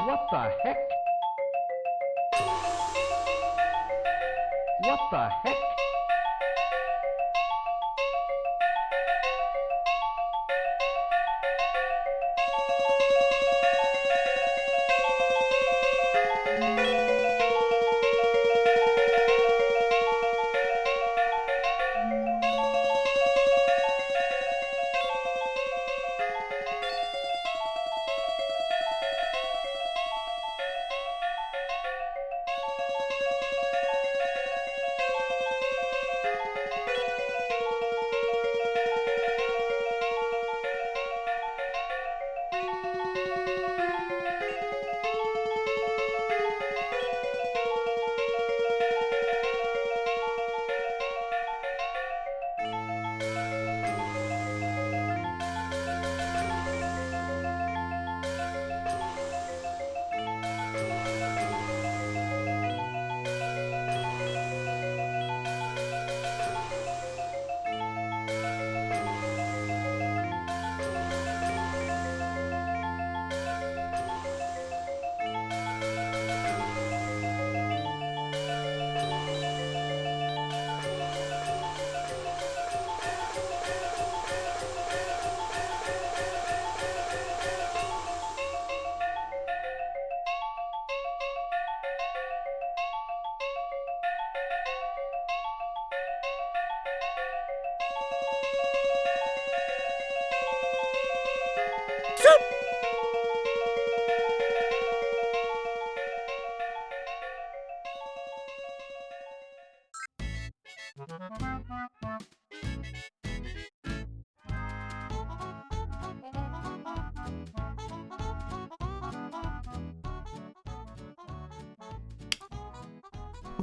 What the heck? What the heck?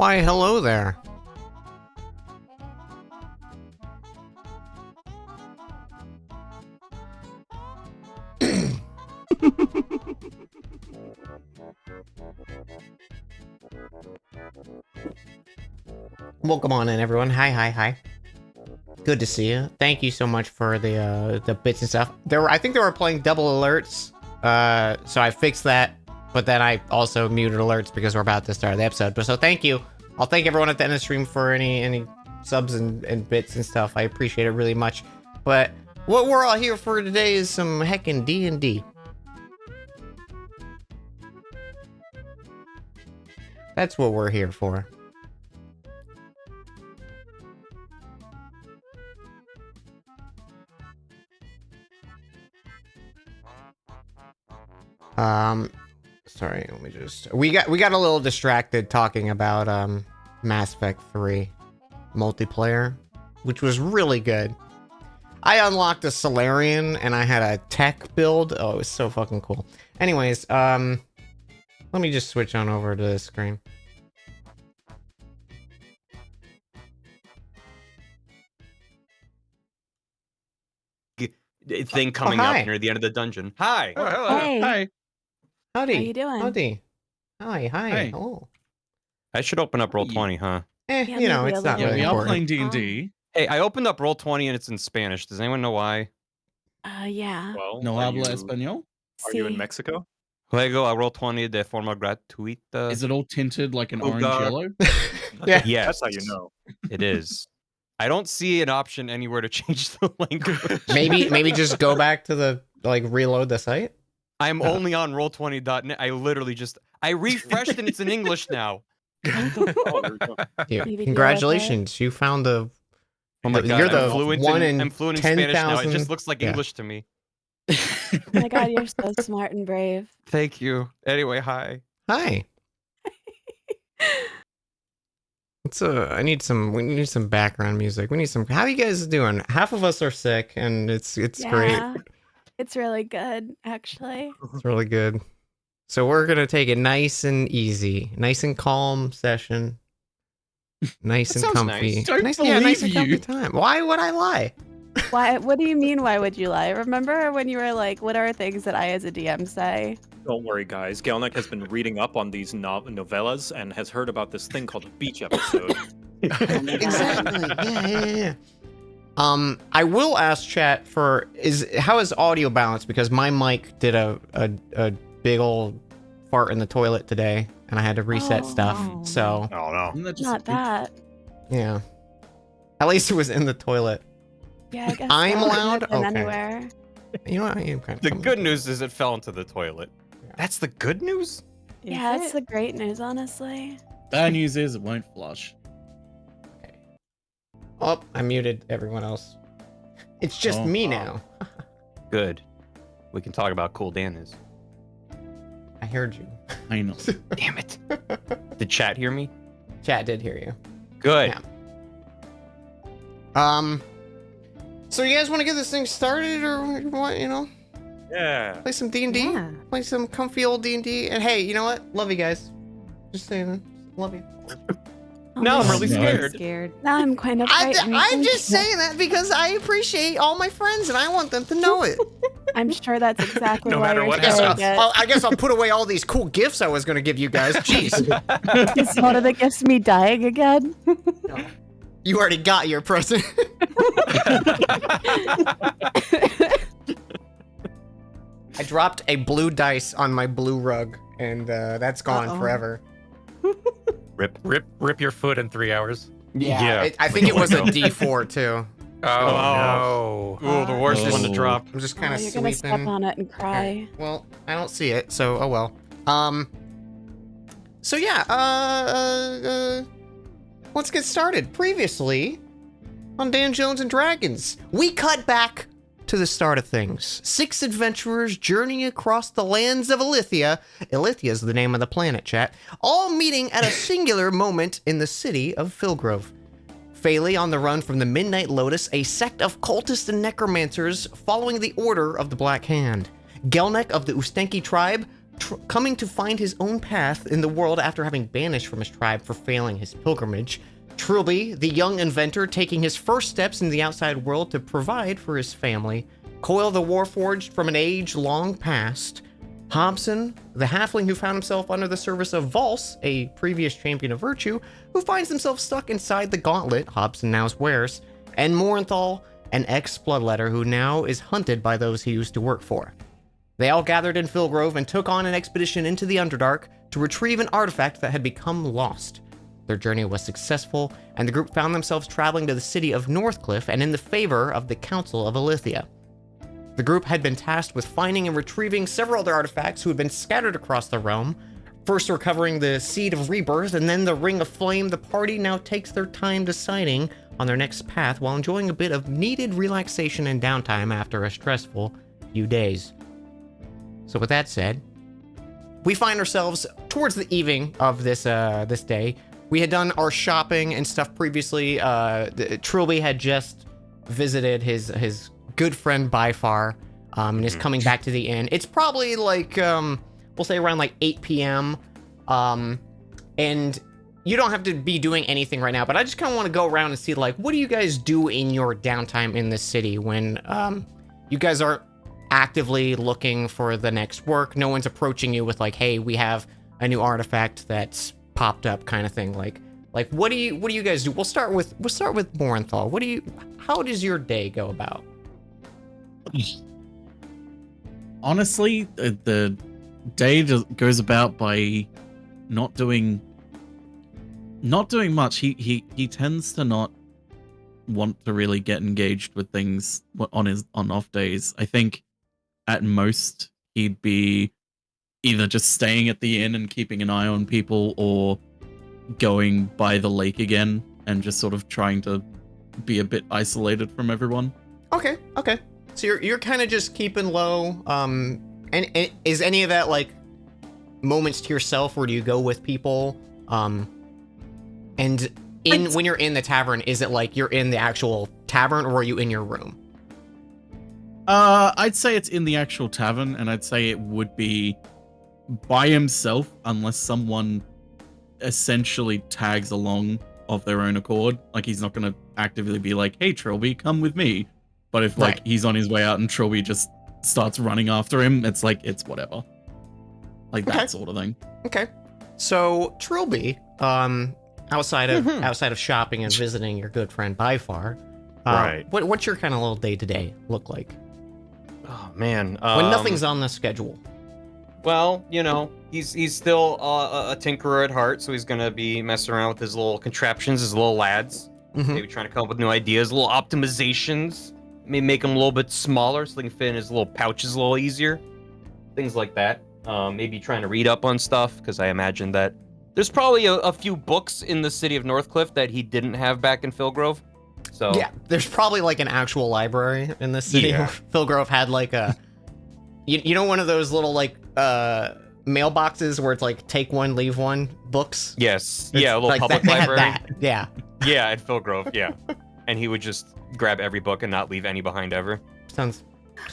Why, hello there. Welcome on in, everyone. Hi. Good to see you. Thank you so much for the bits and stuff. I think they were playing double alerts, so I fixed that. But then I also muted alerts because we're about to start the episode. But so thank you. I'll thank everyone at the end of the stream for any subs and bits and stuff. I appreciate it really much. But what we're all here for today is some heckin' D&D. That's what we're here for. Sorry, let me just... We got a little distracted talking about, Mass Effect 3 multiplayer, which was really good. I unlocked a Solarian, and I had a tech build. Oh, it was so fucking cool. Anyways, let me just switch on over to the screen. Thing coming hi. up near the end of the dungeon. Hi. Oh, hello. Hey. Hi. Howdy. How you doing? Howdy. Hi. Hi. Hello. I should open up Roll20, huh? Yeah, You know, maybe it's a not little Yeah, really we are important. playing D&D. Hey, I opened up Roll20 and it's in Spanish. Does anyone know why? Yeah. Well, No are habla you, español? are you in Sí. Mexico? Juego a Roll20 de forma gratuita. Is it all tinted like an Oh, orange God. yellow? Yeah. Yes. That's how you know. It is. I don't see an option anywhere to change the language. Maybe just go back to the, reload the site? I'm only on Roll20.net. I literally just... I refreshed and it's in English now. Oh, there we go. Yeah. Maybe do Congratulations, you found the... Oh my The- God, you're the I'm fluent one in, in I'm fluent in Spanish now. It 10,000 just looks like yeah. English to me. Oh my god, you're so smart and brave. Thank you. Anyway, hi. Hi. We need some background music. We need some... How you guys doing? Half of us are sick, and it's great. Yeah. It's really good, actually. It's really good. So we're gonna take it nice and easy, nice and calm session. Nice That and sounds comfy. nice. Don't nice and believe comfy you. time. Why would I lie? Why? What do you mean? Why would you lie? Remember when you were like, "What are things that I, as a DM, say?" Don't worry, guys. Galnek has been reading up on these novellas and has heard about this thing called a beach episode. Exactly. Yeah. I will ask chat for how is audio balance, because my mic did a big old fart in the toilet today, and I had to reset Oh, stuff. no. So Oh, no. Isn't that just Not that. yeah, at least it was in the toilet. Yeah, I guess I'm so. It loud? could've been Okay. Anywhere. You know what? I am kind of The good news is it fell into the toilet. Yeah. That's the good news? Yeah, it's the great news, honestly. Bad news is it won't flush. Oh, I muted everyone else. It's just Oh, me wow. now. Good. We can talk about cool Dan is. I heard you. I know. Damn it. Did chat hear me? Chat did hear you. Good. Yeah. So you guys want to get this thing started, or what? You know, Yeah. play some D&D, Yeah. play some comfy old D&D, and hey, you know what? Love you guys. Just saying, love you. Oh Now my I'm really God. scared. Now I'm kind of frightened. I'm Thank just you. saying that because I appreciate all my friends and I want them to know it. I'm sure that's exactly No why matter you're what saying happens. it. I guess I'll put away all these cool gifts I was going to give you guys. Jeez. Is one of the gifts me dying again? You already got your present. I dropped a blue dice on my blue rug, and that's gone Uh-oh. forever. Rip your foot in 3 hours. Yeah. I think it was a Oh, no. D4 too. Oh, no. Ooh, the worst one to Oh. drop. I'm just Oh, kind of you're sweeping. gonna step on it and cry. Well, I don't see it, so oh well. So yeah, let's get started. Previously on Dan Jones and Dragons, we cut back to the start of things. 6 adventurers journeying across the lands of Ilithia. Ilithia is the name of the planet, chat. All meeting at a singular moment in the city of Philgrove. Phaley on the run from the Midnight Lotus, a sect of cultists and necromancers following the Order of the Black Hand. Gelnek of the Ustenki tribe, coming to find his own path in the world after having banished from his tribe for failing his pilgrimage. Trilby, the young inventor, taking his first steps in the outside world to provide for his family. Coil the Warforged from an age long past. Hobson, the halfling who found himself under the service of Valse, a previous champion of virtue, who finds himself stuck inside the gauntlet Hobson now wears, and Morenthal, an ex-bloodletter who now is hunted by those he used to work for. They all gathered in Philgrove and took on an expedition into the Underdark to retrieve an artifact that had become lost. Their journey was successful, and the group found themselves traveling to the city of Northcliff and in the favor of the Council of Ilithia. The group had been tasked with finding and retrieving several other artifacts who had been scattered across the realm. First recovering the Seed of Rebirth and then the Ring of Flame, the party now takes their time deciding on their next path while enjoying a bit of needed relaxation and downtime after a stressful few days. So with that said, we find ourselves towards the evening of this day. We had done our shopping and stuff previously. Trilby had just visited his good friend Byfar, and is coming back to the inn. It's probably like, we'll say around like 8 p.m. And you don't have to be doing anything right now, but I just kind of want to go around and see, like, what do you guys do in your downtime in this city when you guys aren't actively looking for the next work? No one's approaching you with like, hey, we have a new artifact that's popped up kind of thing. Like what do you guys do? We'll start with Morenthal. How does your day go about? Honestly, the day just goes about by not doing much. He tends to not want to really get engaged with things on off days. I think at most he'd be either just staying at the inn and keeping an eye on people, or going by the lake again and just sort of trying to be a bit isolated from everyone. Okay. So you're kind of just keeping low. And is any of that like moments to yourself, or do you go with people? And when you're in the tavern, is it like you're in the actual tavern, or are you in your room? I'd say it's in the actual tavern, and I'd say it would be by himself unless someone essentially tags along of their own accord. Like, he's not going to actively be like, hey, Trilby, come with me. But if like he's on his way out and Trilby just starts running after him, it's like, it's whatever. Like that sort of thing. Okay. So Trilby, outside of shopping and visiting your good friend Byfar, right. What's your kind of little day-to-day look like? Oh man, When nothing's on the schedule. Well, you know, he's still a tinkerer at heart, so he's gonna be messing around with his little contraptions, his little lads. Maybe trying to come up with new ideas, little optimizations. Maybe make them a little bit smaller so they can fit in his little pouches a little easier. Things like that. Maybe trying to read up on stuff, because I imagine that there's probably a few books in the city of Northcliff that he didn't have back in Philgrove. So yeah, there's probably like an actual library in this city. Yeah. Philgrove had like a, you know, one of those little like mailboxes where it's like take one, leave one books. Yes, It's yeah, a little like public they had library. that. Yeah. Yeah, at Philgrove, yeah. And he would just grab every book and not leave any behind ever. Sounds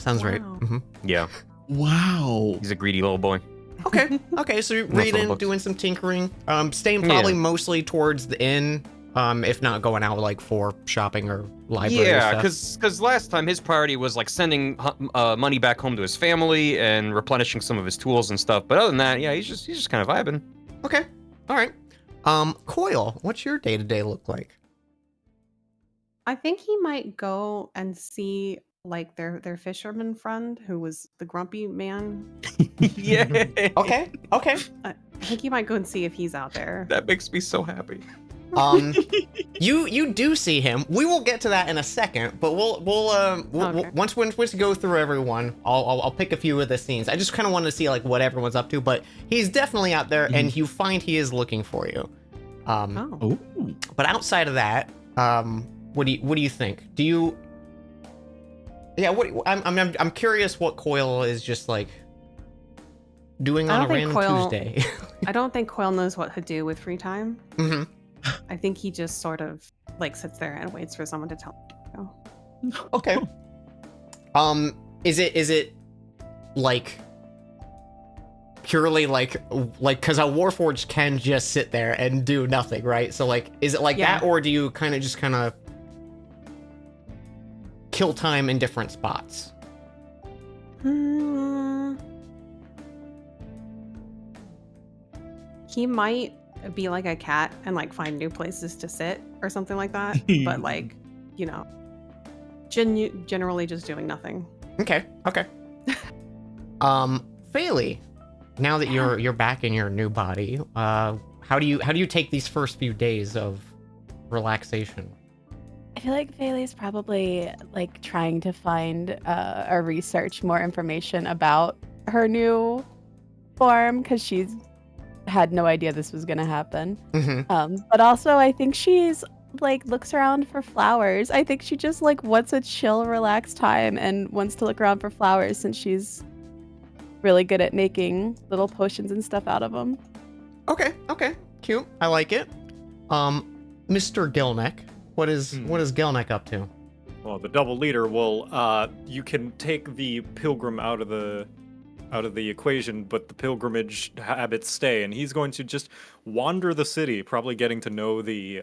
right. Wow. Mm-hmm. Yeah, Wow. he's a greedy little boy. Okay. So you're Nice little reading, books. doing some tinkering, staying probably mostly towards the inn, if not going out like for shopping or library Yeah, stuff. because last time his priority was like sending money back home to his family and replenishing some of his tools and stuff. But other than that, yeah, he's just kind of vibing. Okay. All right. Coil, what's your day-to-day look like? I think he might go and see like their fisherman friend who was the grumpy man. Yeah. Okay. I think he might go and see if he's out there. That makes me so happy. You do see him. We will get to that in a second, but we'll Okay. once we go through everyone, I'll pick a few of the scenes. I just kind of wanted to see like what everyone's up to, but he's definitely out there, and you find he is looking for you. Oh. Oh. But outside of that, what do you think? Do you? Yeah, I'm curious what Coil is just like doing I on a don't think random Coil- Tuesday. I don't think Coil knows what to do with free time. hmm I think he just sort of like sits there and waits for someone to tell him. Okay. Is it like purely like because a Warforged can just sit there and do nothing, right? So like, is it like Yeah. that, or do you kind of kill time in different spots? Hmm. He might be like a cat and like find new places to sit or something like that. But like, you know, generally just doing nothing. Okay. Faley, now that you're back in your new body, how do you take these first few days of relaxation? I feel like Faley's probably like trying to find or research more information about her new form because she's had no idea this was gonna happen. But also I think she's like looks around for flowers. I think she just like wants a chill, relaxed time and wants to look around for flowers since she's really good at making little potions and stuff out of them. Okay, cute. I like it. Mr. Gelneck, what is Gelneck up to? Well, the double leader will. You can take the pilgrim out of the equation, but the pilgrimage habits stay, and he's going to just wander the city, probably getting to know the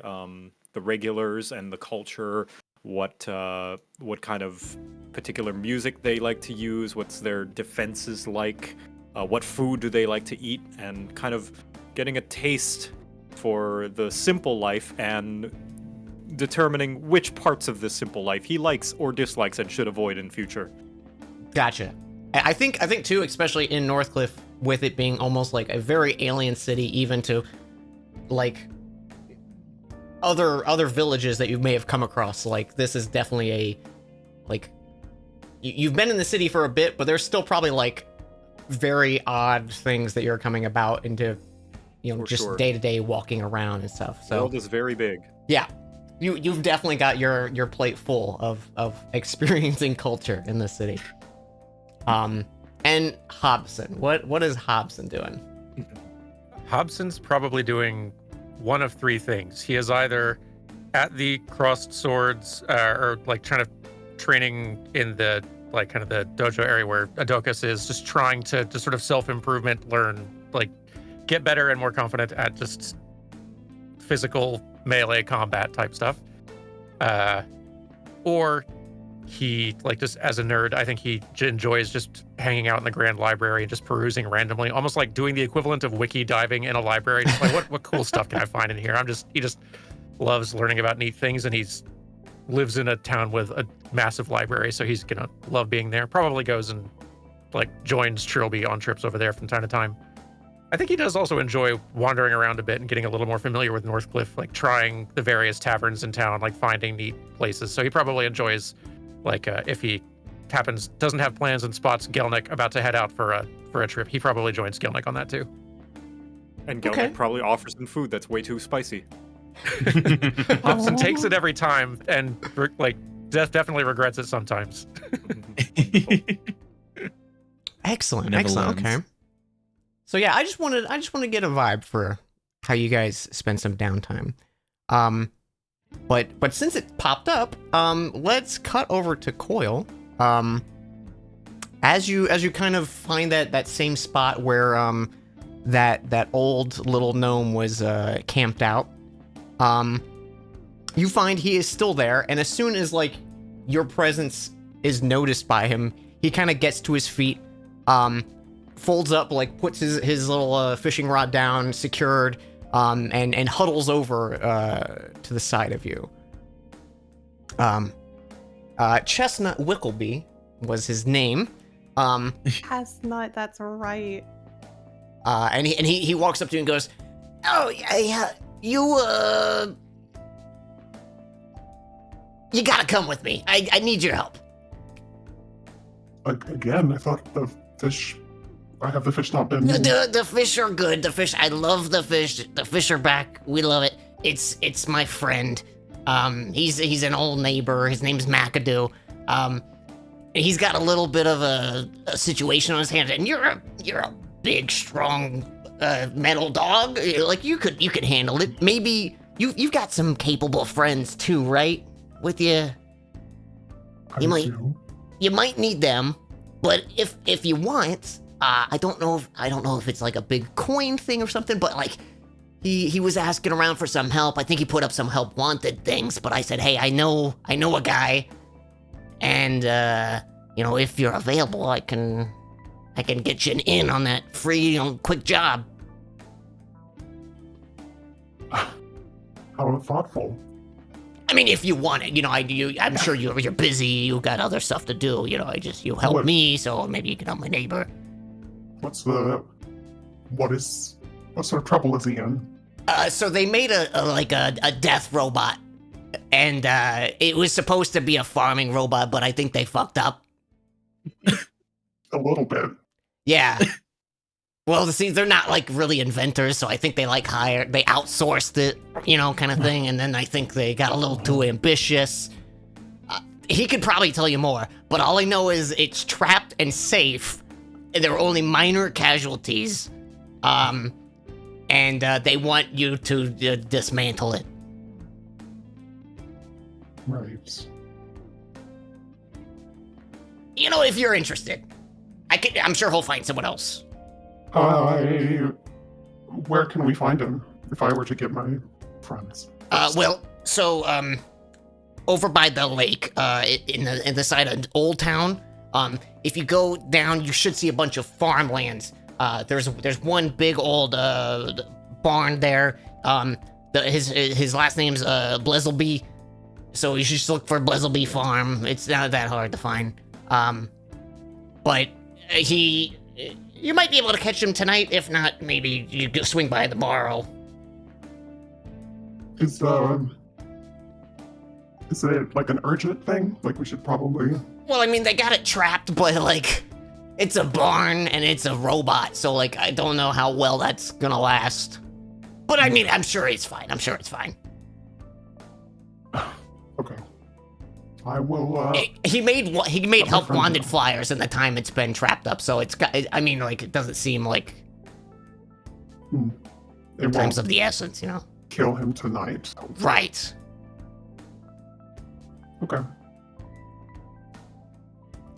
regulars and the culture, what kind of particular music they like to use, what's their defenses like, what food do they like to eat, and kind of getting a taste for the simple life and determining which parts of this simple life he likes or dislikes and should avoid in future. Gotcha. I think too, especially in Northcliff, with it being almost like a very alien city, even to like other villages that you may have come across. Like this is definitely a like you've been in the city for a bit, but there's still probably like very odd things that you're coming about into, you know, For just sure. day to day walking around and stuff. The So world is very big. yeah, you've definitely got your plate full of experiencing culture in the city. And Hobson, what is Hobson doing? Hobson's probably doing one of three things. He is either at the crossed swords, or like trying to training in the like kind of the dojo area where Adokus is, just trying to sort of self-improvement, learn, like get better and more confident at just physical melee combat type stuff. Or he, like, just as a nerd, I think he enjoys just hanging out in the Grand Library and just perusing randomly, almost like doing the equivalent of wiki diving in a library. Just like, what cool stuff can I find in here? He just loves learning about neat things, and he's lives in a town with a massive library, so he's gonna love being there. Probably goes and like joins Trilby on trips over there from time to time. I think he does also enjoy wandering around a bit and getting a little more familiar with Northcliff, like trying the various taverns in town, like finding neat places. So he probably enjoys, like, if he doesn't have plans and spots Gelnick about to head out for a trip, he probably joins Gelnick on that too. And Gelnick Okay. probably offers him food that's way too spicy. Hobson takes it every time and definitely regrets it sometimes. Excellent, Never excellent. learns. Okay. So yeah, I just wanted to get a vibe for how you guys spend some downtime. But since it popped up, let's cut over to Coil. As you kind of find that same spot where that old little gnome was camped out, you find he is still there, and as soon as like your presence is noticed by him, he kind of gets to his feet, folds up, like puts his little fishing rod down, secured, and huddles over to the side of you. Chestnut Wickleby was his name. Chestnut, that's right. And he walks up to you and goes, "Oh yeah, you gotta come with me. I need your help." Again, I thought the fish. I have the fish not been. The fish are good. The fish, I love the fish. The fish are back. We love it. It's my friend. He's an old neighbor. His name's McAdoo. He's got a little bit of a situation on his hands, and you're a big, strong, metal dog. Like you could handle it. Maybe you've got some capable friends too, right? With you. You might need them, but if you want, I don't know if it's like a big coin thing or something, but like he was asking around for some help. I think he put up some help wanted things, but I said, hey, I know a guy, and if you're available, I can get you an in on that free, quick job. How thoughtful. I mean, if you want it, I'm sure you're busy. You got other stuff to do. You help What- me, so maybe you can help my neighbor. What sort of trouble is he in? So they made a death robot, and it was supposed to be a farming robot, but I think they fucked up. A little bit. Yeah. Well, see, they're not like really inventors, so I think they outsourced it, kind of thing, and then I think they got a little too ambitious. He could probably tell you more, but all I know is it's trapped and safe, and there are only minor casualties, and they want you to dismantle it. Right. If you're interested, I'm sure he'll find someone else. Where can we find him if I were to get my friends? Over by the lake, in the side of Old Town, if you go down, you should see a bunch of farmlands. There's one big old barn there. His last name's Blesselby, so you should just look for Blesselby Farm. It's not that hard to find. But you might be able to catch him tonight. If not, maybe you go swing by tomorrow. Is it like an urgent thing? Like we should probably... Well, I mean, they got it trapped, but it's a barn and it's a robot, so I don't know how well that's gonna last. But I mean, I'm sure it's fine. Okay. I will, He made my help friend wanted know. flyers in the time it's been trapped up, so it doesn't seem like it times won't of the essence, kill him tonight. Right. Okay.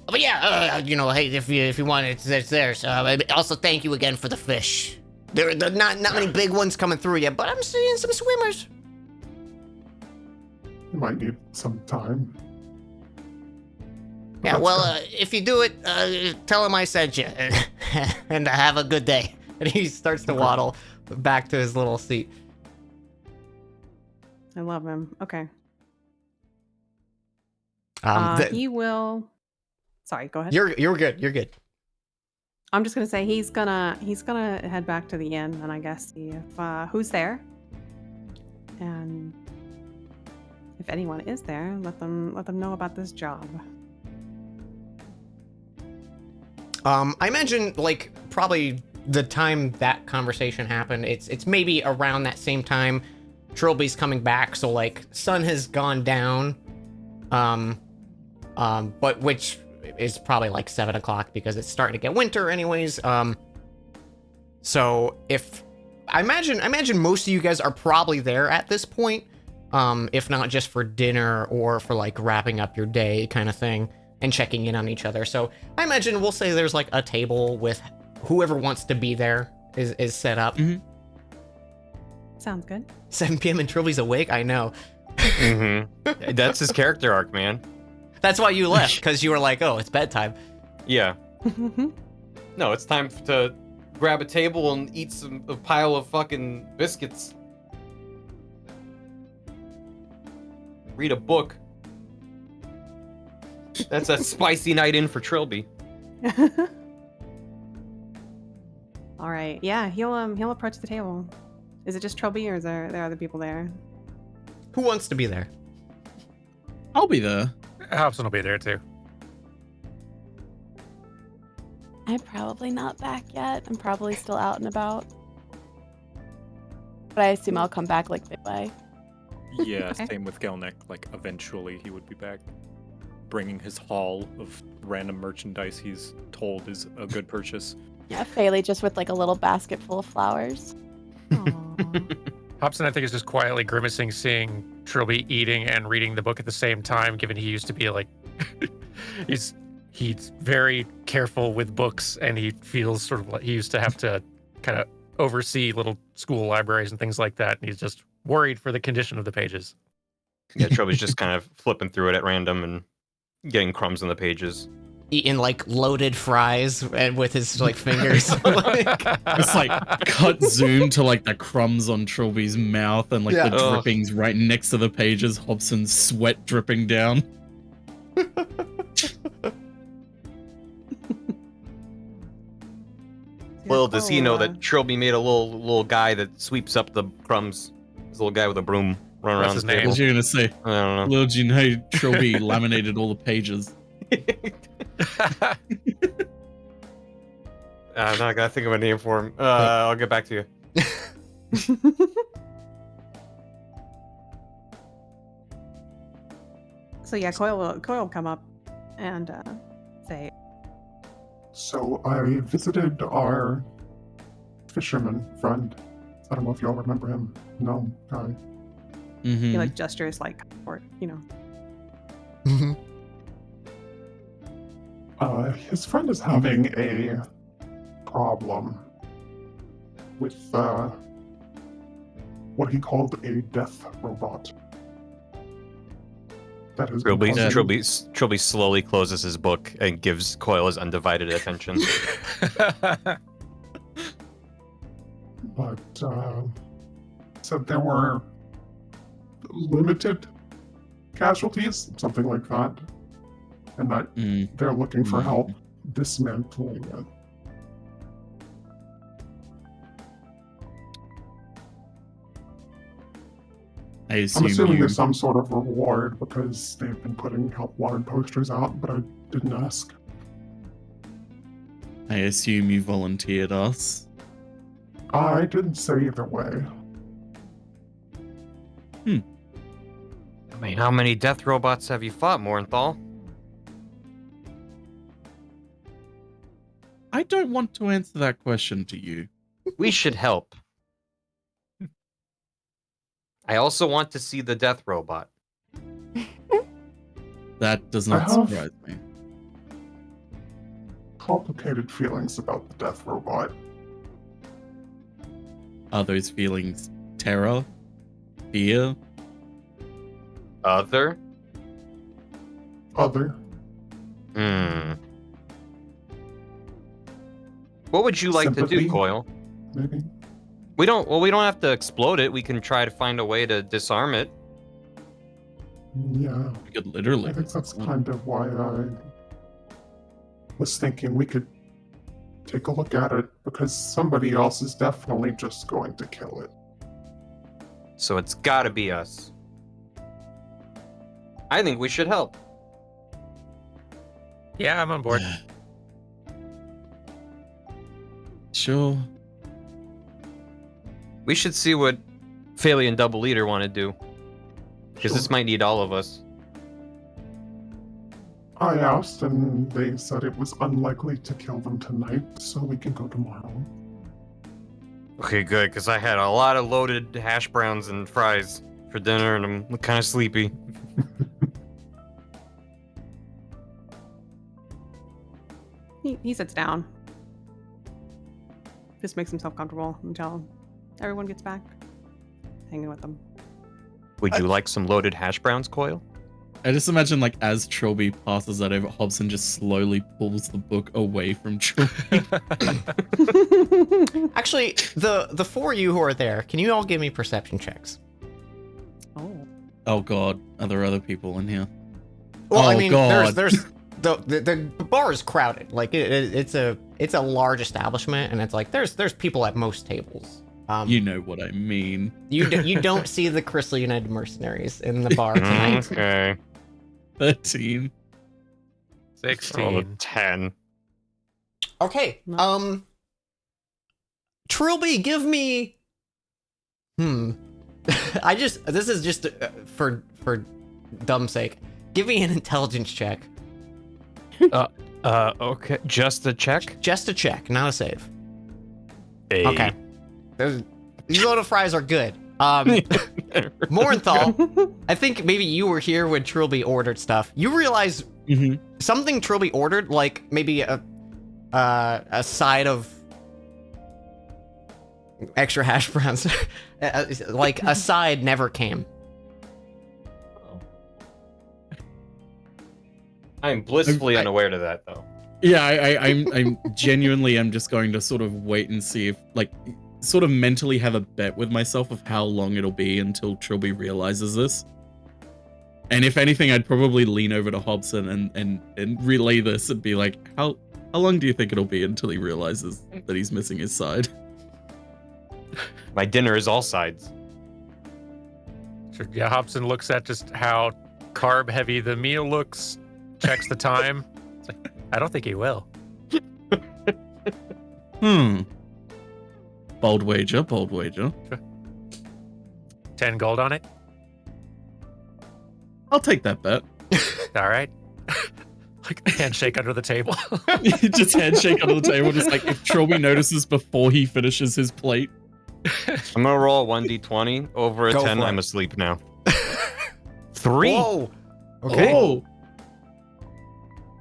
But yeah, hey, if you want it, it's theirs. Also, thank you again for the fish. There are not many big ones coming through yet, but I'm seeing some swimmers. You might need some time. Yeah, That's well, good. if you do it, tell him I sent you, and have a good day. And he starts to Okay. waddle back to his little seat. I love him. Okay. The- He will. Sorry, go ahead. you're good. You're good. I'm just gonna say he's gonna head back to the inn and I guess see if who's there, and if anyone is there, let them know about this job. I imagine probably the time that conversation happened, it's maybe around that same time Trilby's coming back, so sun has gone down, but which is probably 7 o'clock because it's starting to get winter anyways. So if I imagine most of you guys are probably there at this point, if not just for dinner or for wrapping up your day kind of thing and checking in on each other. So I imagine we'll say there's a table with whoever wants to be there is set up. Mhm. Sounds good. 7 p.m. and Trilby's awake. I know. Mm-hmm. That's his character arc, man. That's why you left, because you were like, oh, it's bedtime. Yeah. No, it's time to grab a table and eat a pile of fucking biscuits. Read a book. That's a spicy night in for Trilby. All right. Yeah, he'll approach the table. Is it just Trilby or is there other people there? Who wants to be there? I'll be there. Hobson will be there too. I'm probably not back yet. I'm probably still out and about. But I assume I'll come back midway. Yeah, Okay. same with Gelnick. Eventually he would be back, bringing his haul of random merchandise he's told is a good purchase. Yeah, Faley just with a little basket full of flowers. Aw. Hobson, I think, is just quietly grimacing seeing Trilby eating and reading the book at the same time, given he used to be he's very careful with books, and he feels sort of like he used to have to kind of oversee little school libraries and things like that, and he's just worried for the condition of the pages. Yeah, Trilby's just kind of flipping through it at random and getting crumbs on the pages. eating like loaded fries and with his like fingers. Like, It's like cut zoom to like the crumbs on Trilby's mouth and like Yeah. the Ugh. drippings right next to the pages. Hobson's sweat dripping down. Little does he know Oh, that Trilby made a little guy that sweeps up the crumbs. This little guy with a broom running What's around his the name? What table. was you gonna say? I don't know. Little do you know, Trilby laminated all the pages. I'm not gonna think of a name for him. I'll get back to you. So yeah, Coil will come up and say, So I visited our fisherman friend. I don't know if y'all remember him. No, guy. Mm-hmm. he like gestures like, or you know, His friend is having a problem with what he called a death robot. That is Trilby slowly closes his book and gives Coil his undivided attention. but said there were limited casualties, something like that, and that they're looking for help dismantling it. I I'm assume assuming you. there's some sort of reward because they've been putting help wanted posters out, but I didn't ask. I assume you volunteered us. I didn't say either way. I mean, how many death robots have you fought, Mornthal? I don't want to answer that question to you. We should help. I also want to see the death robot. That does not I have- surprise me. Complicated feelings about the death robot. Are those feelings terror? Fear? Other? Other. What would you like to Sympathy? do, Coil? Maybe. We don't have to explode it. We can try to find a way to disarm it. Yeah. We could literally. I think that's kind of why I was thinking we could take a look at it because somebody else is definitely just going to kill it. So it's gotta be us. I think we should help. Yeah, I'm on board. Sure. We should see what Phaley and Double Leader want to do. Because this Sure. might need all of us. I asked, and they said it was unlikely to kill them tonight, so we can go tomorrow. Okay, good, because I had a lot of loaded hash browns and fries for dinner, and I'm kind of sleepy. he sits down, just makes himself comfortable until everyone gets back, hanging with them. Would you like some loaded hash browns, Coil? I just imagine, like, as Trilby passes that over, Hobson just slowly pulls the book away from Trilby. Actually, the four of you who are there, can you all give me perception checks? Oh, Oh god, are there other people in here? Well, I Oh, mean, God. there's the bar is crowded. Like it's a large establishment, and it's like there's people at most tables. You know what I mean. You don't see the Crystal United mercenaries in the bar tonight. Okay. 13. 16. 10. Okay. No. Trilby, give me. This is just for dumb sake. Give me an intelligence check. Okay. Just a check? Just a check, not a save. Okay. These little fries are good. Morenthal, I think maybe you were here when Trilby ordered stuff. You realize something Trilby ordered, like maybe a side of extra hash browns, like a side never came. I'm blissfully I- unaware to that, though. Yeah, I'm genuinely am just going to sort of wait and see if, like, sort of mentally have a bet with myself of how long it'll be until Trilby realizes this. And if anything, I'd probably lean over to Hobson and relay this and be like, how long do you think it'll be until he realizes that he's missing his side? My dinner is all sides. Sure. Yeah, Hobson looks at just how carb heavy the meal looks, checks the time. It's like, I don't think he will. Bold wager, bold wager. 10 gold on it. I'll take that bet. All right. Like handshake under the table. Just handshake under the table, just like if Trilby notices before he finishes his plate. I'm gonna roll a 1d20. Over a Go 10, for it. I'm asleep now. 3. Whoa. Okay. Oh,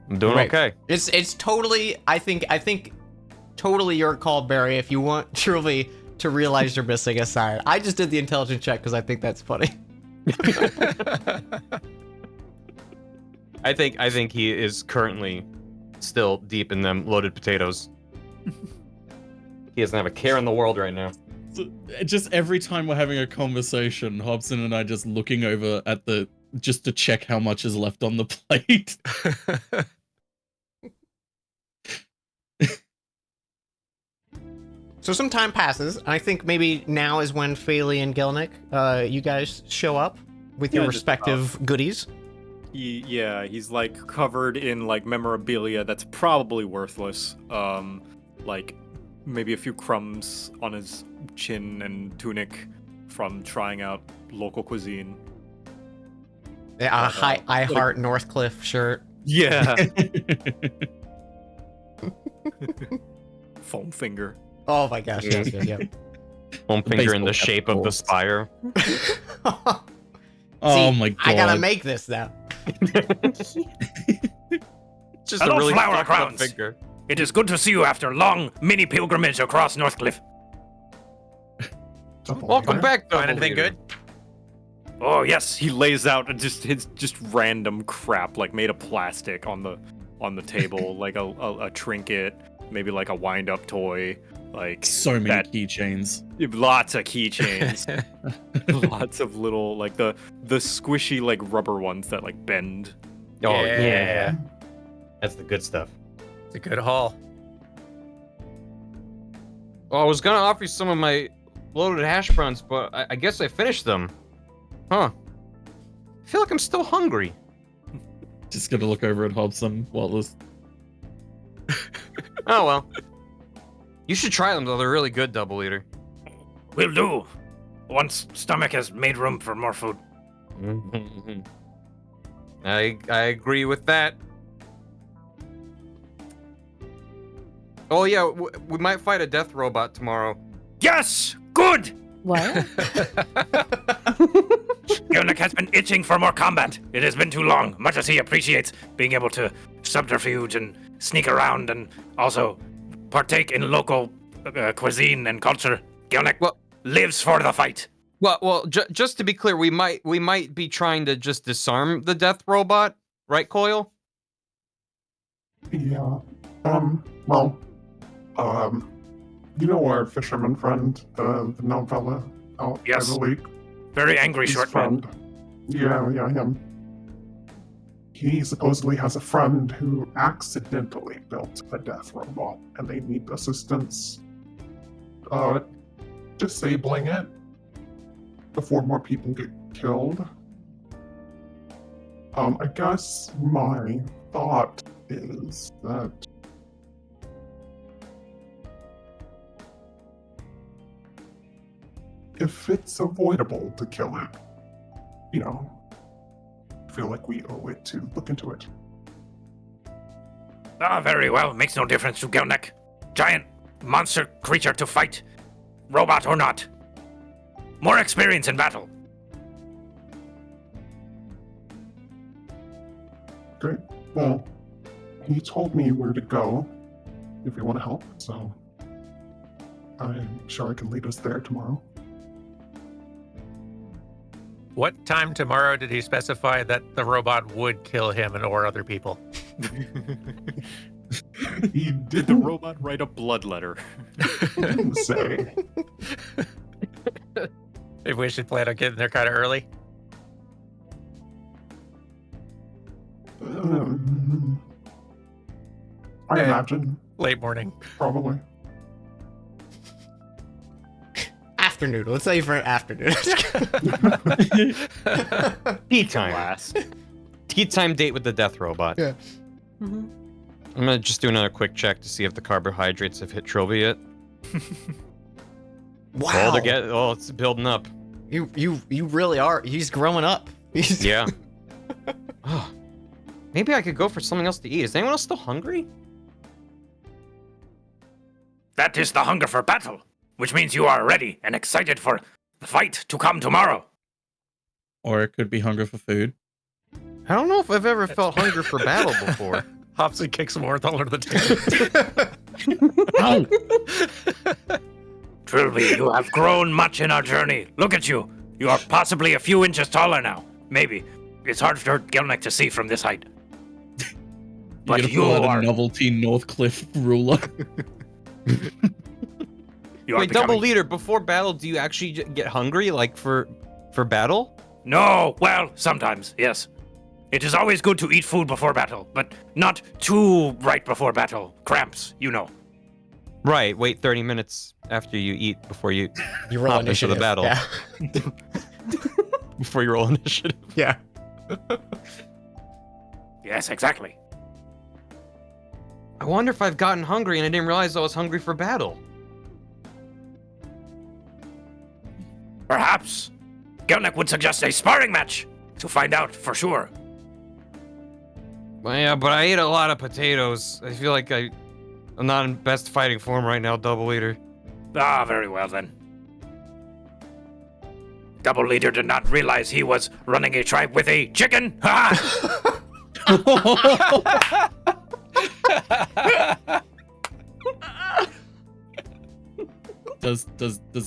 I'm doing Right. okay. It's totally. I think totally your call, Barry. If you want truly to realize you're missing a side, I just did the intelligence check because I think that's funny. I think he is currently still deep in them loaded potatoes. He doesn't have a care in the world right now. so just every time we're having a conversation, Hobson and I just looking over at just to check how much is left on the plate. So some time passes. I think maybe now is when Faley and Gelnick, you guys show up with your Yeah, just respective goodies. He's like covered in like memorabilia that's probably worthless. Like maybe a few crumbs on his chin and tunic from trying out local cuisine. A I Heart Northcliffe shirt. Yeah. Foam finger. Oh my gosh, yes, yes, yes. One finger in baseball the cap shape of the balls. spire. Oh See, my god. I gotta make this now. Just Hello, a really flower fucked up crowns. finger. It is good to see you after long mini pilgrimage across Northcliffe. Welcome back, Find Double anything Leader. good? Oh yes, He lays out just random crap like made of plastic on the table, like a trinket, maybe like a wind up toy, like So many that- keychains. lots of keychains, lots of little like the squishy like rubber ones that like bend. Oh Yeah. yeah. That's the good stuff. It's a good haul. Well, I was gonna offer you some of my loaded hash browns, but I guess I finished them. Huh. I feel like I'm still hungry. Just gonna look over at Hobson while this. Oh well. You should try them though. They're really good, Double Eater. will do. Once stomach has made room for more food. I agree with that. Oh yeah, we might fight a death robot tomorrow. Yes, good. What? Gelnick has been itching for more combat. It has been too long, much as he appreciates being able to subterfuge and sneak around and also partake in local cuisine and culture. Gelnick lives for the fight. Well, just to be clear, we might be trying to just disarm the death robot, right, Coil? Yeah. Well, you know our fisherman friend, the gnome fella out by Yes. the lake? Very angry His short man. friend. Yeah, him. He supposedly has a friend who accidentally built a death robot, and they need assistance disabling it before more people get killed. I guess my thought is that if it's avoidable to kill it, I feel like we owe it to look into it. Ah, very well. Makes no difference to Gelnick. Giant monster creature to fight, robot or not. More experience in battle. Great. Well, he told me where to go if you want to help, so I'm sure I can lead us there tomorrow. What time tomorrow did he specify that the robot would kill him and or other people? He Did the didn't, robot write a blood letter? didn't say. Maybe we should plan on getting there kind of early. I Eh. imagine, Late morning. probably. Afternoon. Let's say for afternoon. Tea time. Last. Tea time date with the death robot. Yeah. Mhm. I'm gonna just do another quick check to see if the carbohydrates have hit Trilby yet. Wow. Oh, it's building up. You really are. He's growing up. He's Yeah. Oh, maybe I could go for something else to eat. Is anyone else still hungry? That is the hunger for battle, which means you are ready and excited for the fight to come tomorrow. Or it could be hunger for food. I don't know if I've ever felt hunger for battle before. Hobson kicks Morthal under the table. Trilby, you have grown much in our journey. Look at you. You are possibly a few inches taller now. Maybe. It's hard for Gelnick to see from this height. But You're you gonna pull out are... a novelty Northcliffe ruler. You are Wait, double becoming... leader, before battle, do you actually get hungry, like, for battle? No, well, sometimes, yes. It is always good to eat food before battle, but not too right before battle. Cramps, you know. Right, wait 30 minutes after you eat before you You roll hop into the initiative. battle. Yeah. before you roll initiative. Yeah. Yes, exactly. I wonder if I've gotten hungry and I didn't realize I was hungry for battle. Perhaps Gelnick would suggest a sparring match to find out for sure. Well, yeah, but I ate a lot of potatoes. I feel like I'm not in best fighting form right now, double leader. Ah, very well then. Double leader did not realize he was running a tribe with a chicken. Ha! Does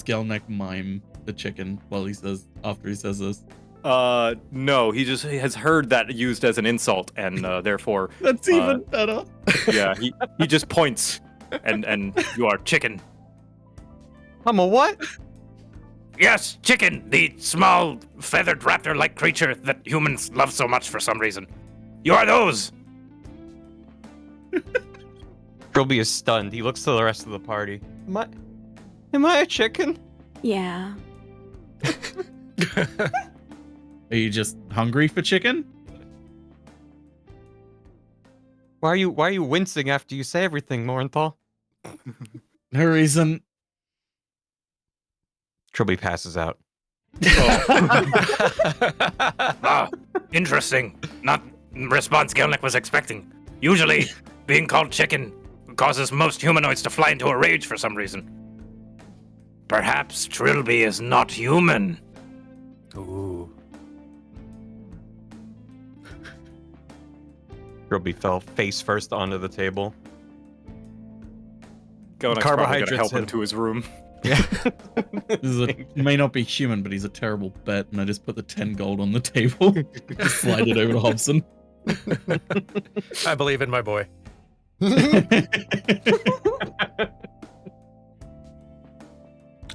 Gelnek mime the chicken while he says after he says this? No, he just has heard that used as an insult, and therefore, That's even better. yeah, he just points, and you are chicken. I'm a what? Yes, chicken, the small feathered raptor-like creature that humans love so much for some reason. You are those. Trilby is stunned. He looks to the rest of the party. Am I a chicken? Yeah. Are you just hungry for chicken? Why are you wincing after you say everything, Morenthal? No reason. Trilby passes out. Ah, interesting. Not response Gelnick was expecting. Usually, being called chicken causes most humanoids to fly into a rage for some reason. Perhaps Trilby is not human. Ooh. Trilby fell face first onto the table. Gonek's probably Carbohydrates gonna help him hit- to his room. May not be human, but he's a terrible bet, and I just put the 10 gold on the table. Just slide it over to Hobson. I believe in my boy.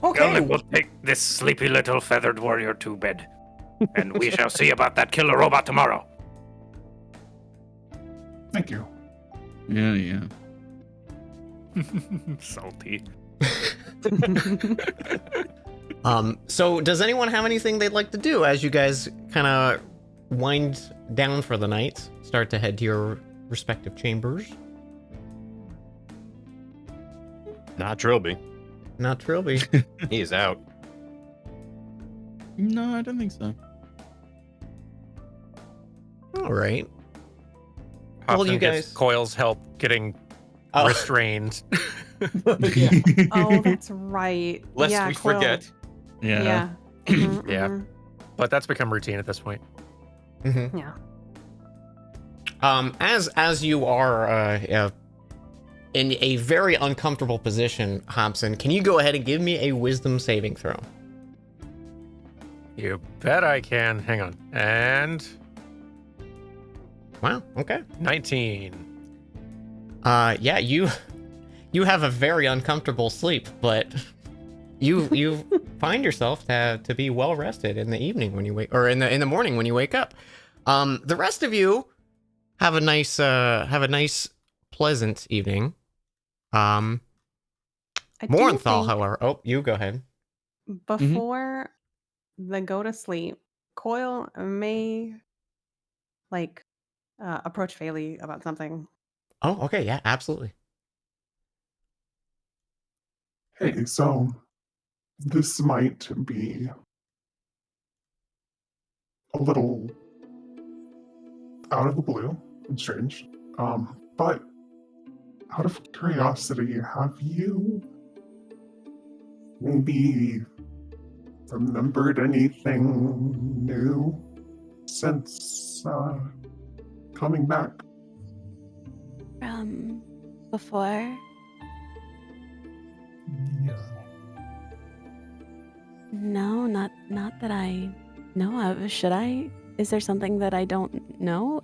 Okay. Gelnick will take this sleepy little feathered warrior to bed. And we shall see about that killer robot tomorrow. Thank you. Yeah. Salty. So does anyone have anything they'd like to do as you guys kind of wind down for the night, start to head to your respective chambers? Not Trilby. Not Trilby. He is out. No, I don't think so. All right. Hobson you gets guys- Coil's help getting Oh. restrained. Oh, that's right. Lest yeah, we Coil. forget. Yeah. Yeah. Mhm, Yeah. mhm. But that's become routine at this point. Mhm. Yeah. As you are in a very uncomfortable position, Hobson, can you go ahead and give me a wisdom saving throw? You bet I can. Hang on. And Wow. Okay. 19. Yeah, you have a very uncomfortable sleep, but you find yourself to be well rested in the evening when you wake, or in the morning when you wake up. The rest of you have a nice pleasant evening. I do Morenthal, think however, oh, you go ahead. before they go to sleep, Coil may like approach Faley about something. Oh, okay, yeah, absolutely. Hey, so this might be a little out of the blue and strange, but out of curiosity, have you maybe remembered anything new since coming back? Before? Yeah. No, not that I know of. Should I? Is there something that I don't know?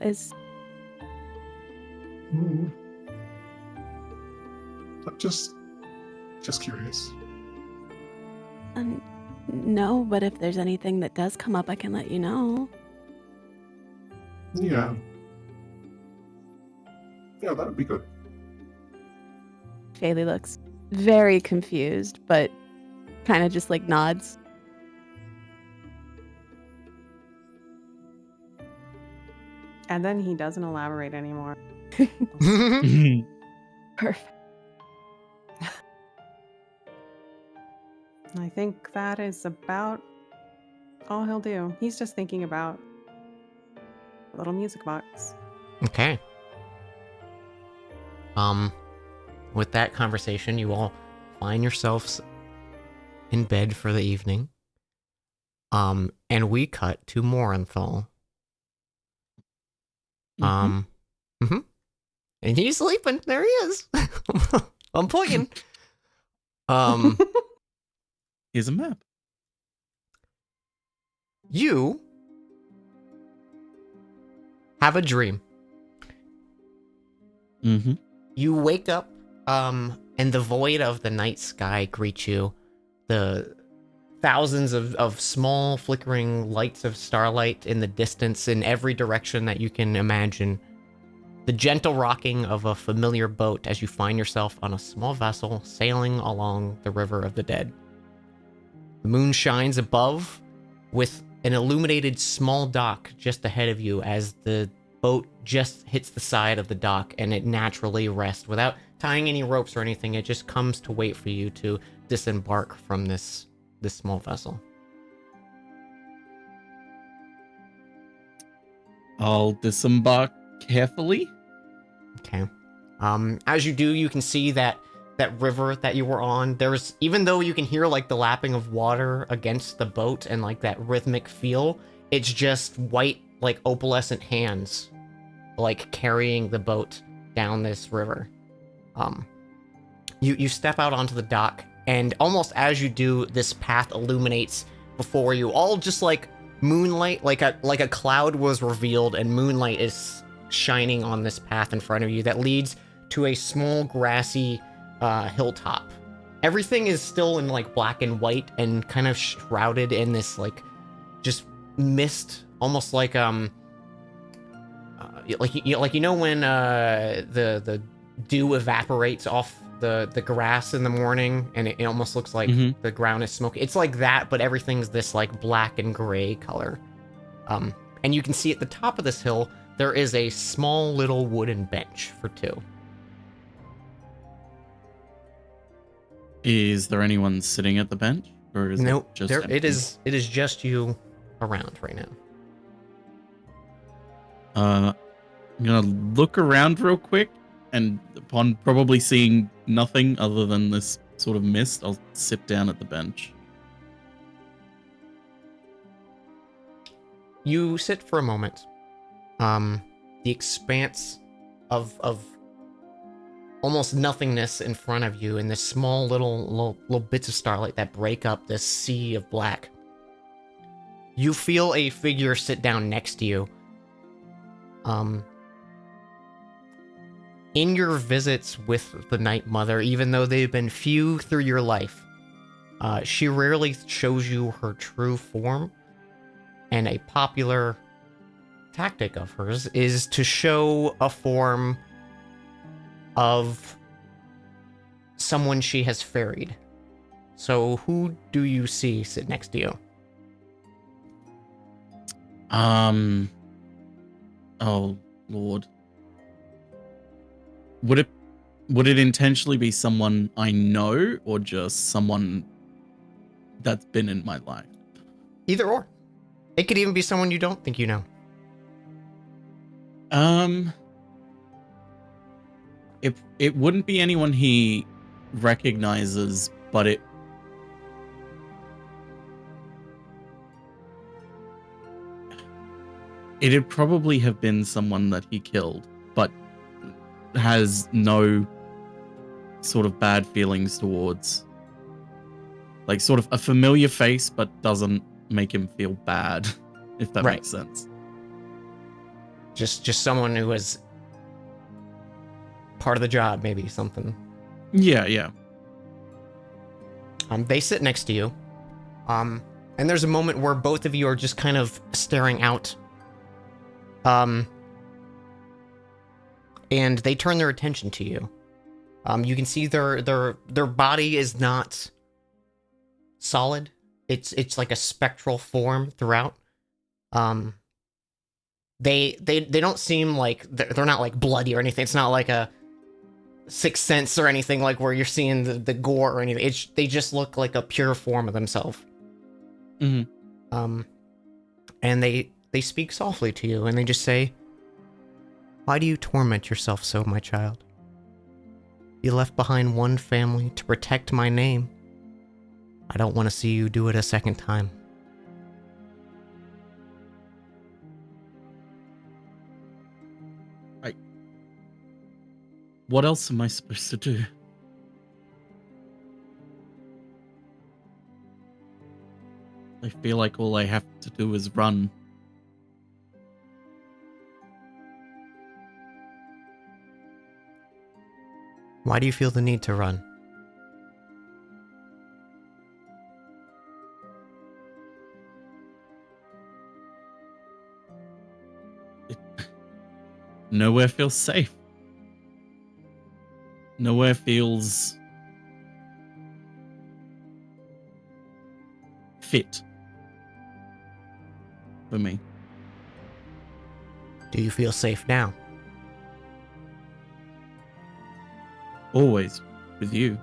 Just curious. No, but if there's anything that does come up, I can let you know. Yeah. Yeah, that'd be good. Faley looks very confused, but kind of just like nods. And then he doesn't elaborate anymore. Perfect. I think that is about all he'll do. He's just thinking about a little music box. Okay. With that conversation, you all find yourselves in bed for the evening. And we cut to Morenthal. And he's sleeping. There he is. I'm pointing. Here's a map. You have a dream. Mm-hmm. You wake up, and the void of the night sky greets you. The thousands of small flickering lights of starlight in the distance in every direction that you can imagine. The gentle rocking of a familiar boat as you find yourself on a small vessel sailing along the River of the Dead. The moon shines above with an illuminated small dock just ahead of you as the boat just hits the side of the dock and it naturally rests without tying any ropes or anything. It just comes to wait for you to disembark from this small vessel. I'll disembark carefully. Okay. As you do, you can see that river that you were on. There's, even though you can hear like the lapping of water against the boat and like that rhythmic feel, it's just white, like opalescent hands, like carrying the boat down this river. You step out onto the dock, and almost as you do, this path illuminates before you, all just like moonlight, like a cloud was revealed, and moonlight is shining on this path in front of you that leads to a small grassy hilltop. Everything is still in like black and white and kind of shrouded in this like just mist, almost like you know when the dew evaporates off the grass in the morning and it almost looks like the ground is smoky. It's like that, but everything's this like black and gray color. And you can see at the top of this hill there is a small little wooden bench for two. Is there anyone sitting at the bench, or is Nope, it just there, empty? it is just you around right now. I'm gonna look around real quick, and upon probably seeing nothing other than this sort of mist, I'll sit down at the bench. You sit for a moment. The expanse of almost nothingness in front of you, and this small little bits of starlight that break up this sea of black. You feel a figure sit down next to you. In your visits with the Night Mother, even though they've been few through your life, she rarely shows you her true form, and a popular tactic of hers is to show a form of someone she has ferried. So who do you see sit next to you? Oh Lord. Would it intentionally be someone I know or just someone that's been in my life? Either or. It could even be someone you don't think you know. It wouldn't be anyone he recognizes, but it'd probably have been someone that he killed, but has no sort of bad feelings towards. Like sort of a familiar face, but doesn't make him feel bad, if that makes sense. Just someone who was part of the job, maybe something. Yeah. They sit next to you. And there's a moment where both of you are just kind of staring out. And they turn their attention to you. You can see their body is not solid. It's like a spectral form throughout. They don't seem like they're not like bloody or anything. It's not like a Sixth Sense or anything like where you're seeing the gore or anything. They just look like a pure form of themselves. Mm-hmm. And they speak softly to you and they just say, "Why do you torment yourself so, my child? You left behind one family to protect my name. I don't want to see you do it a second time." What else am I supposed to do? I feel like all I have to do is run. Why do you feel the need to run? Nowhere feels safe. Nowhere feels fit for me. Do you feel safe now? Always with you.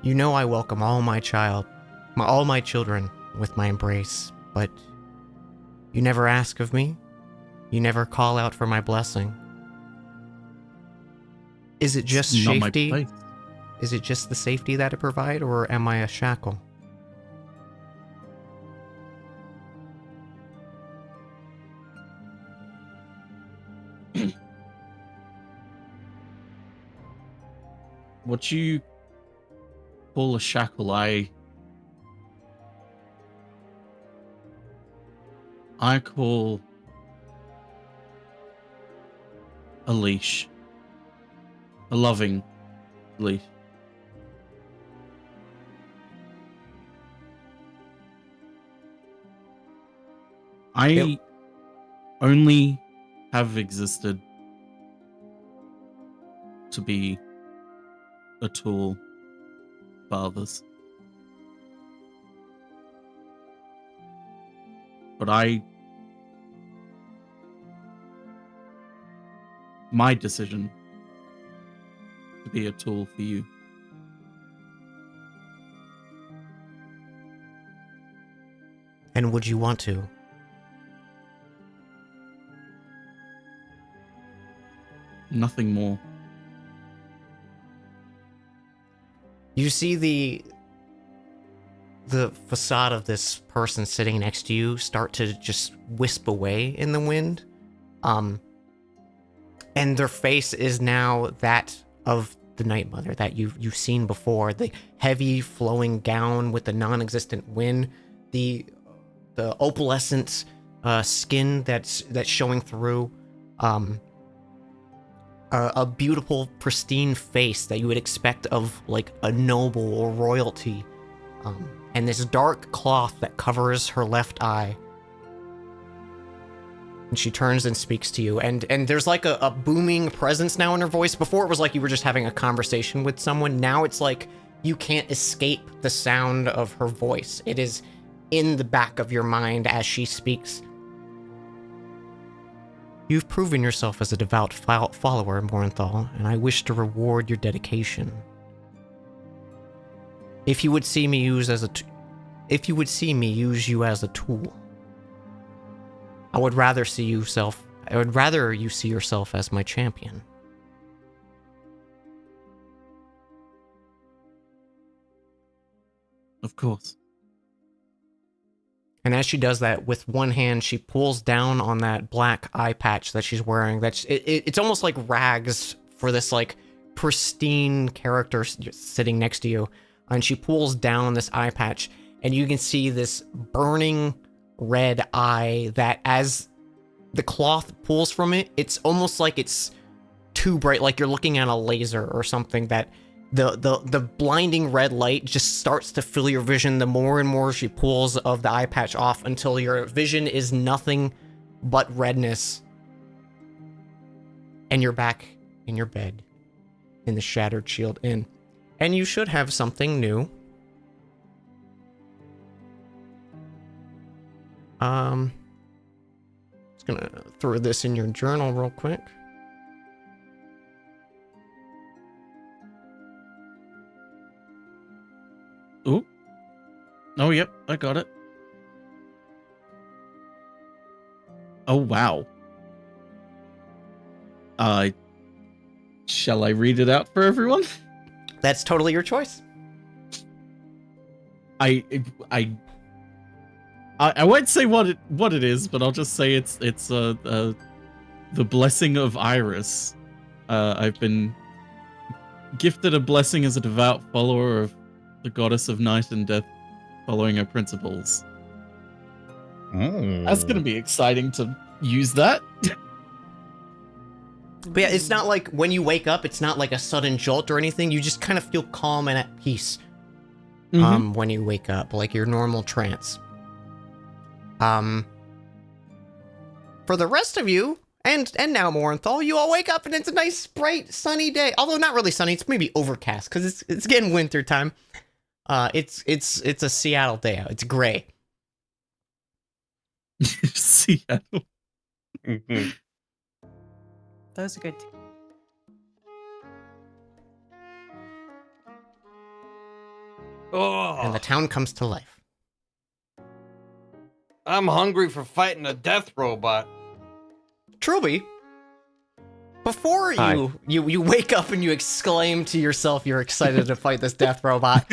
You know I welcome all my children with my embrace, but you never ask of me. You never call out for my blessing. Is it just It's not my safety? place. Is it just the safety that it provide, or am I a shackle? What you call a shackle, I call a leash. A loving leash. I only have existed to be a tool for others. But my decision to be a tool for you. And would you want to? Nothing more. You see the facade of this person sitting next to you start to just wisp away in the wind. And their face is now that of the Night Mother that you've seen before. The heavy flowing gown with the non-existent wind, the opalescent skin that's showing through, a beautiful pristine face that you would expect of like a noble or royalty, and this dark cloth that covers her left eye. And she turns and speaks to you, and there's like a booming presence now in her voice. Before it was like you were just having a conversation with someone. Now it's like you can't escape the sound of her voice. It is in the back of your mind as she speaks. You've proven yourself as a devout follower, Morinthal, and I wish to reward your dedication. If you would see me use you as a tool, I would rather you see yourself as my champion. Of course. And as she does that, with one hand, she pulls down on that black eye patch that she's wearing. It's almost like rags for this like pristine character sitting next to you. And she pulls down this eye patch, and you can see this burning red eye that, as the cloth pulls from it, it's almost like it's too bright, like you're looking at a laser or something, that the blinding red light just starts to fill your vision the more and more she pulls of the eye patch off, until your vision is nothing but redness. And you're back in your bed in the Shattered Shield Inn. And you should have something new. Just gonna throw this in your journal real quick. Ooh. Oh, yep, I got it. Oh, wow. Shall I read it out for everyone? That's totally your choice. I won't say what it is, but I'll just say it's the blessing of Iris. I've been gifted a blessing as a devout follower of the goddess of night and death, following her principles. That's gonna be exciting to use that. But yeah, it's not like when you wake up, it's not like a sudden jolt or anything. You just kind of feel calm and at peace when you wake up, like your normal trance. For the rest of you, and now Morinthal, you all wake up and it's a nice, bright, sunny day. Although not really sunny, it's maybe overcast because it's getting winter time. It's a Seattle day out. It's gray. Seattle. Those are good. And the town comes to life. I'm hungry for fighting a death robot. Trilby, before you wake up and you exclaim to yourself you're excited to fight this death robot,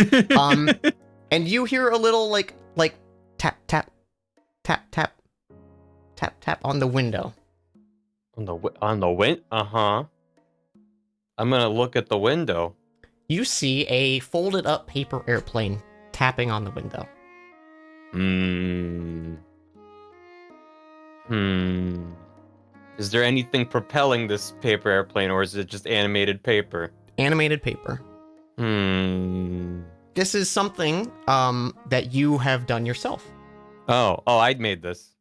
and you hear a little like tap tap tap tap tap tap on the window. On the wind? Uh-huh. I'm gonna look at the window. You see a folded up paper airplane tapping on the window. Is there anything propelling this paper airplane, or is it just animated paper? Animated paper. This is something that you have done yourself. Oh, I'd made this.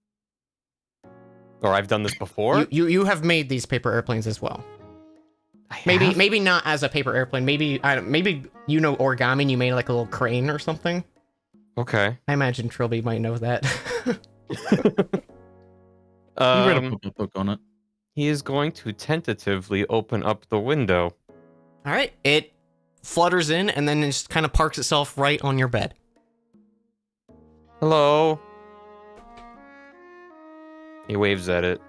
Or I've done this before? You have made these paper airplanes as well. Maybe not as a paper airplane. Maybe you know origami and you made like a little crane or something. Okay. I imagine Trilby might know that. You read a book on it. He is going to tentatively open up the window. All right. It flutters in and then it just kind of parks itself right on your bed. Hello. He waves at it.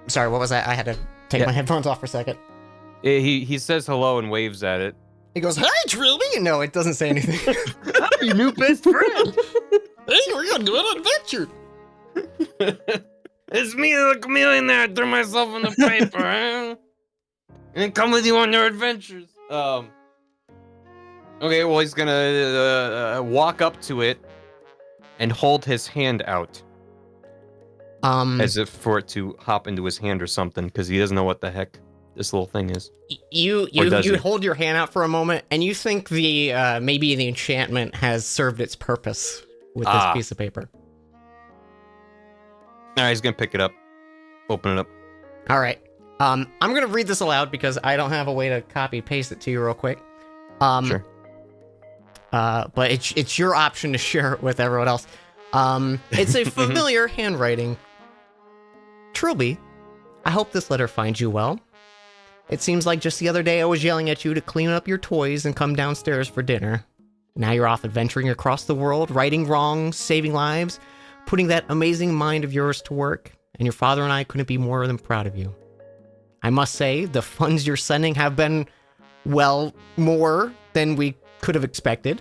Sorry, what was that? I had to take my headphones off for a second. He says hello and waves at it. He goes, "Hi, Trilby!" No, it doesn't say anything. I'm your new best friend. Hey, we're gonna do an adventure. It's me, the chameleon there. I threw myself in the paper, huh? and come with you on their adventures. Okay, well, he's gonna walk up to it and hold his hand out as if for it to hop into his hand or something, because he doesn't know what the heck this little thing is. You hold your hand out for a moment, and you think the maybe the enchantment has served its purpose with this piece of paper. All right, he's gonna pick it up, open it up. All right. I'm gonna read this aloud because I don't have a way to copy paste it to you real quick. Sure. But it's your option to share it with everyone else. It's a familiar handwriting. Trilby, I hope this letter finds you well. It seems like just the other day I was yelling at you to clean up your toys and come downstairs for dinner. Now you're off adventuring across the world, righting wrongs, saving lives, putting that amazing mind of yours to work, and your father and I couldn't be more than proud of you. I must say, the funds you're sending have been, well, more than we could have expected.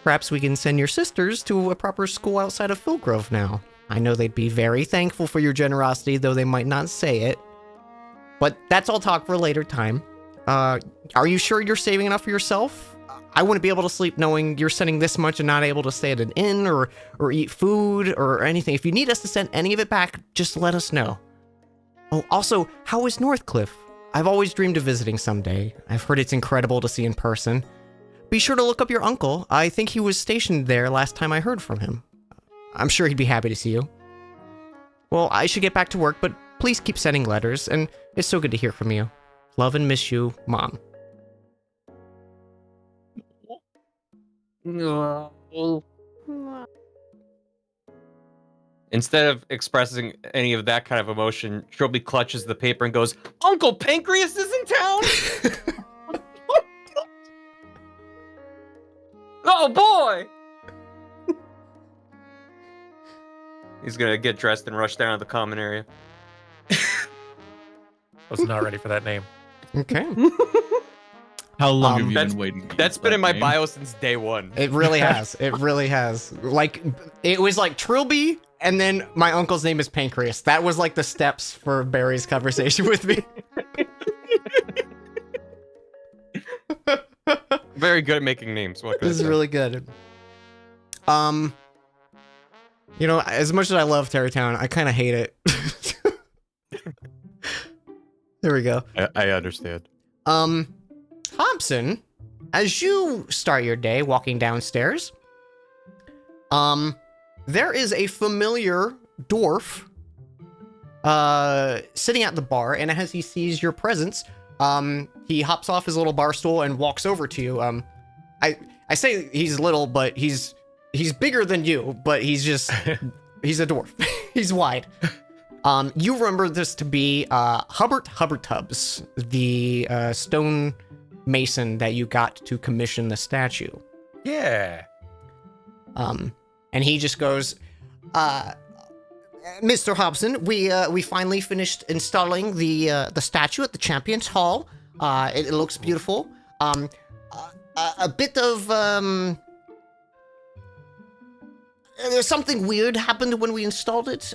Perhaps we can send your sisters to a proper school outside of Philgrove now. I know they'd be very thankful for your generosity, though they might not say it. But that's all talk for a later time. Are you sure you're saving enough for yourself? I wouldn't be able to sleep knowing you're sending this much and not able to stay at an inn or eat food or anything. If you need us to send any of it back, just let us know. Oh, also, how is Northcliffe? I've always dreamed of visiting someday. I've heard it's incredible to see in person. Be sure to look up your uncle. I think he was stationed there last time I heard from him. I'm sure he'd be happy to see you. Well, I should get back to work, but please keep sending letters, and it's so good to hear from you. Love and miss you, Mom. Instead of expressing any of that kind of emotion, Trilby clutches the paper and goes, Uncle Pancreas is in town? Oh boy! He's gonna get dressed and rush down to the common area. Was not ready for that name. Okay. How long have you that's- been waiting? That's been in my bio since day one. It really has. It really has. Like, it was like Trilby, and then my uncle's name is Pancreas. That was like the steps for Barry's conversation with me. Very good at making names. What can I This is say? really good. You know, as much as I love Terrytown, I kind of hate it. There we go. I understand. Thompson, as you start your day walking downstairs, there is a familiar dwarf sitting at the bar, and as he sees your presence, he hops off his little bar stool and walks over to you. I say he's little, but he's bigger than you, but he's just he's a dwarf. He's wide. You remember this to be Hubbard Tubbs, the stone mason that you got to commission the statue. Yeah. And he just goes, Mr. Hobson, we finally finished installing the statue at the Champions Hall. It looks beautiful. A bit of there's something weird happened when we installed it.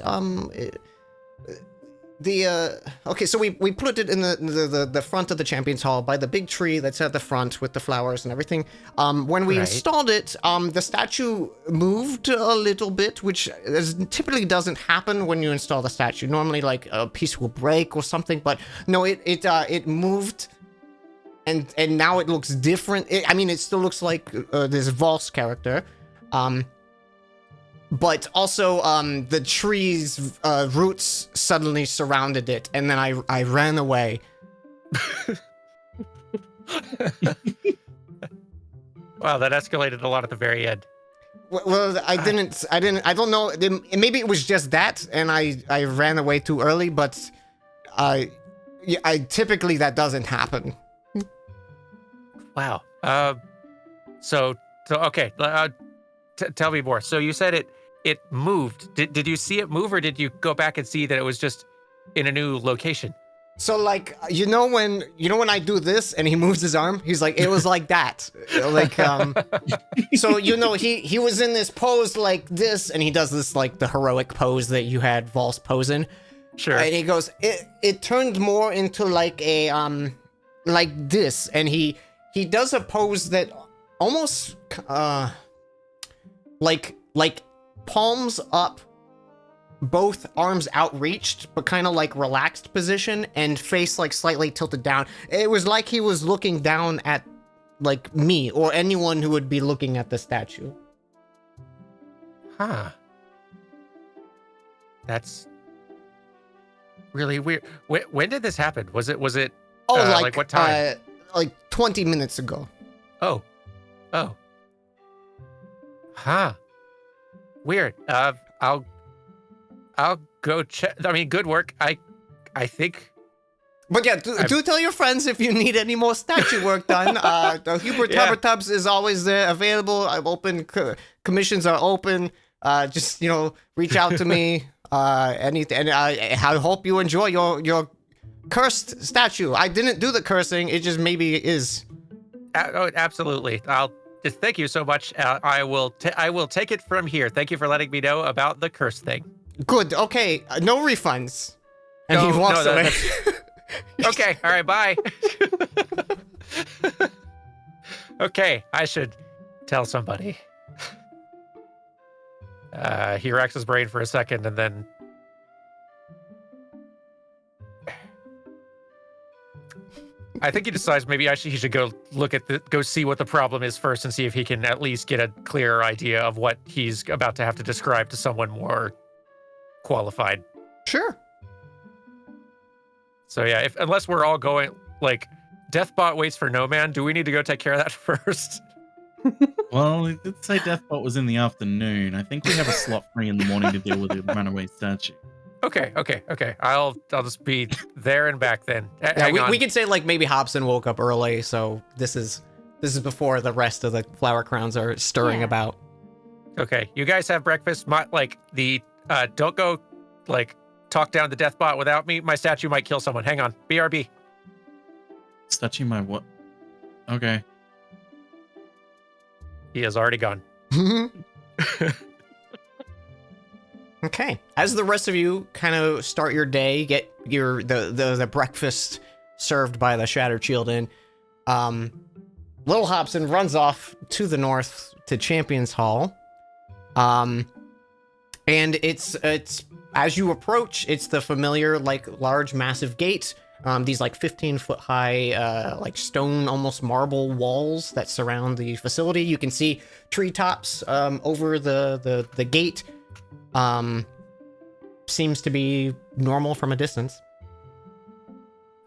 Okay, so we put it in the front of the Champions Hall by the big tree that's at the front with the flowers and everything. When we installed it, the statue moved a little bit, which typically doesn't happen when you install the statue. Normally, like, a piece will break or something, but no, it moved, and now it looks different. It still looks like this Voss character. But also, the tree's roots suddenly surrounded it, and then I ran away. Wow, that escalated a lot at the very end. Well, I don't know. Maybe it was just that, and I ran away too early, but I typically that doesn't happen. Wow. So okay. Tell me more. So you said it moved. Did you see it move, or did you go back and see that it was just in a new location? So, like, you know when I do this and he moves his arm, he's like, it was like that. Like, so, he was in this pose like this, and he does this, like, the heroic pose that you had Voss pose in. Sure. And he goes, it turned more into like a like this, and he does a pose that almost like palms up, both arms outreached, but kind of like relaxed position, and face like slightly tilted down. It was like he was looking down at like me or anyone who would be looking at the statue. Huh. That's really weird. When did this happen? Was it Oh, like what time? Like 20 minutes ago. Oh. Huh. Weird. I'll go check. I mean, good work. I think. But yeah, do tell your friends if you need any more statue work done. The Hubert Yeah. Tubs is always there, available. I'm open. Commissions are open. Just reach out to me. Anything. And I hope you enjoy your cursed statue. I didn't do the cursing. It just maybe is. Absolutely. I'll just thank you so much. I will take it from here. Thank you for letting me know about the curse thing. Good. Okay. No refunds. And No, he walks no, away. Okay. All right. Bye. Okay. I should tell somebody. He racks his brain for a second and then. I think he decides maybe he should go go see what the problem is first and see if he can at least get a clearer idea of what he's about to have to describe to someone more qualified. Sure. So yeah, unless we're all going like Deathbot waits for no man, do we need to go take care of that first? Well, it did say Deathbot was in the afternoon. I think we have a slot free in the morning to deal with the runaway statue. Okay. I'll just be there and back then. Yeah, we could say like maybe Hobson woke up early, so this is before the rest of the flower crowns are stirring about. Okay, you guys have breakfast. Don't go like talk down the Deathbot without me. My statue might kill someone. Hang on. BRB. Statue my what? Okay. He has already gone. Okay. As the rest of you kind of start your day, get the breakfast served by the Shattered Shield Inn, Little Hobson runs off to the north to Champions Hall. And it's as you approach, it's the familiar like large massive gate. These like 15-foot high like stone almost marble walls that surround the facility. You can see treetops over the gate. Seems to be normal from a distance.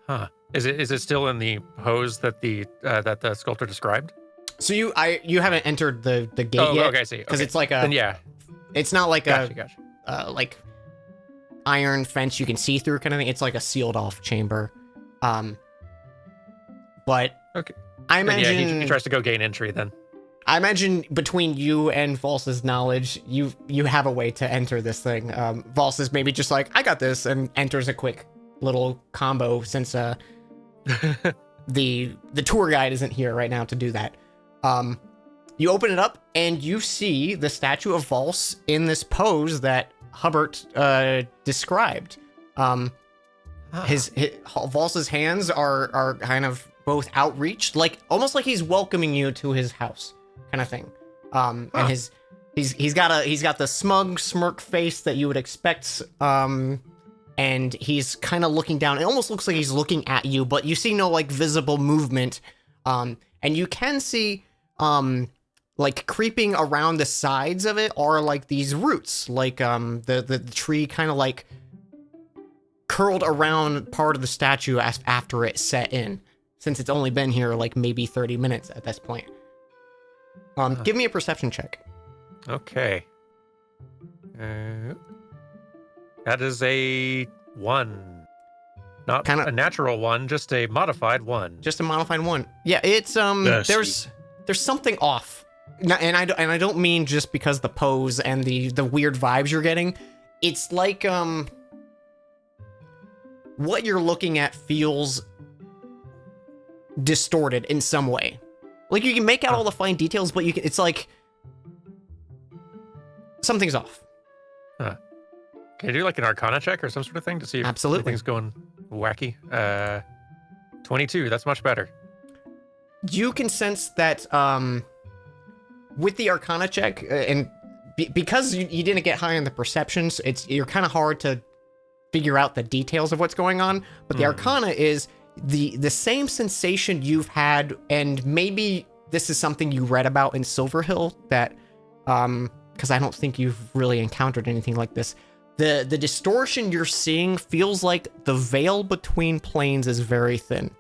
Huh. Is it still in the pose that the sculptor described? So you haven't entered the gate yet. Okay, I see. Because Okay. it's like a Then yeah. It's not like Gotcha. like iron fence you can see through kind of thing. It's like a sealed off chamber. But Okay. I Then, yeah, imagine he tries to go gain entry then. I imagine between you and Vols's knowledge, you have a way to enter this thing. Vols is maybe just like, I got this, and enters a quick little combo since the tour guide isn't here right now to do that. You open it up and you see the statue of Vols in this pose that Hubbard described. Vols's hands are kind of both outreached, like almost like he's welcoming you to his house, kind of thing. And he's got the smug smirk face that you would expect. And he's kind of looking down. It almost looks like he's looking at you, but you see no like visible movement. And you can see like creeping around the sides of it are like these roots, like the tree kind of like curled around part of the statue after it set in, since it's only been here like maybe 30 minutes at this point. Give me a perception check. Okay. That is a 1. Not Kinda- a natural 1, just a modified 1. Just a modified 1. Yeah, it's there's something off. And I don't mean just because the pose and the weird vibes you're getting. It's like what you're looking at feels distorted in some way. Like you can make out all the fine details, but it's like something's off. Huh. Can you do like an Arcana check or some sort of thing to see if Absolutely. everything's going wacky? 22. That's much better. You can sense that with the Arcana check, and because you didn't get high on the perceptions, you're kind of hard to figure out the details of what's going on. But the Arcana is the same sensation you've had, and maybe this is something you read about in Silverhill that, because I don't think you've really encountered anything like this. The distortion you're seeing feels like the veil between planes is very thin.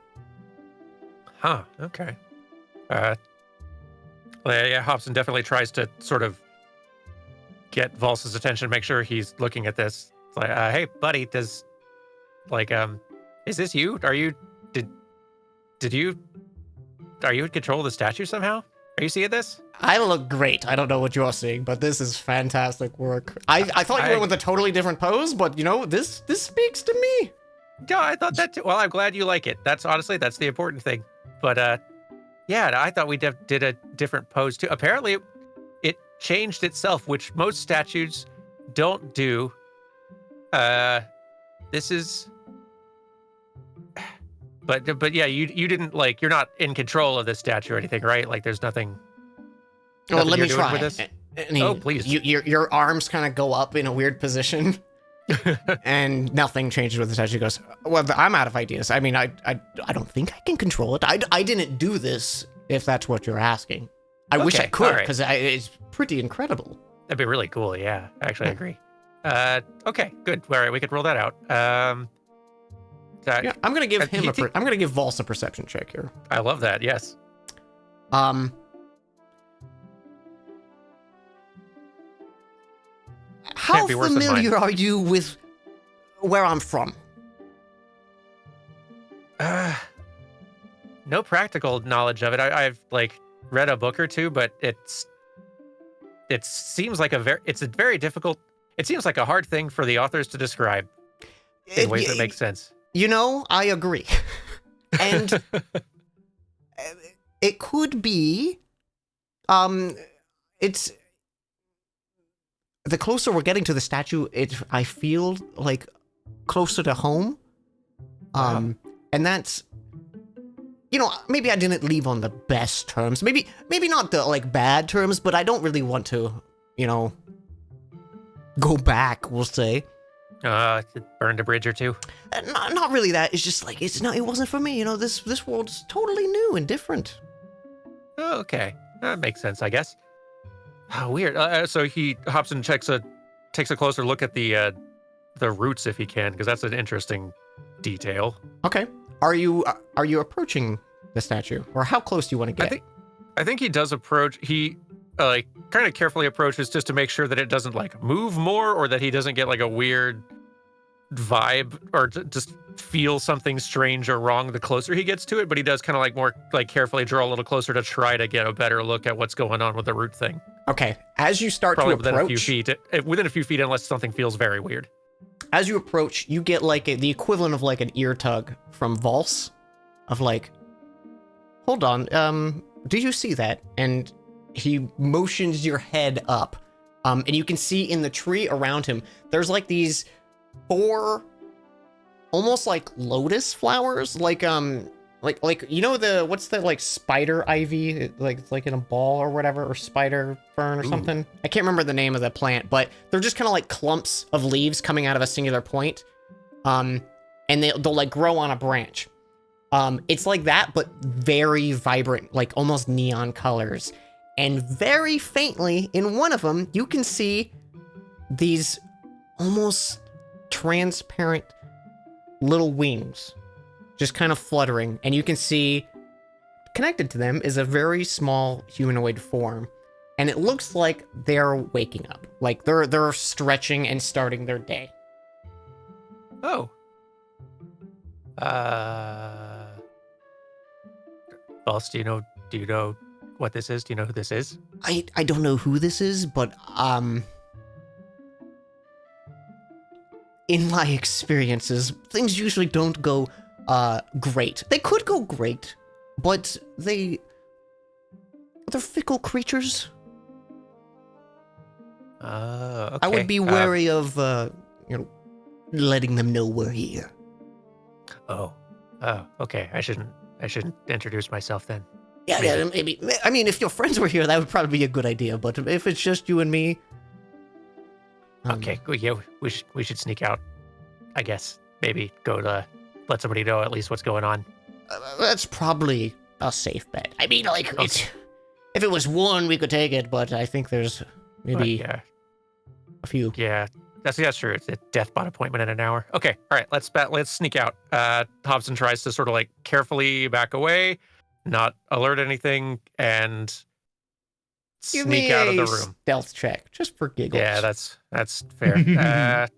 Huh. Okay. Yeah, Hobson definitely tries to sort of get Vols's attention, make sure he's looking at this. It's like, hey, buddy, is this you? Are you in control of the statue somehow? Are you seeing this? I look great. I don't know what you're seeing, but this is fantastic work. I thought you went with a totally different pose, but this speaks to me. Yeah, I thought that too. Well, I'm glad you like it. That's the important thing. But yeah, I thought we did a different pose too. Apparently, it changed itself, which most statues don't do. This is. But yeah, you didn't you're not in control of this statue or anything, right? Like there's nothing. Well, let me doing try. with this? Oh, please. Your arms kind of go up in a weird position, and nothing changes with the statue. He goes, well, I'm out of ideas. I mean, I don't think I can control it. I didn't do this, if that's what you're asking. I wish I could, because it's pretty incredible. That'd be really cool. Yeah, actually, I agree. Okay, good. All right, we could roll that out. Yeah, I'm gonna give I'm gonna give Vols a perception check here. I love that. Yes. How familiar are you with where I'm from? No practical knowledge of it. I've read a book or two, but it seems like it's a very difficult. It seems like a hard thing for the authors to describe in ways that make sense. I agree. And it could be, it's, the closer we're getting to the statue, I feel like closer to home. And that's, maybe I didn't leave on the best terms. Maybe not the bad terms, but I don't really want to, go back, we'll say. Burned a bridge or two? Not really that. It's just it wasn't for me. This world's totally new and different. Oh, okay. That makes sense, I guess. Oh, weird. So Hobson takes a closer look at the roots if he can, because that's an interesting detail. Okay. Are you approaching the statue, or how close do you want to get? I think he does approach. He kind of carefully approaches just to make sure that it doesn't move more, or that he doesn't get a weird vibe or just feel something strange or wrong the closer he gets to it. But he does kind of more carefully draw a little closer to try to get a better look at what's going on with the root thing. Okay, as you start Probably to approach, within a few feet, unless something feels very weird. As you approach, you get the equivalent of an ear tug from Vols, of hold on, do you see that? And he motions your head up, and you can see in the tree around him, there's these 4 almost lotus flowers, what's the spider ivy, it's in a ball or whatever, or spider fern or something. I can't remember the name of the plant, but they're just kind of clumps of leaves coming out of a singular point, and they'll grow on a branch. It's like that, but very vibrant, almost neon colors. And very faintly, in one of them, you can see these almost transparent little wings just kind of fluttering. And you can see connected to them is a very small humanoid form. And it looks like they're waking up. They're stretching and starting their day. Oh. Boss, do you know what this is? Do you know who this is? I don't know who this is, but in my experiences, things usually don't go great. They could go great, but they're fickle creatures. Okay. I would be wary of letting them know we're here. Oh, Oh, okay. I shouldn't introduce myself then. Yeah, maybe. I mean, if your friends were here, that would probably be a good idea. But if it's just you and me, Okay, well, yeah, we should sneak out. I guess maybe go to let somebody know at least what's going on. That's probably a safe bet. I mean, like, Okay. if it was one, we could take it. But I think there's maybe Yeah, a few. yeah, that's true. It's a Deathbot appointment in an hour. Okay, all right, let's sneak out. Hobson tries to sort of like carefully back away, not alert anything, and Give me sneak out of the a room. stealth check, just for giggles. Yeah, that's fair.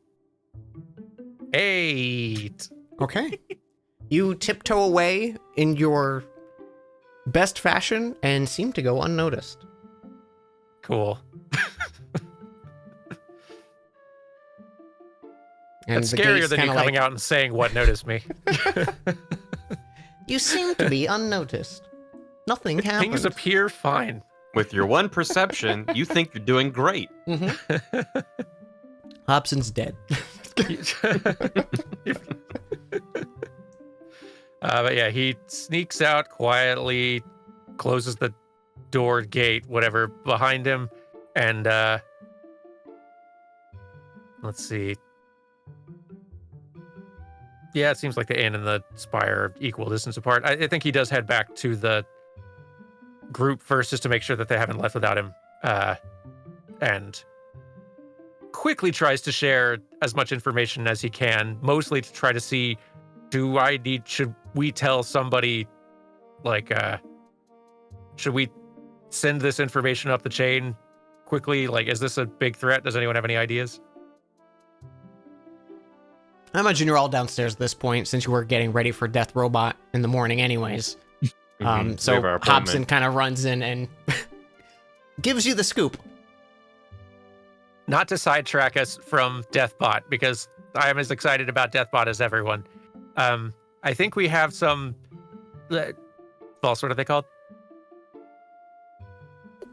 8. Okay. You tiptoe away in your best fashion and seem to go unnoticed. Cool. And It's the scarier gate's than you kinda coming like, out and saying what noticed me. You seem to be unnoticed. Nothing happened. Things appear fine. With your one perception, you think you're doing great. Hobson's dead. But yeah, he sneaks out quietly, closes the door, gate, whatever, behind him, and let's see. Yeah, it seems like the inn and the spire are equal distance apart. I think he does head back to the group first just to make sure that they haven't left without him, and quickly tries to share as much information as he can, mostly to try to see, should we tell somebody, like, should we send this information up the chain quickly? Like, is this a big threat? Does anyone have any ideas? I imagine you're all downstairs at this point since you were getting ready for Death Robot in the morning anyways. We have our So appointment. Hobson kind of runs in and gives you the scoop. Not to sidetrack us from Deathbot, because I am as excited about Deathbot as everyone. I think we have some... Well, what are they called?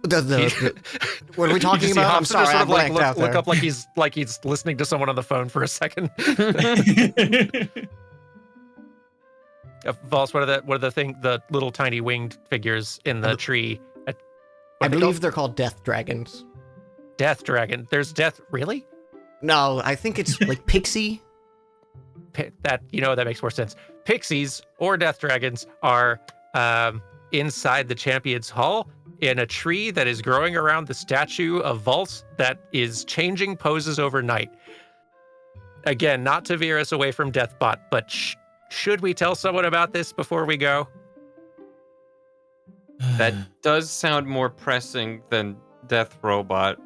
What are we talking You just see about? I'm Hobson sorry, just sort I of like blanked out look there. up like he's listening to someone on the phone for a second. Vols, what are the little tiny winged figures in the tree? I believe they're called Death Dragons. Death Dragon. There's Death, really? No, I think it's like Pixie. That makes more sense. Pixies or Death Dragons are inside the Champions Hall in a tree that is growing around the statue of Vulse that is changing poses overnight. Again, not to veer us away from Deathbot, but should we tell someone about this before we go? That does sound more pressing than Death Robot.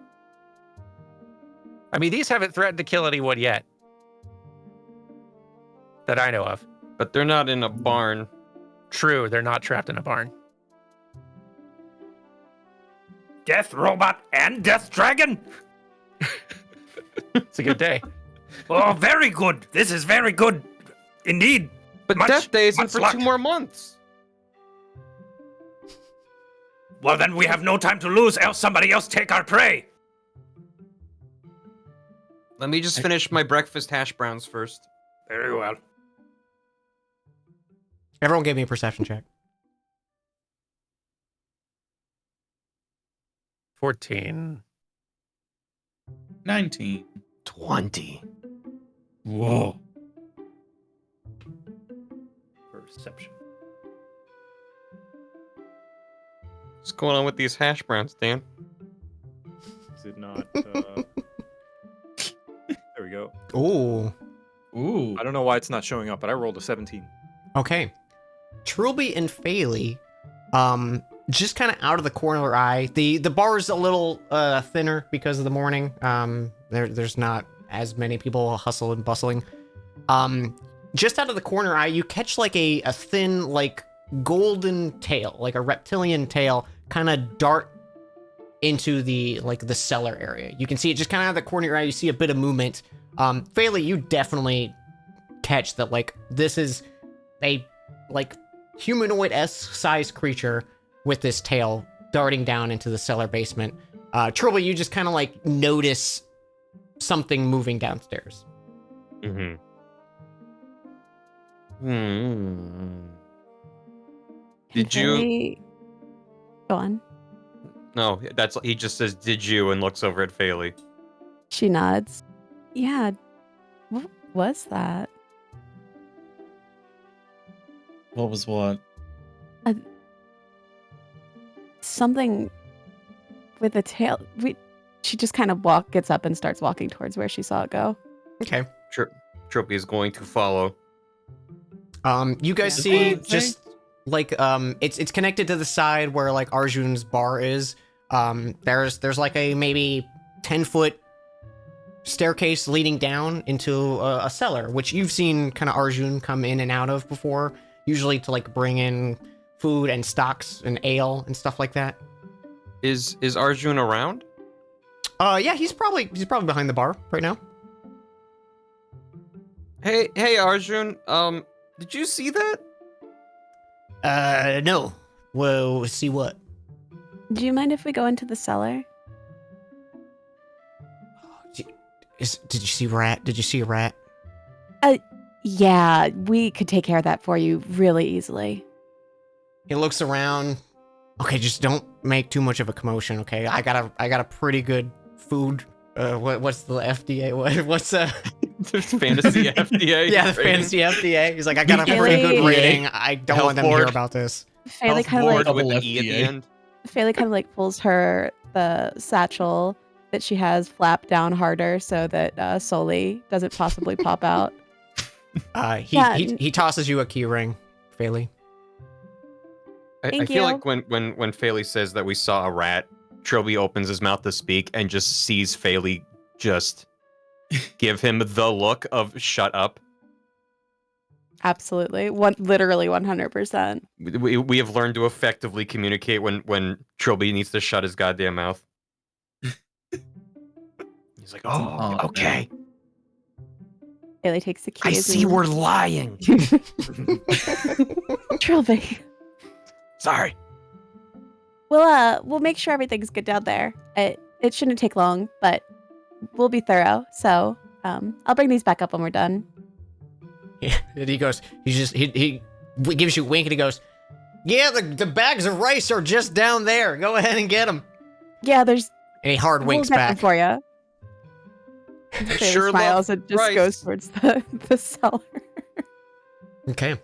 I mean, these haven't threatened to kill anyone yet. That I know of. But they're not in a barn. True, they're not trapped in a barn. Death Robot and Death Dragon? It's a good day. Oh, very good. This is very good. Indeed. But Much- Death Day isn't much for luck. 2 more months. Well, then we have no time to lose, else somebody else take our prey. Let me just finish my breakfast hash browns first. Very well. Everyone gave me a perception check. 14. 19. 20. Whoa. Perception. What's going on with these hash browns, Dan? Is it not? There we go. Ooh. Ooh. I don't know why it's not showing up, but I rolled a 17. Okay. Trilby and Faley, just kind of out of the corner of their eye. The bar's a little thinner because of the morning. There's not as many people hustle and bustling. Just out of the corner eye, you catch like a thin, like golden tail, like a reptilian tail, kind of dart into the cellar area. You can see it just kind of out of the corner of your eye. You see a bit of movement. Faley, you definitely catch that like this is a like humanoid-esque sized creature with this tail darting down into the cellar basement. Trilby, you just kind of like notice something moving downstairs. Mm-hmm. Did you? Feli- Go on. No, he just says, "Did you?" and looks over at Faley. She nods. Yeah. What was that? What was what? Something with a tail. She just kind of gets up and starts walking towards where she saw it go. Okay. Tropy is going to follow. You guys Yeah. see Okay. just like it's connected to the side where like Arjun's bar is. There's like a maybe 10-foot staircase leading down into a cellar, which you've seen kind of Arjun come in and out of before, usually to like bring in food and stocks and ale and stuff like that. Is Arjun around? Yeah, he's probably behind the bar right now. Hey, Arjun. Did you see that? No. Well, see what? Do you mind if we go into the cellar? Did you see rat? Did you see a rat? Yeah, we could take care of that for you really easily. He looks around. Okay, just don't make too much of a commotion, okay? I got a pretty good food. What's the FDA? What's There's fantasy FDA. Yeah, the rating. fantasy FDA. He's like, I got a pretty good Really? rating. I don't Health want them to hear board. about this. Feli Health kind of board like with an Double E at the FDA. end. Feli kind of like pulls the satchel that she has flapped down harder so that Soli doesn't possibly pop out. He tosses you a key ring, Faley. I Thank feel you. like when Faley says that we saw a rat, Trilby opens his mouth to speak and just sees Faley just give him the look of "shut up." Absolutely, literally 100%. We have learned to effectively communicate when Trilby needs to shut his goddamn mouth. He's like, art okay, Feli takes the I keys. see and- we're lying. Trilby. Sorry. We'll make sure everything's good down there. It shouldn't take long, but we'll be thorough. So, I'll bring these back up when we're done. Yeah, and he goes. He gives you a wink and he goes, "Yeah, the bags of rice are just down there. Go ahead and get them." Yeah, there's. And he hard winks we'll get them back. for you. Sure Smiles love and just rice. goes towards the cellar. Okay.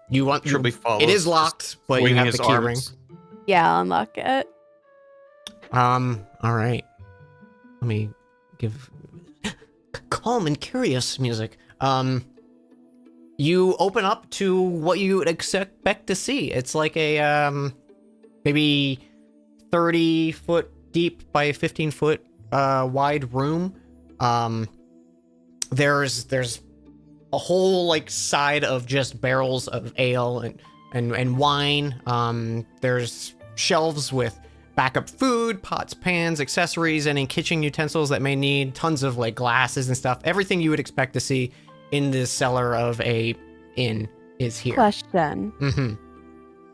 You want? Trilby follows. It is locked, but you swinging have his the key ring. arms. Yeah, I'll unlock it. All right. Let me give calm and curious music. You open up to what you would expect to see. It's like a maybe 30-foot deep by 15-foot wide room. There's a whole like side of just barrels of ale and wine. There's shelves with backup food, pots, pans, accessories, any kitchen utensils that may need, tons of like glasses and stuff. Everything you would expect to see in the cellar of a inn is here. Question: Mm-hmm.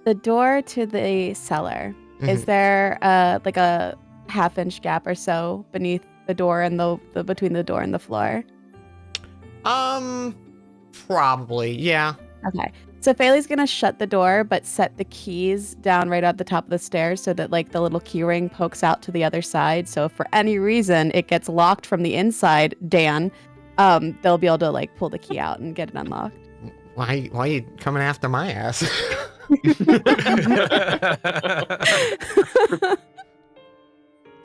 the door to the cellar, is there like a half-inch gap or so beneath the door and the between the door and the floor? Probably, yeah. Okay. So Faley's gonna shut the door, but set the keys down right at the top of the stairs so that like the little key ring pokes out to the other side. So if for any reason it gets locked from the inside, Dan, they'll be able to like pull the key out and get it unlocked. Why are you coming after my ass?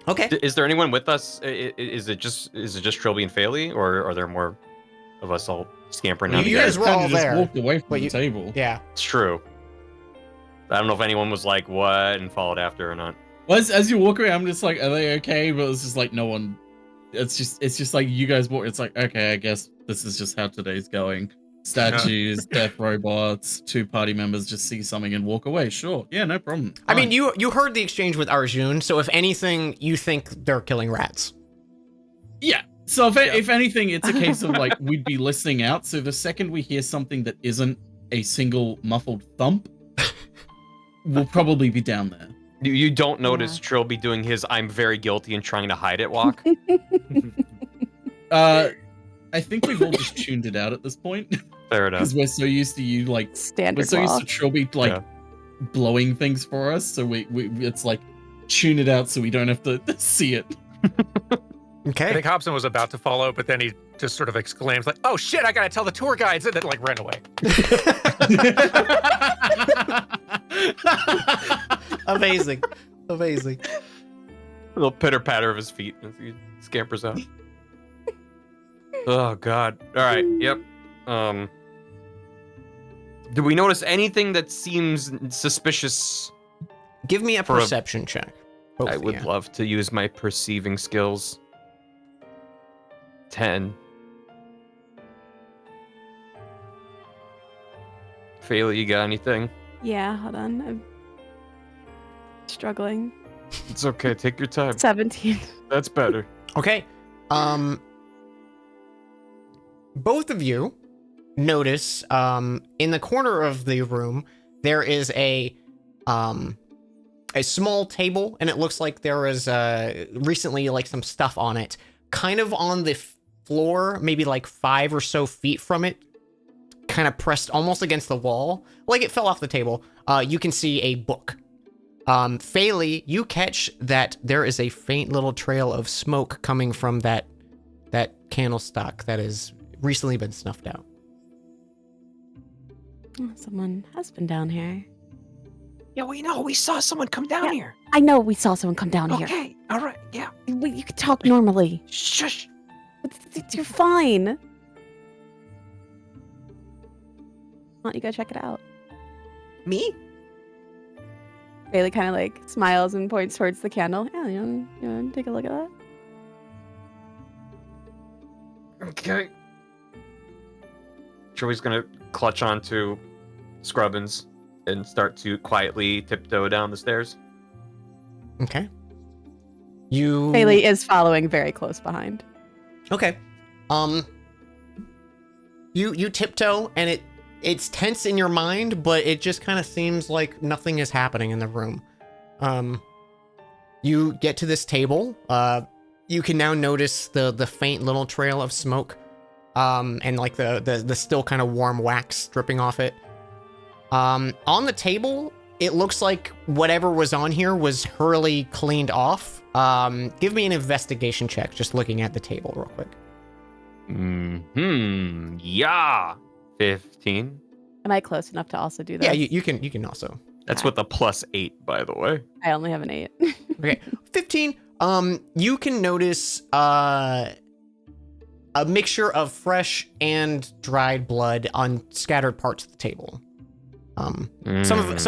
Okay. Is there anyone with us? Is it just Trilby and Faley, or are there more of us all scampering down You together? guys were all kinda just there, walked away from but the you- table. Yeah. It's true. I don't know if anyone was like, what, and followed after or not. Well, as you walk away, I'm just like, are they okay? But it's just like no one. It's just like you guys walk. It's like, okay, I guess this is just how today's going. Statues, death robots, two party members just see something and walk away. Sure, yeah, no problem. I mean, Fine. you heard the exchange with Arjun, so if anything, you think they're killing rats. Yeah. So if anything, it's a case of like we'd be listening out. So the second we hear something that isn't a single muffled thump, we'll probably be down there. You don't notice Trilby doing his "I'm very guilty" and trying to hide it walk. I think we've all just tuned it out at this point. Fair enough. Because we're so used to you like Standard we're so used law. to Trilby like Yeah. blowing things for us, so we it's like tune it out so we don't have to see it. I Okay. think Hobson was about to follow, but then he just sort of exclaims like, "Oh shit! I gotta tell the tour guides!" and then like ran away. Amazing. Amazing. A little pitter patter of his feet as he scampers out. Oh god. All right. Yep. Do we notice anything that seems suspicious? Give me a For a- perception check. Both I of would you. love to use my perceiving skills. 10. Fayla, you got anything? Yeah, hold on. I'm struggling. It's okay. Take your time. 17. That's better. Okay. Both of you notice in the corner of the room there is a small table, and it looks like there is recently like some stuff on it, kind of on the floor, maybe like 5 or so feet from it, kind of pressed almost against the wall, like it fell off the table. You can see a book. Faley, you catch that there is a faint little trail of smoke coming from that candlestock that has recently been snuffed out. Oh, someone has been down here. Yeah, we know. We saw someone come down Yeah. here. I know we saw someone come down here. Okay. All right. Yeah. You could talk normally. Shush. You're fine. Why don't you go check it out? Me? Bailey kind of like smiles and points towards the candle. Yeah, you want to take a look at that? Okay. Joey's gonna clutch onto Scrubbins and start to quietly tiptoe down the stairs. Okay. You Bailey is following very close behind. Okay. You tiptoe, and it's tense in your mind, but it just kind of seems like nothing is happening in the room. You get to this table. You can now notice the faint little trail of smoke, and like the still kind of warm wax dripping off it. On the table, it looks like whatever was on here was hurriedly cleaned off. Give me an investigation check, just looking at the table real quick. Yeah. 15. Am I close enough to also do that? Yeah, you can also. That's with a +8, by the way. I only have an 8. Okay, 15. You can notice a mixture of fresh and dried blood on scattered parts of the table. Some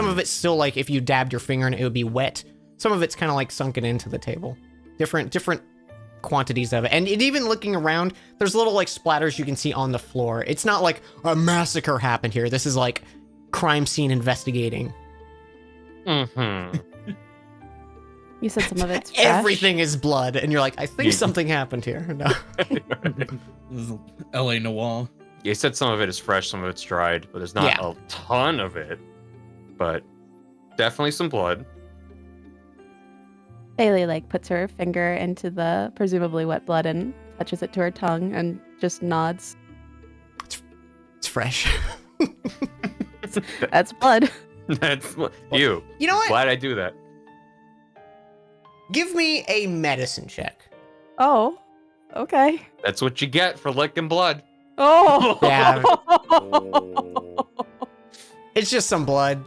of it's still like if you dabbed your finger in it, it would be wet. Some of it's kind of like sunken into the table. Different quantities of it. And even looking around, there's little like splatters you can see on the floor. It's not like a massacre happened here. This is like crime scene investigating. Mm-hmm. You said some of it's fresh. Everything is blood, and you're like, I think something happened here. No. This is LA Noir. You said some of it is fresh, some of it's dried, but there's not Yeah. a ton of it. But definitely some blood. Bailey like puts her finger into the presumably wet blood and touches it to her tongue and just nods. It's fresh. That's blood. That's you. You know what? Glad I do that. Give me a medicine check. Oh, okay. That's what you get for licking blood. Oh. Yeah. It's just some blood.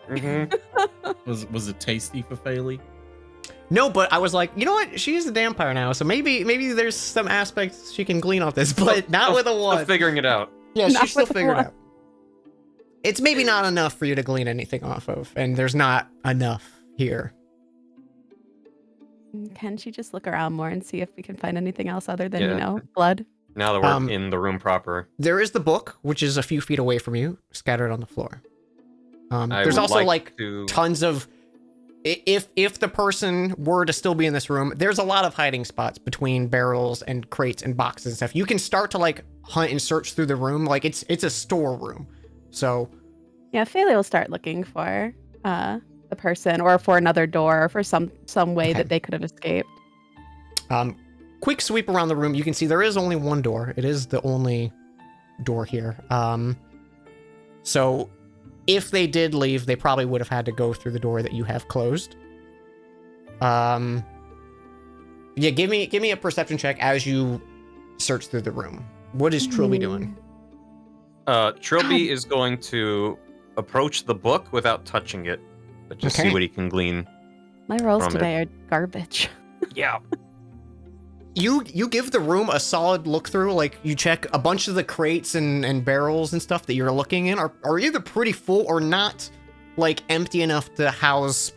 Mm-hmm. Was it tasty for Faley? No, but I was like, you know what? She's a vampire now, so maybe there's some aspects she can glean off this, but not with a Still one. figuring it out. Yeah, Not she's still with a figuring it one. out. It's maybe not enough for you to glean anything off of, and there's not enough here. Can she just look around more and see if we can find anything else other than, Yeah. blood? Now that we're in the room proper. There is the book, which is a few feet away from you, scattered on the floor. I There's would also like to... tons of if the person were to still be in this room, there's a lot of hiding spots between barrels and crates and boxes and stuff. You can start to like hunt and search through the room, like it's a storeroom. So Yeah, Faley will start looking for the person or for another door or for some way Okay. that they could have escaped. quick sweep around the room, you can see there is only one door. It is the only door here. So if they did leave, they probably would have had to go through the door that you have closed. Yeah, give me a perception check as you search through the room. What is Trilby doing? Trilby is going to approach the book without touching it, but just see what he can glean. My rolls from today are garbage. Yeah. You give the room a solid look through. Like, you check a bunch of the crates and barrels and stuff that you're looking in are either pretty full or not, like, empty enough to house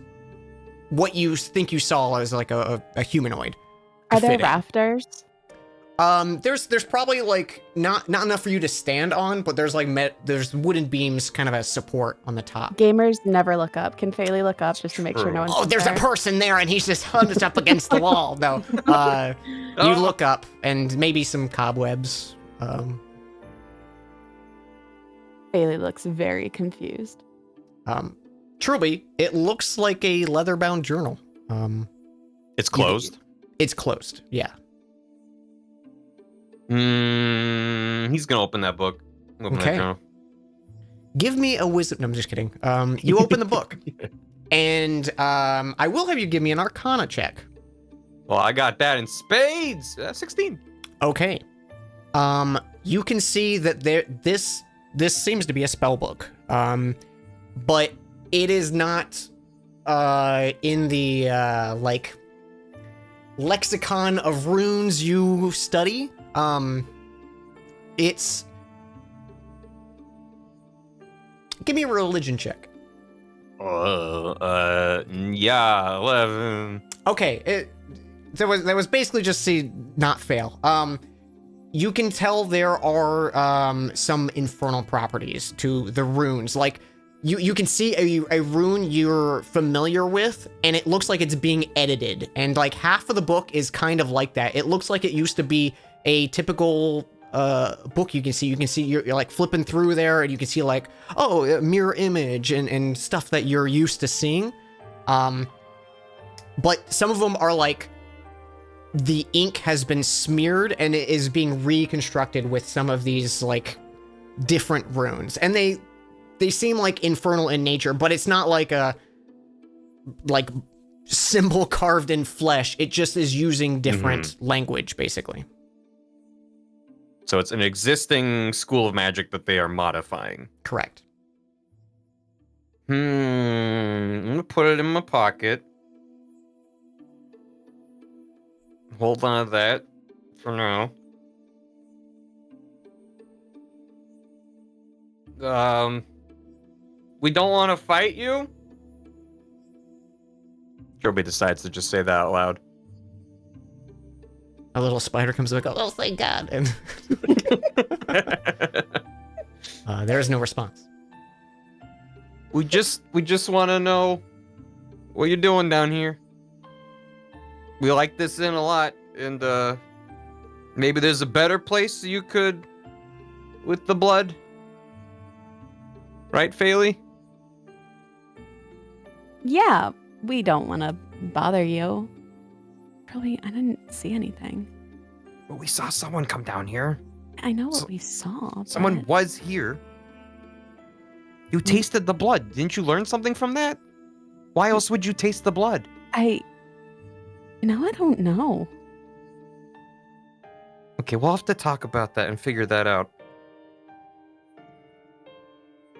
what you think you saw as like a humanoid. Are there fit in. rafters? There's probably like not enough for you to stand on, but there's like there's wooden beams kind of as support on the top. Gamers never look up. Can Faylee look up just to make sure True. no one's Oh, there's there? a person there, and he's just hunched up against the wall. No, you look up, and maybe some cobwebs. Faylee looks very confused. Trilby, it looks like a leather-bound journal. It's closed. It's closed. Yeah. He's gonna open that book. Open that Okay. journal. Give me a wisdom. No, I'm just kidding. You open the book, and I will have you give me an Arcana check. Well, I got that in spades. 16. Okay. You can see that this seems to be a spell book. But it is not in the like lexicon of runes you study. It's give me a religion check. Yeah, 11. Okay, that was basically just see not fail. You can tell there are some infernal properties to the runes. Like you can see a rune you're familiar with, and it looks like it's being edited. And like half of the book is kind of like that. It looks like it used to be a typical book. You can see you're like flipping through there, and you can see like, oh, a mirror image and stuff that you're used to seeing. But some of them are like the ink has been smeared and it is being reconstructed with some of these like different runes, and they seem like infernal in nature, but it's not like a like symbol carved in flesh. It just is using different language, basically. So it's an existing school of magic that they are modifying. Correct. I'm gonna put it in my pocket. Hold on to that for now. We don't want to fight you? Trilby decides to just say that out loud. A little spider comes up and goes, oh, thank God. And there is no response. We just want to know what you're doing down here. We like this inn a lot, and maybe there's a better place you could with the blood. Right, Faylee? Yeah, we don't want to bother you. Probably, I didn't see anything. Well, we saw someone come down here. I know what we saw. Someone but was here. You tasted the blood. Didn't you learn something from that? Why else would you taste the blood? I don't know. Okay, we'll have to talk about that and figure that out.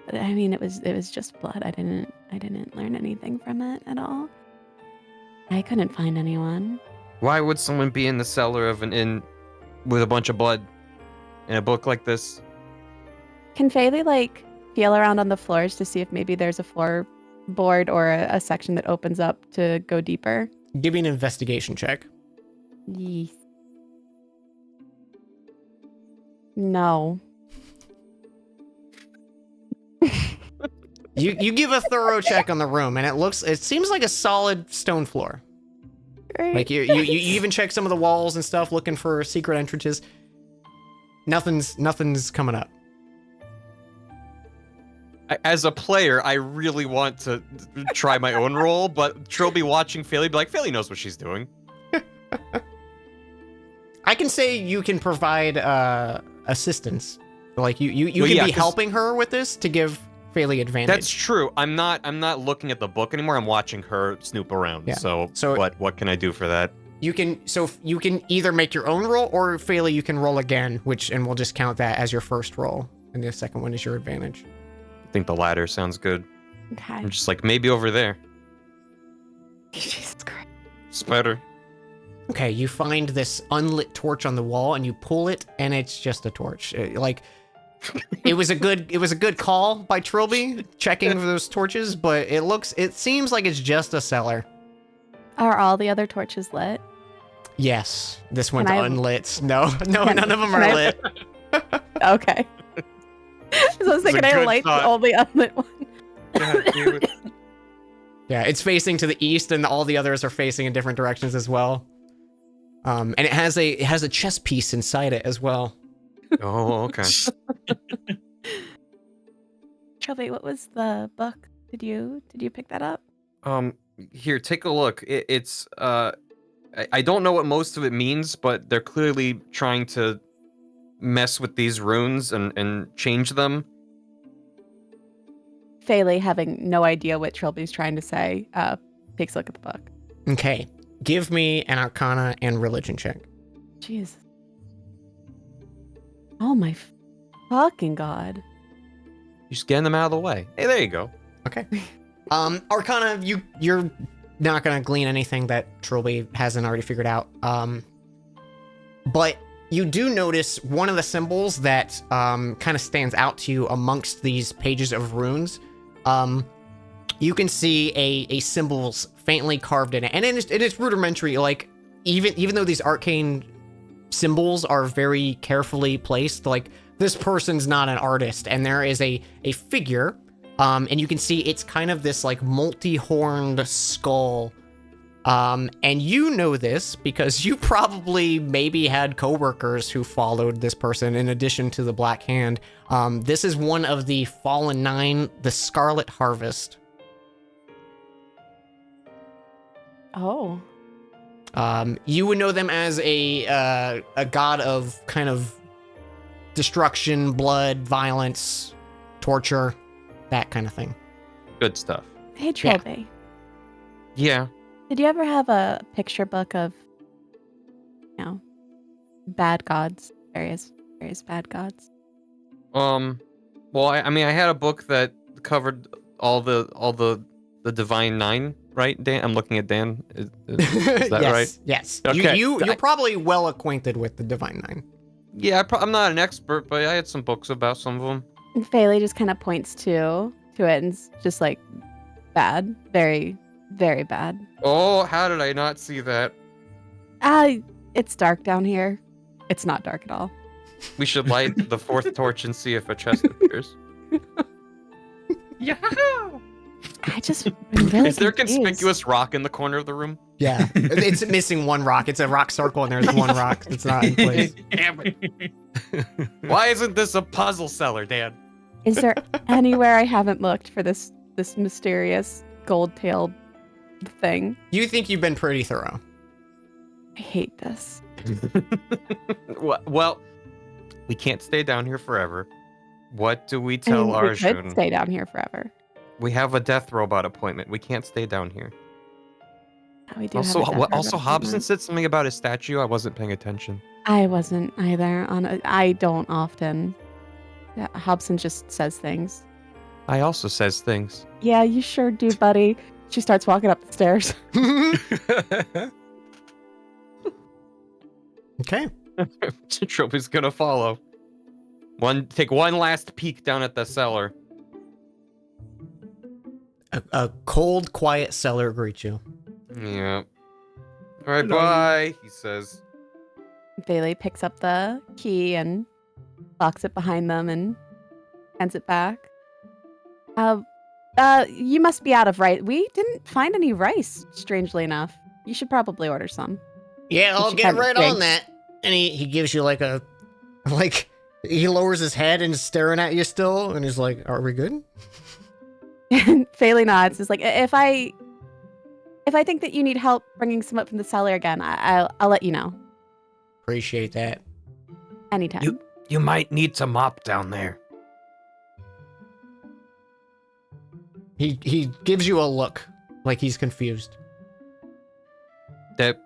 But I mean, it was just blood. I didn't learn anything from it at all. I couldn't find anyone. Why would someone be in the cellar of an inn with a bunch of blood in a book like this? Can Faylee like feel around on the floors to see if maybe there's a floorboard or a section that opens up to go deeper? Give me an investigation check. Yes. No. You give a thorough check on the room, and it seems like a solid stone floor. Great. Like you even check some of the walls and stuff, looking for secret entrances. Nothing's coming up. As a player, I really want to try my own role, but Trilby watching Faylee be like, Faylee knows what she's doing. I can say you can provide assistance Like you Well, can yeah, be 'cause- helping her with this to give Faylee advantage. That's true. I'm not looking at the book anymore. I'm watching her snoop around. Yeah. So So- what can I do for that? You can either make your own roll, or Faylee, you can roll again, and we'll just count that as your first roll, and the second one is your advantage. I think the latter sounds good. Okay. I'm just like, maybe over there. Jesus Christ. It's better. Okay, you find this unlit torch on the wall, and you pull it, and it's just a torch. It was a good call by Trilby checking for those torches, but it seems like it's just a cellar. Are all the other torches lit? Yes, this one's Can I- unlit. No, Can- none of them can are I- lit. Okay. So I was thinking I good light thought. the only unlit one. Yeah, it's facing to the east, and all the others are facing in different directions as well. And it has a chess piece inside it as well. Oh, okay. Trilby, what was the book? Did you pick that up? Here, take a look. It's I don't know what most of it means, but they're clearly trying to mess with these runes and change them. Faylee, having no idea what Trilby's trying to say, takes a look at the book. Okay, give me an Arcana and Religion check. Jeez. Oh my fucking god. Just getting them out of the way. Hey, there you go. Okay. Arcana, you're not gonna glean anything that Trilby hasn't already figured out. But you do notice one of the symbols that kind of stands out to you amongst these pages of runes. You can see a symbol's faintly carved in it, and it's rudimentary. Like even though these arcane symbols are very carefully placed, like this person's not an artist, and there is a figure. And you can see it's kind of this like multi-horned skull. And you know this because you probably maybe had coworkers who followed this person in addition to the Black Hand. This is one of the Fallen Nine, the Scarlet Harvest. Oh. You would know them as a god of kind of destruction, blood, violence, torture, that kind of thing. Good stuff. Hey, Trilby. Yeah. Did you ever have a picture book of, bad gods, various bad gods? Well, I mean, I had a book that covered all the Divine Nine, right? Dan, I'm looking at Dan. Is that yes, right? Yes. Okay. You're probably well acquainted with the Divine Nine. Yeah, I'm not an expert, but I had some books about some of them. And Faylee just kind of points to it and it's just like, bad. Very, very bad. Oh, how did I not see that? It's dark down here. It's not dark at all. We should light the fourth torch and see if a chest appears. Yeah. I just am really Is there a confused. conspicuous rock in the corner of the room? Yeah. It's missing one rock. It's a rock circle, and there's one rock that's not in place. Damn it. Why isn't this a puzzle cellar, Dan? Is there anywhere I haven't looked for this mysterious gold-tailed thing? You think you've been pretty thorough. I hate this. Well, we can't stay down here forever. What do we tell I mean, we Arjun? could stay down here forever. We have a death robot appointment. We can't stay down here. Oh, we do Also, have a death also robot Hobson appointment. said something about his statue. I wasn't paying attention. I wasn't either. I don't often. Yeah, Hobson just says things. I also says things. Yeah, you sure do, buddy. She starts walking up the stairs. Okay. Trophy's gonna follow. Take one last peek down at the cellar. A cold, quiet cellar greets you. Yeah. All right, bye. He says. Bailey picks up the key and locks it behind them and hands it back. You must be out of rice. We didn't find any rice, strangely enough. You should probably order some. Yeah, I'll should get have it right on drinks. that. And he gives you he lowers his head and is staring at you still, and he's like, "Are we good?" And Faye nods. Is like, if I think that you need help bringing some up from the cellar again, I'll let you know Appreciate that. anytime. You might need to mop down there. He gives you a look, like he's confused. That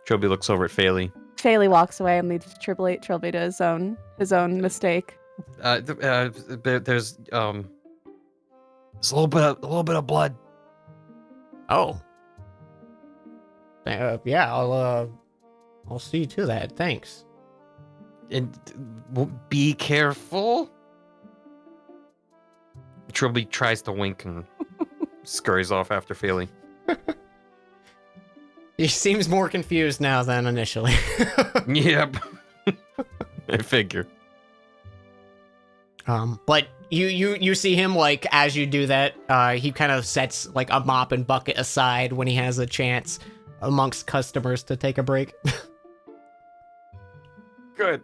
Trilby looks over at Phaley. Phaley walks away and leaves Trilby to his own mistake. There's a little bit of blood. Oh. Yeah, I'll see to that. Thanks. And be careful. Trilby tries to wink and scurries off after Phaley. He seems more confused now than initially. Yep. I figure. But you see him, like, as you do that, he kind of sets like a mop and bucket aside when he has a chance amongst customers to take a break. Good.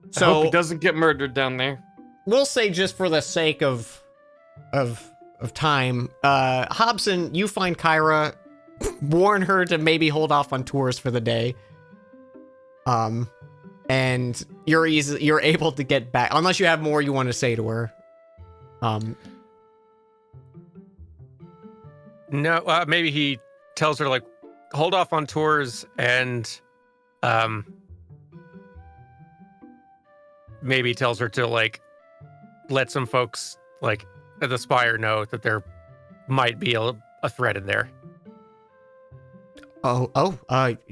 I So hope he doesn't get murdered down there. we'll say, just for the sake of time, Hobson, you find Kyra, warn her to maybe hold off on tours for the day. And you're able to get back, unless you have more you want to say to her. No, maybe he tells her, like, hold off on tours and maybe tells her to, like, let some folks, like, at the Spire know that there might be a threat in there.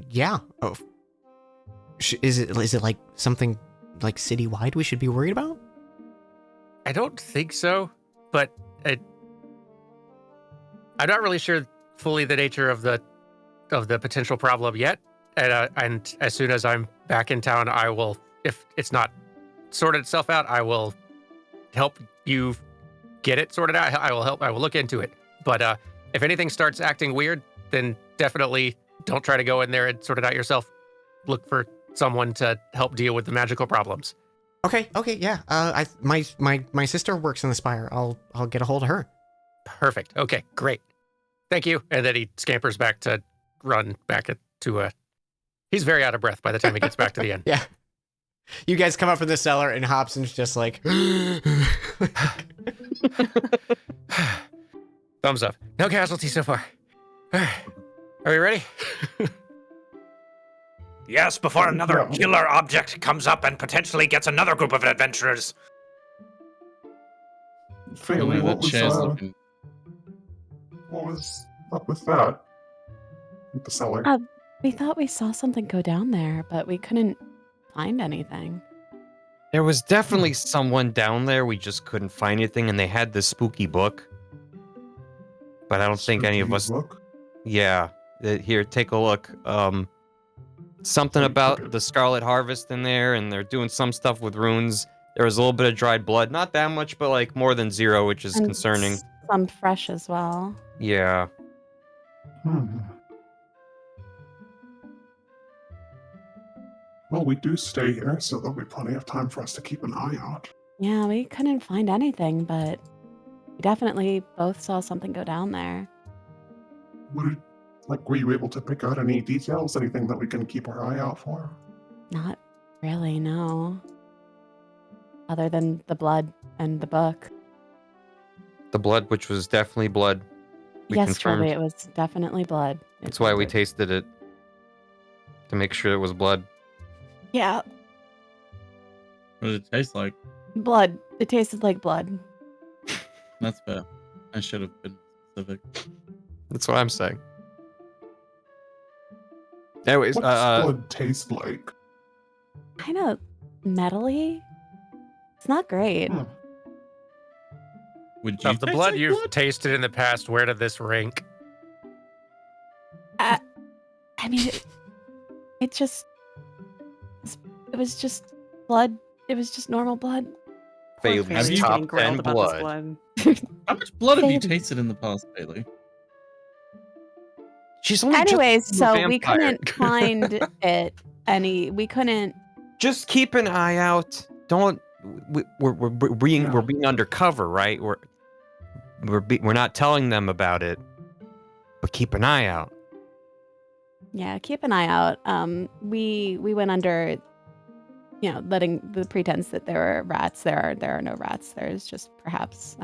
Yeah. Oh, is it like something like citywide we should be worried about? I don't think so, but I'm not really sure fully the nature of the potential problem yet. And as soon as I'm back in town, I will, if it's not sorted itself out, I will help you get it sorted out. I will look into it. But if anything starts acting weird, then definitely don't try to go in there and sort it out yourself. Look for someone to help deal with the magical problems. Okay, yeah. My sister works in the Spire. I'll get a hold of her. Perfect. Okay, great. Thank you. And then he scampers back to run back to he's very out of breath by the time he gets back to the inn. Yeah. You guys come up from the cellar and Hobson's just like Thumbs up. No casualties so far. Are we ready? Yes, before another killer object comes up and potentially gets another group of adventurers. Phaley, The chair's looking. what was up with that? With the cellar? We thought we saw something go down there, but we couldn't find anything. There was definitely someone down there. We just couldn't find anything, and they had this spooky book. But I don't think any of us. Look. Yeah. Here, take a look. Something about the Scarlet Harvest in there, and they're doing some stuff with runes. There was a little bit of dried blood. Not that much, but like more than 0, which is And concerning. Some fresh as well. Yeah. Well, we do stay here, so there'll be plenty of time for us to keep an eye out. Yeah, we couldn't find anything, but we definitely both saw something go down there. Were you able to pick out any details? Anything that we can keep our eye out for? Not really, no. Other than the blood and the book. The blood, which was definitely blood. We Yes, confirmed. Trilby, it was definitely blood. That's why we tasted it. To make sure it was blood. Yeah, What did it taste like? blood. It tasted like blood. That's fair. I should have been specific. That's what I'm saying. Anyways, What does blood taste like? Kind of metally. It's not great. Would you Of the taste blood like you've blood? tasted in the past, where did this rank? I mean, it was just blood. It was just normal blood. Bailey's Have you- top getting grilled 10 about this blood. How much blood have you Baby. tasted in the past, Bailey? She's only just Anyways, a so we vampire. couldn't find it we couldn't. Just keep an eye out. Don't. We're being undercover, right? We're not telling them about it, but keep an eye out. Yeah, keep an eye out. We went under, letting the pretense that there are rats. There are no rats. There's just perhaps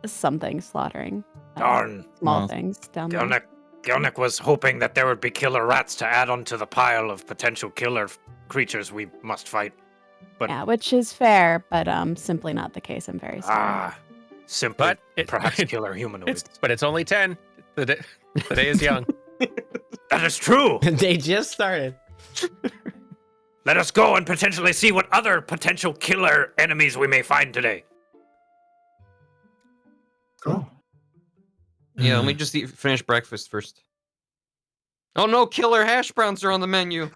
something slaughtering Darn. small Well, things down there. Gilnick was hoping that there would be killer rats to add onto the pile of potential killer creatures we must fight. But Yeah, which is fair, but simply not the case. I'm very sorry. simply But perhaps killer humanoids. It's only 10. The day is young. That is true. They just started. Let us go and potentially see what other potential killer enemies we may find today. Go. Yeah, let me just finish breakfast first. Oh no, killer hash browns are on the menu.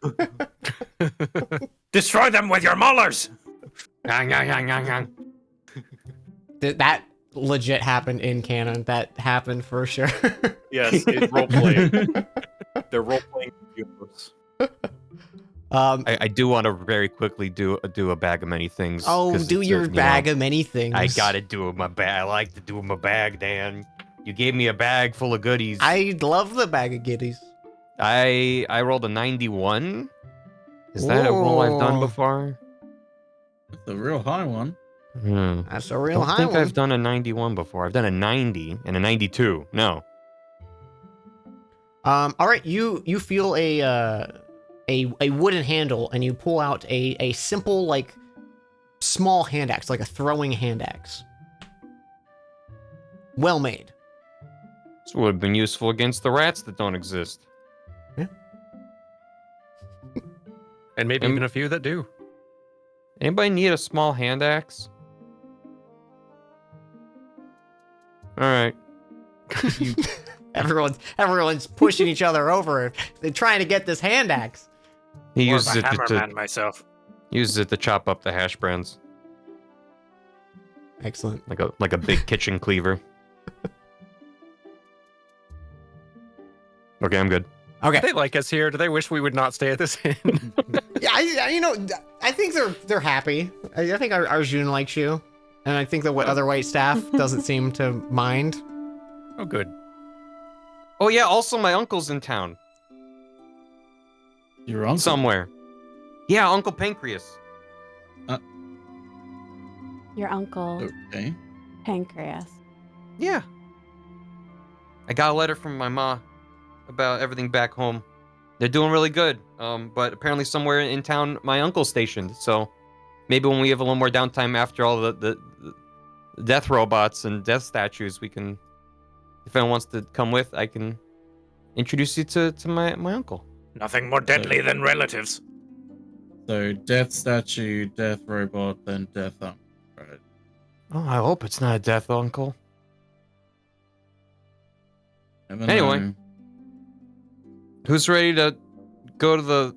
Destroy them with your maulers. That legit happened in canon. That happened for sure. Yes, it's role playing. They're role playing universe. I do want to very quickly do a bag of many things. Oh, 'cause do it's your a, bag of many things. I gotta do my bag. I like to do my bag, Dan. You gave me a bag full of goodies. I love the bag of giddies. I rolled a 91. Is that a roll I've done Whoa. before? That's a real high one. That's a I real don't high think one. I've done a 91 before. I've done a 90 and a 92. No. All right, you feel a wooden handle, and you pull out a simple, like, small hand axe, like a throwing hand axe. Well made. This would have been useful against the rats that don't exist. And maybe even a few that do. Anybody need a small hand axe? All right. Everyone's pushing each other over. They're trying to get this hand axe. He More uses of a it hammerman to myself. chop up the hash browns Excellent. like a big kitchen cleaver. Okay, I'm good. Okay. Do they like us here? Do they wish we would not stay at this inn? Yeah, I think they're happy. I think Arjun likes you, and I think that what other white staff doesn't seem to mind. Oh, good. Oh yeah, also my uncle's in town Your uncle. somewhere. Yeah, Uncle Pancreas. Your uncle, Okay. Pancreas. Yeah. I got a letter from my ma about everything back home. They're doing really good. But apparently somewhere in town my uncle's stationed. So maybe when we have a little more downtime after all the death robots and death statues, we can, if anyone wants to come with, I can introduce you to my uncle. Nothing more deadly than relatives. So death statue, death robot, then death uncle. Right. Oh, I hope it's not a death uncle. Never Anyway. know. Who's ready to go to the...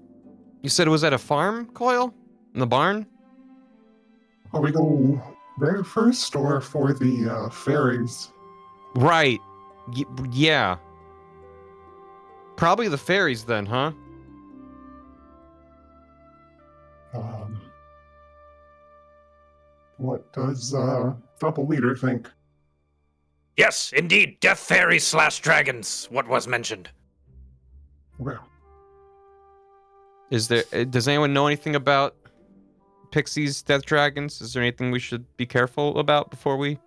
You said it was at a farm, Coil? In the barn? Are we go there first or for the fairies? Right. Yeah. Probably the fairies then, huh? What does Double Leader think? Yes, indeed, death fairies / dragons, what was mentioned. Well, Is there... Does anyone know anything about pixies, death dragons? Is there anything we should be careful about before we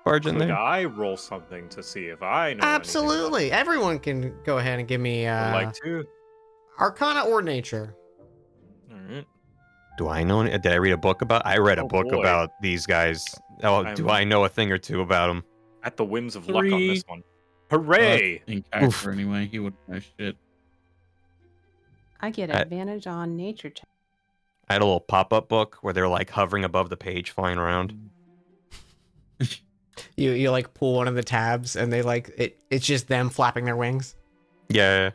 barge in Could there? I roll something to see if I know? Absolutely. Everyone can go ahead and give me Anything about... I'd like to. Arcana or Nature. All right. Do I know... Did I read a book about... I read a Oh, book boy. about these guys. Oh, do I know a thing or two about them? At the whims of luck on 3. this one. Hooray! In character anyway, he wouldn't know shit. I get I- advantage on nature check. I had a little pop-up book where they're like hovering above the page, flying around. You like pull one of the tabs, and they like it's just them flapping their wings. Yeah.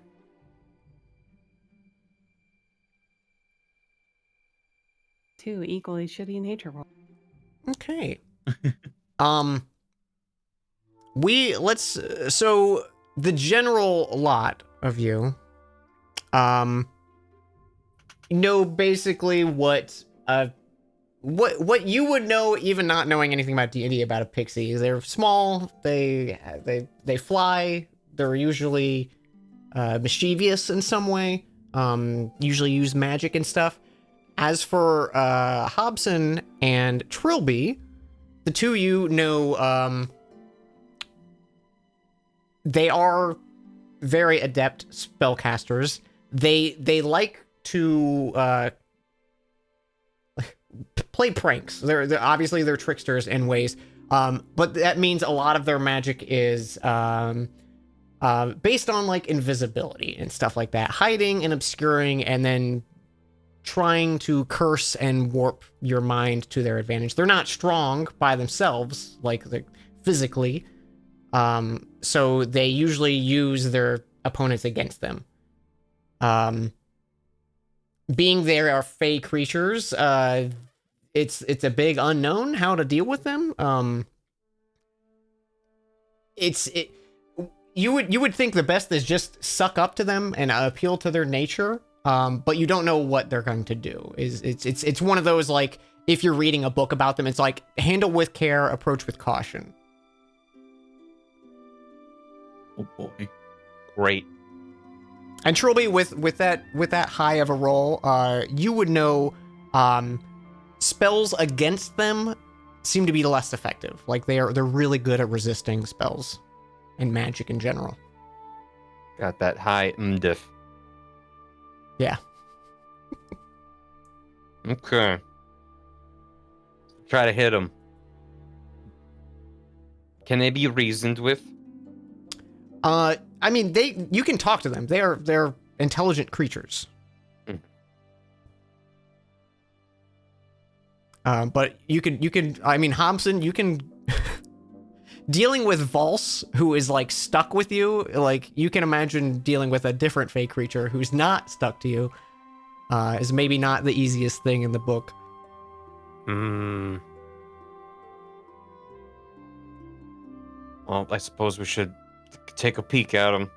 2 equally shitty nature roll. Okay. So the general lot of you, know basically what you would know, even not knowing anything about D&D, about a pixie. They're small. They fly. They're usually mischievous in some way. Usually use magic and stuff. As for Hobson and Trilby, the two of you know they are very adept spellcasters. They like to play pranks. They're obviously they're tricksters in ways, but that means a lot of their magic is based on like invisibility and stuff like that, hiding and obscuring, and then trying to curse and warp your mind to their advantage. They're not strong by themselves, like physically, so they usually use their opponents against them. Being they are fey creatures, it's a big unknown how to deal with them. You would think the best is just suck up to them and appeal to their nature. But you don't know what they're going to do. It's one of those, like, if you're reading a book about them, it's like handle with care, approach with caution. Oh boy. Great. And Trilby, with that high of a roll, you would know spells against them seem to be less effective. Like they're really good at resisting spells and magic in general. Got that high diff. Yeah. Okay. Try to hit them. Can they be reasoned with? I mean, you can talk to them. They're intelligent creatures. But you can. I mean, Hobson, you can. Dealing with Valse, who is like stuck with you, like you can imagine dealing with a different fey creature who's not stuck to you, is maybe not the easiest thing in the book. Well, I suppose we should take a peek at them.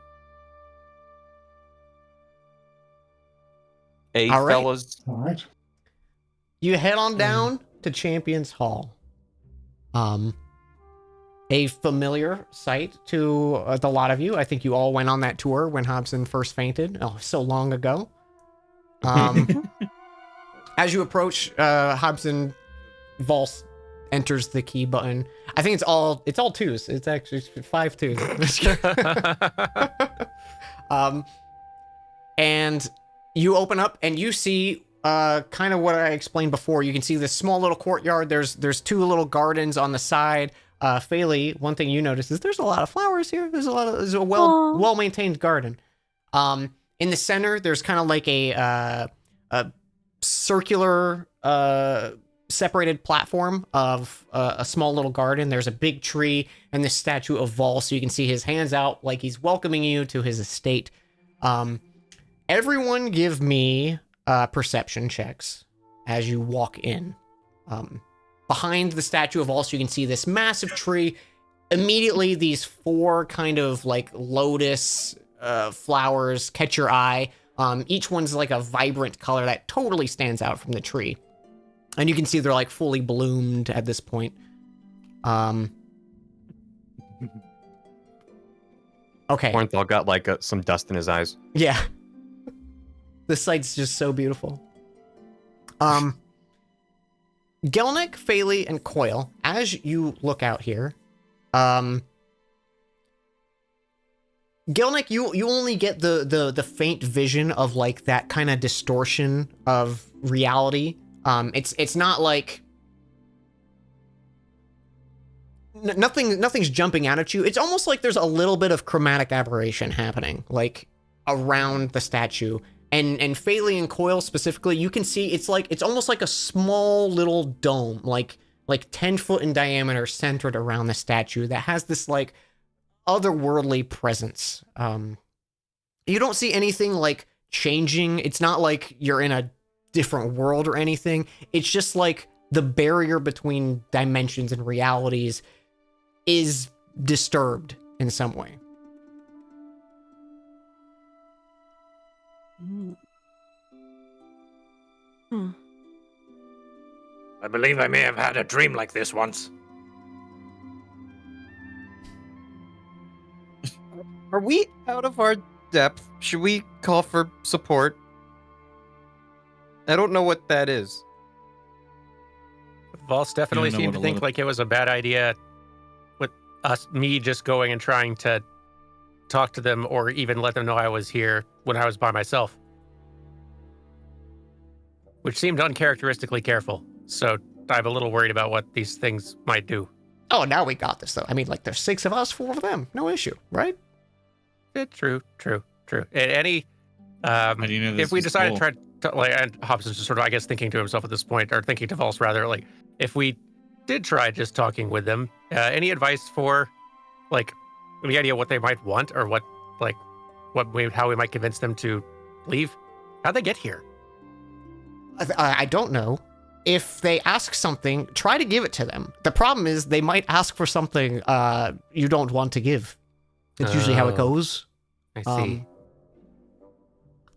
Hey, All right. fellas. All right. You head on down to Champions Hall. A familiar sight to the lot of you. I think you all went on that tour when Hobson first fainted. Oh, so long ago. As you approach, Hobson, Valse enters the key button. I think it's all twos. It's actually 5 twos. And you open up and you see kind of what I explained before. You can see this small little courtyard. There's 2 little gardens on the side. Faylee, one thing you notice is there's a lot of flowers here. There's a well-maintained garden. In the center, there's kind of like a circular separated platform of a small little garden. There's a big tree and this statue of Valse, so you can see his hands out like he's welcoming you to his estate. Everyone give me perception checks as you walk in. Behind the statue of Valse, you can see this massive tree. Immediately, these 4 kind of like lotus flowers catch your eye. Each one's like a vibrant color that totally stands out from the tree. And you can see they're like fully bloomed at this point. Okay. Hornthal got like some dust in his eyes. Yeah. The site's just so beautiful. Gelnick, Faylee, and Coil, as you look out here, Gelnick, you only get the faint vision of like that kind of distortion of reality. It's not like nothing's jumping out at you. It's almost like there's a little bit of chromatic aberration happening, like around the statue. And Faylee and Coil specifically, you can see it's almost like a small little dome, like 10 foot in diameter, centered around the statue that has this like otherworldly presence. You don't see anything like changing. It's not like you're in a different world or anything. It's just like the barrier between dimensions and realities is disturbed in some way. I believe I may have had a dream like this once. Are we out of our depth? Should we call for support? I don't know what that is. Vols definitely know seemed what to a think lot of- like it was a bad idea with me just going and trying to talk to them or even let them know I was here when I was by myself. Which seemed uncharacteristically careful. So I'm a little worried about what these things might do. Oh, now we got this though. I mean, like there's 6 of us, 4 of them. No issue, right? True. Any How do you know this if we is decided cool? to try to, like, and Hobson's just sort of, I guess, thinking to himself at this point, or thinking to Vols rather, like, if we did try just talking with them, any advice for, like, any idea what they might want or what, like, how we might convince them to leave? How'd they get here? I don't know. If they ask something, try to give it to them. The problem is they might ask for something you don't want to give. It's usually how it Oh. goes. I see.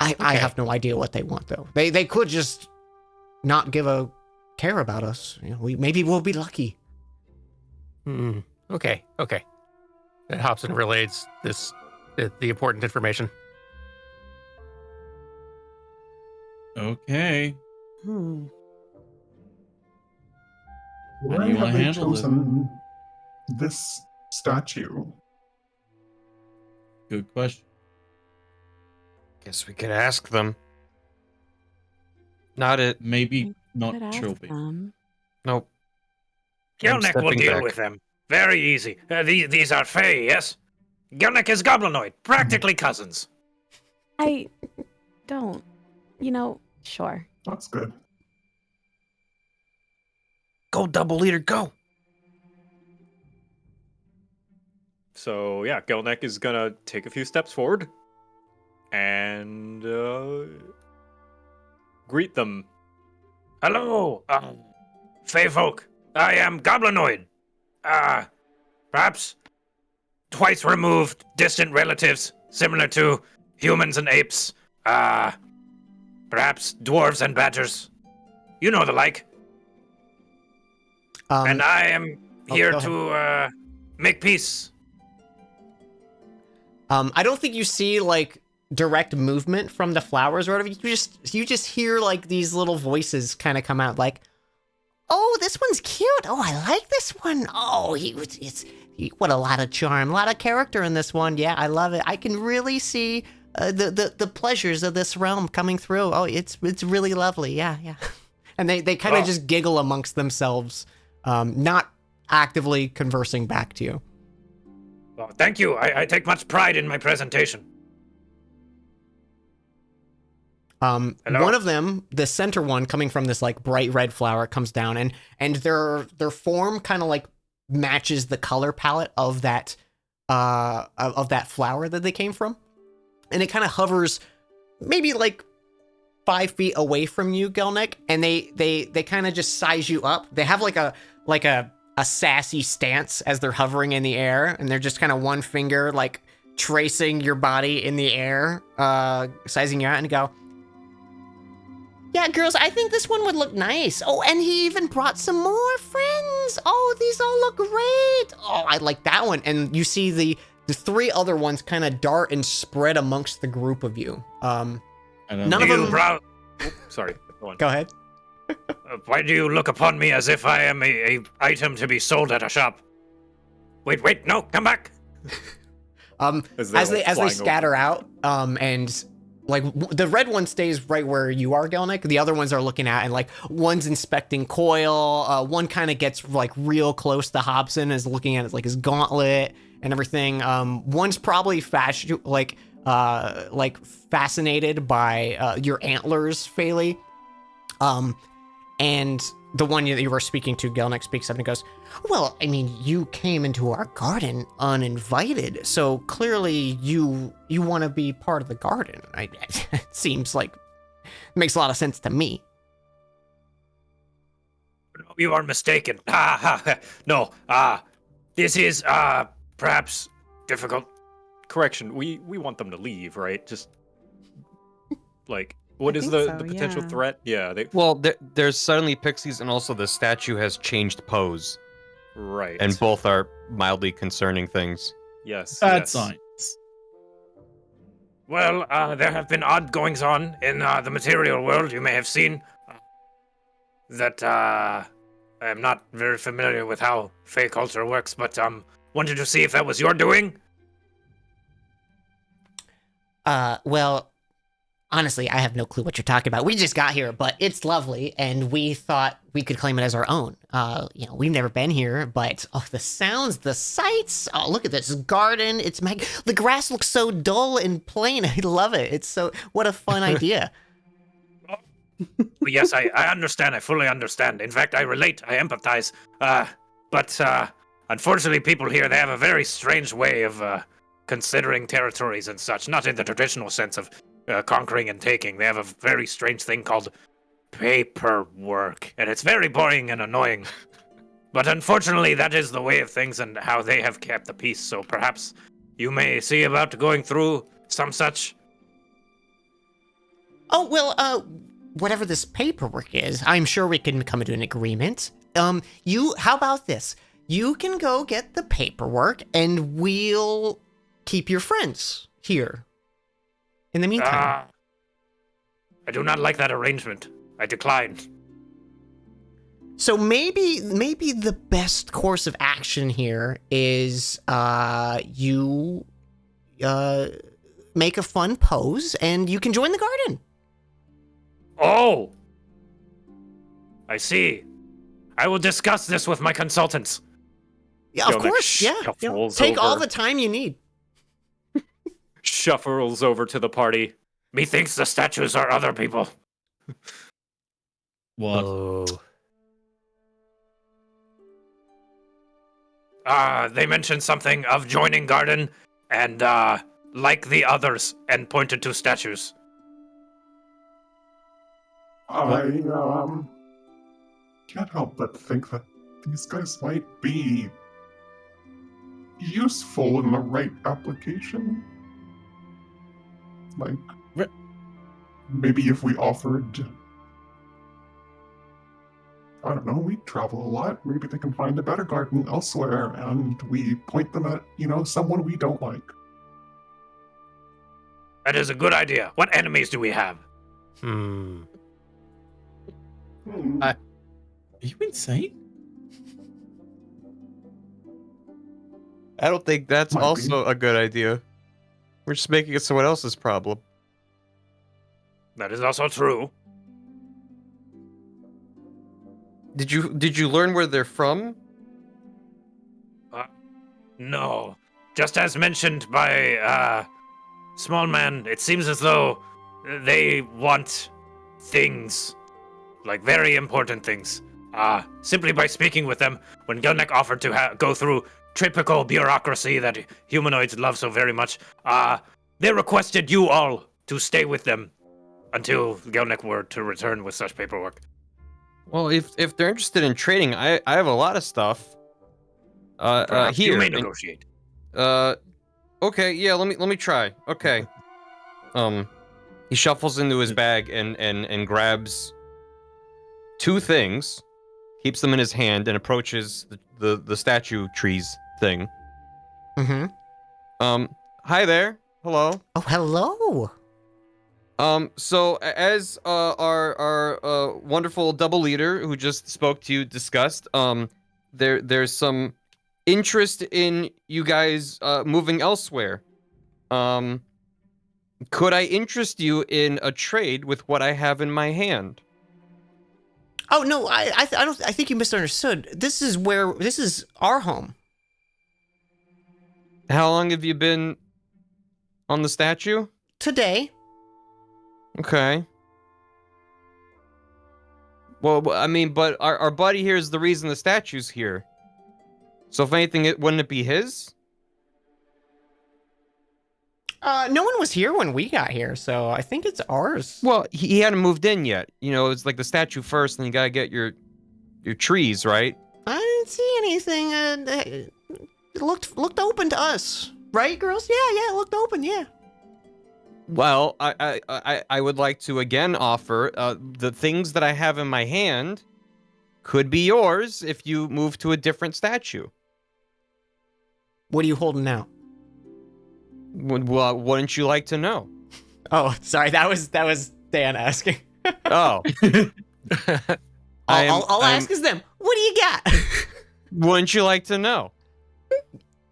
I Okay. have no idea what they want though. They could just not give a care about us. You know, maybe we'll be lucky. Okay. And Hobson relays the important information. Okay. Hmm. How do Why you have wanna they handle this? chosen this statue? Good question. Guess we could ask them. Not it. Maybe not Could ask Trilby. them. Nope. I'm Gelnek will stepping deal back. with them. Very easy. These are Fey, yes? Gelnek is Goblinoid, practically cousins. I don't. Sure. That's good. Go, double leader, go. So yeah, Gelnek is gonna take a few steps forward and greet them. Hello, Fey folk. I am Goblinoid. Perhaps twice removed distant relatives, similar to humans and apes. Perhaps dwarves and badgers. You know the like. And I am here go to make peace. I don't think you see like direct movement from the flowers or whatever. You just hear like these little voices kind of come out like, "Oh, this one's cute. Oh, I like this one. Oh, what a lot of charm, a lot of character in this one. Yeah, I love it. I can really see the pleasures of this realm coming through. Oh, it's really lovely. Yeah." And they kind of Oh. just giggle amongst themselves, not actively conversing back to you. Well, thank you. I take much pride in my presentation. Hello? One of them, the center one, coming from this like bright red flower, comes down and their form kind of like matches the color palette of that flower that they came from, and it kind of hovers maybe like 5 feet away from you, Gelnek, and they kind of just size you up. They have like a sassy stance as they're hovering in the air, and they're just kind of one finger like tracing your body in the air, sizing you out, and go, "Yeah, girls, I think this one would look nice. Oh, and he even brought some more friends. Oh, these all look great. Oh, I like that one." And you see the 3 other ones kind of dart and spread amongst the group of you. I don't None know. of Do them- you brow- Sorry, go on. Go ahead. Why do you look upon me as if I am a item to be sold at a shop? Wait, no, come back. As As they're they flying scatter out, and like the red one stays right where you are, Gelnek. The other ones are looking at, and like one's inspecting Coil. One kind of gets like real close to Hobson, is looking at like his gauntlet and everything. One's probably fascinated by your antlers, Faley. And the one that you were speaking to, Gelnek, speaks up and goes, "Well, I mean, you came into our garden uninvited, so clearly you want to be part of the garden. It seems like it makes a lot of sense to me." You are mistaken. No, this is, perhaps difficult. Correction, we want them to leave, right? Just like what I is think the so, potential yeah. threat? Yeah, they Well, there's suddenly pixies, and also the statue has changed pose, right. and both are mildly concerning things. yes, Bad yes. signs. Well, there have been odd goings on in the material world. You may have seen that I am not very familiar with how Fey culture works, but wanted to see if that was your doing. Well, honestly, I have no clue what you're talking about. We just got here, but it's lovely, and we thought we could claim it as our own. We've never been here, but the sounds, the sights. Oh, look at this garden. The grass looks so dull and plain. I love it. What a fun idea. Yes, I understand. I fully understand. In fact, I relate. I empathize. But unfortunately, people here, they have a very strange way of considering territories and such. Not in the traditional sense of conquering and taking. They have a very strange thing called paperwork. And it's very boring and annoying. But unfortunately, that is the way of things and how they have kept the peace. So perhaps you may see about going through some such. Oh, well, whatever this paperwork is, I'm sure we can come to an agreement. How about this? You can go get the paperwork, and we'll keep your friends here. In the meantime. I do not like that arrangement. I decline. So maybe the best course of action here is you make a fun pose, and you can join the garden. Oh! I see. I will discuss this with my consultants. Yeah, of Yelnik course. Yeah. shuffles Take all over. the time you need. Shuffles over to the party. Methinks the statues are other people. What? Oh. They mentioned something of joining garden and, like the others, and pointed to statues. I can't help but think that these guys might be useful in the right application. Like, maybe if we offered, I don't know, we travel a lot, maybe they can find a better garden elsewhere, and we point them at, someone we don't like. That is a good idea. What enemies do we have? Are you insane? I don't think that's Might be. also a good idea. We're just making it someone else's problem. That is also true. Did you learn where they're from? No. Just as mentioned by, Small Man, it seems as though they want things. Like very important things. Simply by speaking with them, when Gelnek offered to go through typical bureaucracy that humanoids love so very much, they requested you all to stay with them until Gelnek were to return with such paperwork. Well, if they're interested in trading, I have a lot of stuff. Perhaps Here. you may negotiate. Okay, yeah, let me try. Okay. He shuffles into his bag and grabs two things, keeps them in his hand, and approaches the statue trees thing. Mm-hmm. Hi there. Hello. Oh, hello. So as our wonderful double leader who just spoke to you discussed, there's some interest in you guys moving elsewhere. Could I interest you in a trade with what I have in my hand? Oh no, I think you misunderstood. This is our home. How long have you been on the statue? Today. Okay. Well, I mean, but our buddy here is the reason the statue's here. So if anything, wouldn't it be his? No one was here when we got here, so I think it's ours. Well, he hadn't moved in yet. It's like the statue first, and you gotta get your trees, right? I didn't see anything. It looked open to us, right, girls? Yeah, it looked open. Yeah. Well, I would like to again offer the things that I have in my hand could be yours if you move to a different statue. What are you holding now? Well, wouldn't you like to know? Oh, sorry. That was Dan asking. Oh, I'll ask as them. What do you got? Wouldn't you like to know?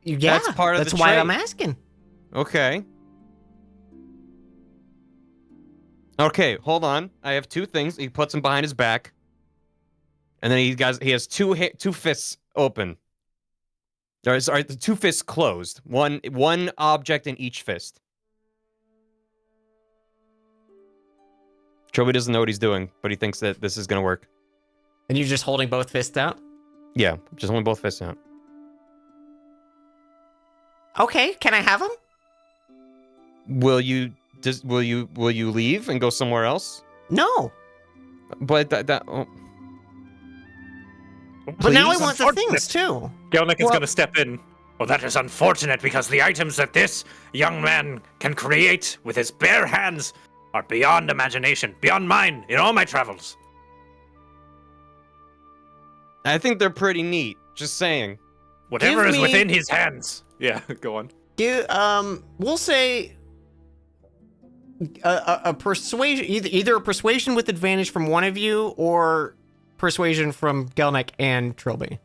Yeah, That's part of that's the why trade. I'm asking. Okay. Okay, hold on. I have two things. He puts them behind his back, and then he has two fists open. Sorry, the two fists closed. One object in each fist. Trilby doesn't know what he's doing, but he thinks that this is gonna work. And you're just holding both fists out? Yeah, just holding both fists out. Okay, can I have them? Will you leave and go somewhere else? No. But But now I Please? want the things too. Gelnick is Well- going to step in. Well, that is unfortunate because the items that this young man can create with his bare hands are beyond imagination, beyond mine in all my travels. I think they're pretty neat. Just saying. Whatever Give is me- within his hands. Yeah, go on. We'll say a persuasion, either a persuasion with advantage from one of you or persuasion from Gelnick and Trilby.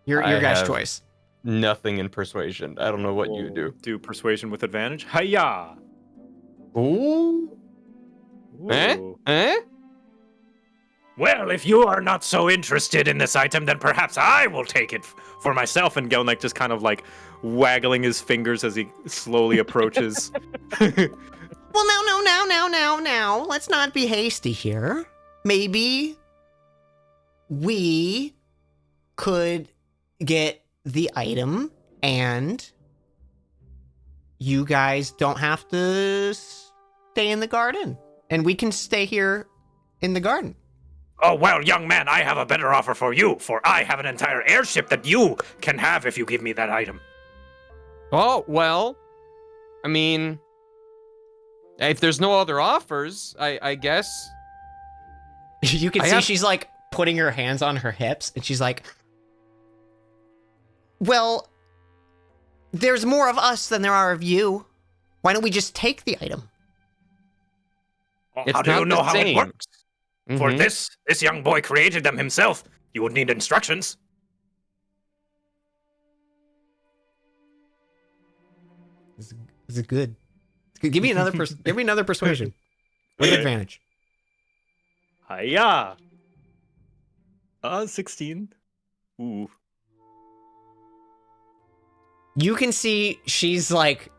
Your I guys' have- choice. Nothing in persuasion. I don't know what you We'll do. Do persuasion with advantage. Hiya! Ooh. Eh? Ooh. Eh? Well, if you are not so interested in this item, then perhaps I will take it. For myself, and Gelnick just kind of like waggling his fingers as he slowly approaches. Well, now. Let's not be hasty here. Maybe we could get the item and you guys don't have to stay in the garden. And we can stay here in the garden. Oh, well, young man, I have a better offer for you, for I have an entire airship that you can have if you give me that item. Oh, well. I mean, if there's no other offers, I guess. You can I see have- she's like putting her hands on her hips and she's like, well, there's more of us than there are of you. Why don't we just take the item? Well, It's how do you not know the how it same. works? For Mhm. this young boy created them himself. You would need instructions. This is good. Give me another give me another persuasion with advantage. Hiya! 16. Ooh. You can see she's like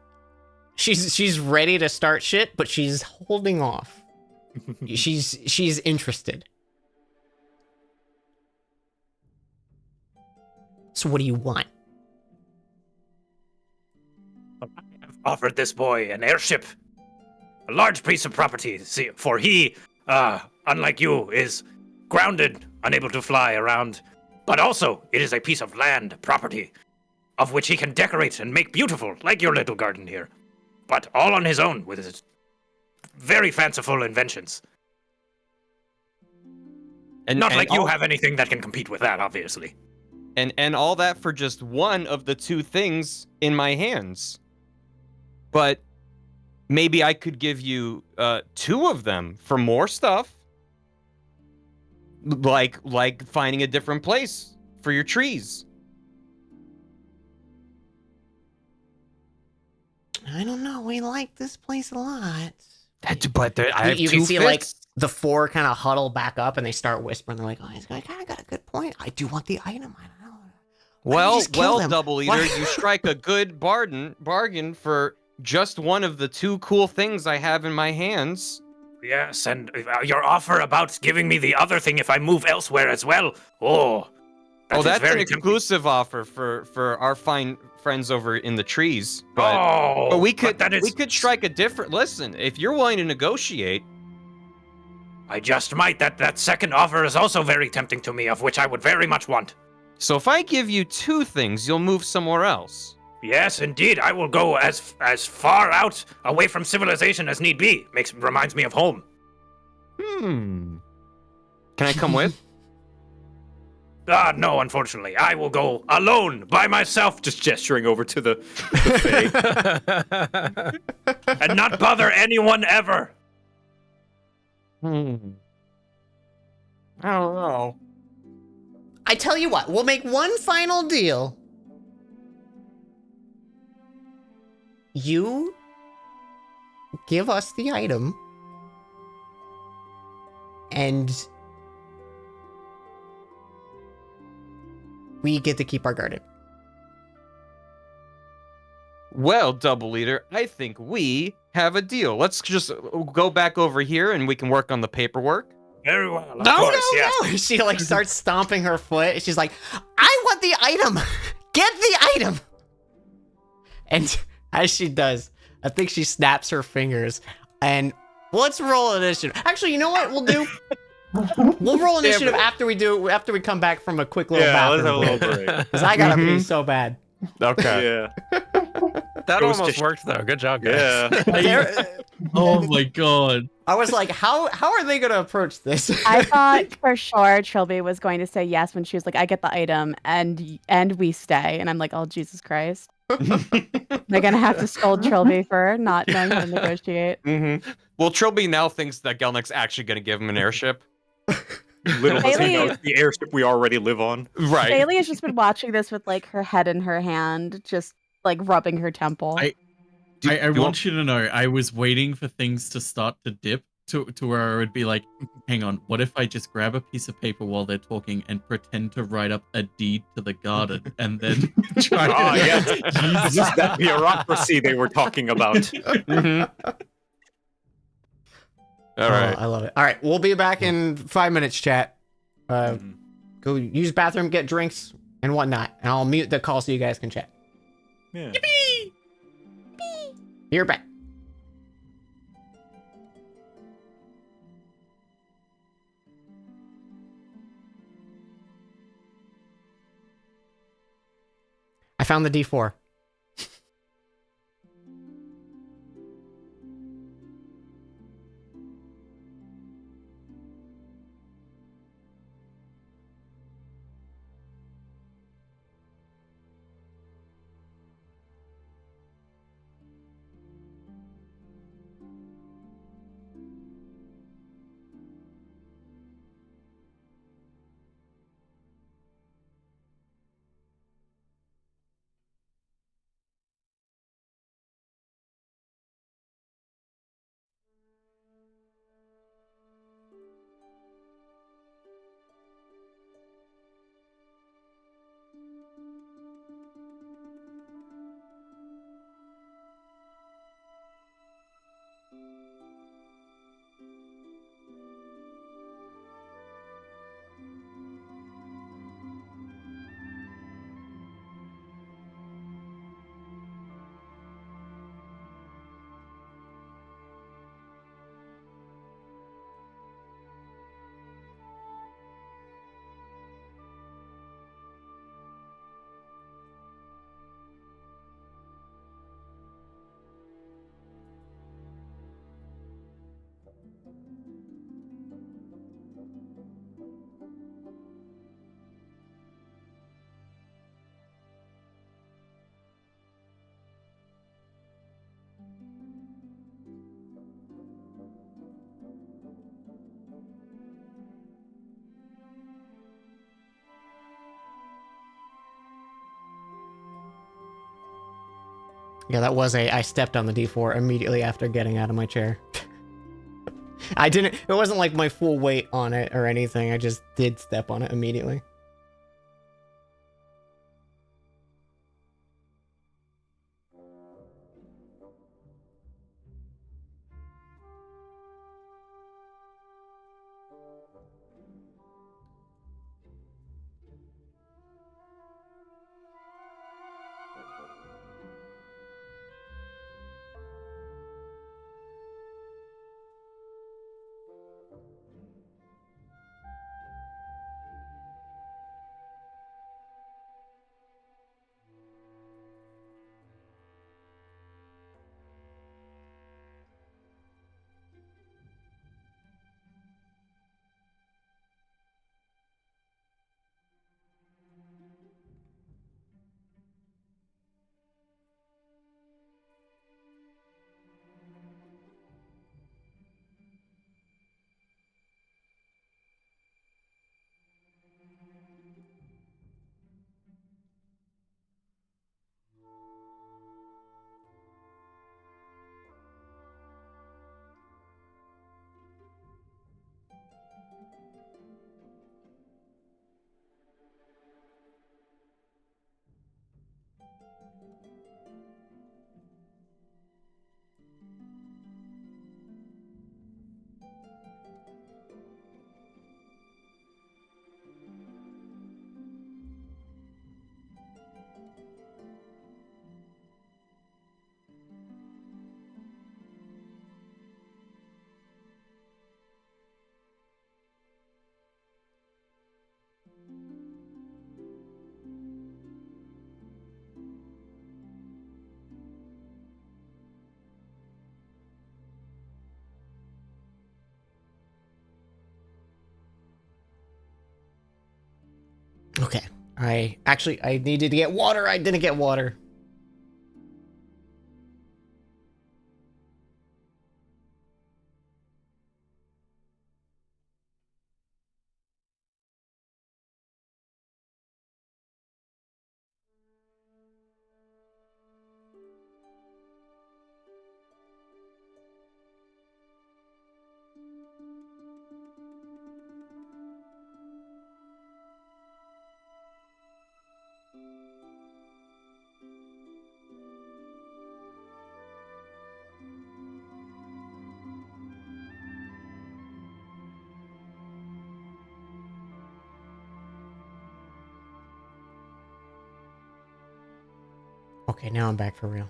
she's ready to start shit, but she's holding off. She's interested. So what do you want? I have offered this boy an airship, a large piece of property, see, for he, unlike you, is grounded, unable to fly around, but also it is a piece of land, property, of which he can decorate and make beautiful, like your little garden here, but all on his own with his very fanciful inventions. And, Not and like you all- have anything that can compete with that, obviously. And all that for just one of the two things in my hands. But maybe I could give you two of them for more stuff. Like finding a different place for your trees. I don't know. We like this place a lot. But I have You two can see like fists. the four kind of huddle back up and they start whispering. They're like, "Oh, this guy kind of got a good point. I do want the item. I don't know." Why don't you just kill them? Double eater, Why- you strike a good bargain for just one of the two cool things I have in my hands. Yes, and your offer about giving me the other thing if I move elsewhere as well. Oh, that is That's an very tempting. exclusive offer for our fine friends over in the trees. But Oh, But we could that is, we could strike a different. Listen, if you're willing to negotiate, I just might. That second offer is also very tempting to me, of which I would very much want. so if I give you two things, you'll move somewhere else. Yes, indeed, I will go as far out away from civilization as need be. Reminds me of home. Can I come with? Ah, no, unfortunately. I will go alone, by myself, Just gesturing over to the Fae. and not bother anyone ever. I don't know. I tell you what, we'll make one final deal. You give us the item, and we get to keep our garden. Well, Double Leader, I think we have a deal. Let's just go back over here and we can work on the paperwork. Very well, of No, course, yes. no! She like starts stomping her foot. She's like, I want the item! Get the item! And as she does, I think she snaps her fingers. And let's roll initiative. Actually, you know what we'll do? We'll roll initiative after we come back from a quick little Yeah, let's have a bathroom little break. break. Because I gotta pee so bad. Okay. Yeah. That Goes almost to- worked though. Good job, guys. Yeah. Oh my god. I was like, how are they gonna approach this? I thought for sure Trilby was going to say yes when she was like, "I get the item and we stay," and I'm like, "Oh Jesus Christ!" They're gonna have to scold Trilby for not knowing how to negotiate. Well, Trilby now thinks that Gelnick's actually going to give him an airship. Little does he Bailey- know it's the airship we already live on. Right. Bailey has just been watching this with like her head in her hand, just like rubbing her temple. I want you to know, I was waiting for things to start to dip to where I would be like, hang on, what if I just grab a piece of paper while they're talking and pretend to write up a deed to the garden and then try to... Ah, yes. This is that bureaucracy they were talking about. All right. I love it. All right, we'll be back in 5 minutes, chat. Go use bathroom, get drinks, and whatnot. And I'll mute the call so you guys can chat. Yeah. You're back. I found the D4. Yeah, that was I stepped on the D4 immediately after getting out of my chair. It wasn't like my full weight on it or anything. I just did step on it immediately. I needed to get water. I didn't get water. Okay, now I'm back for real.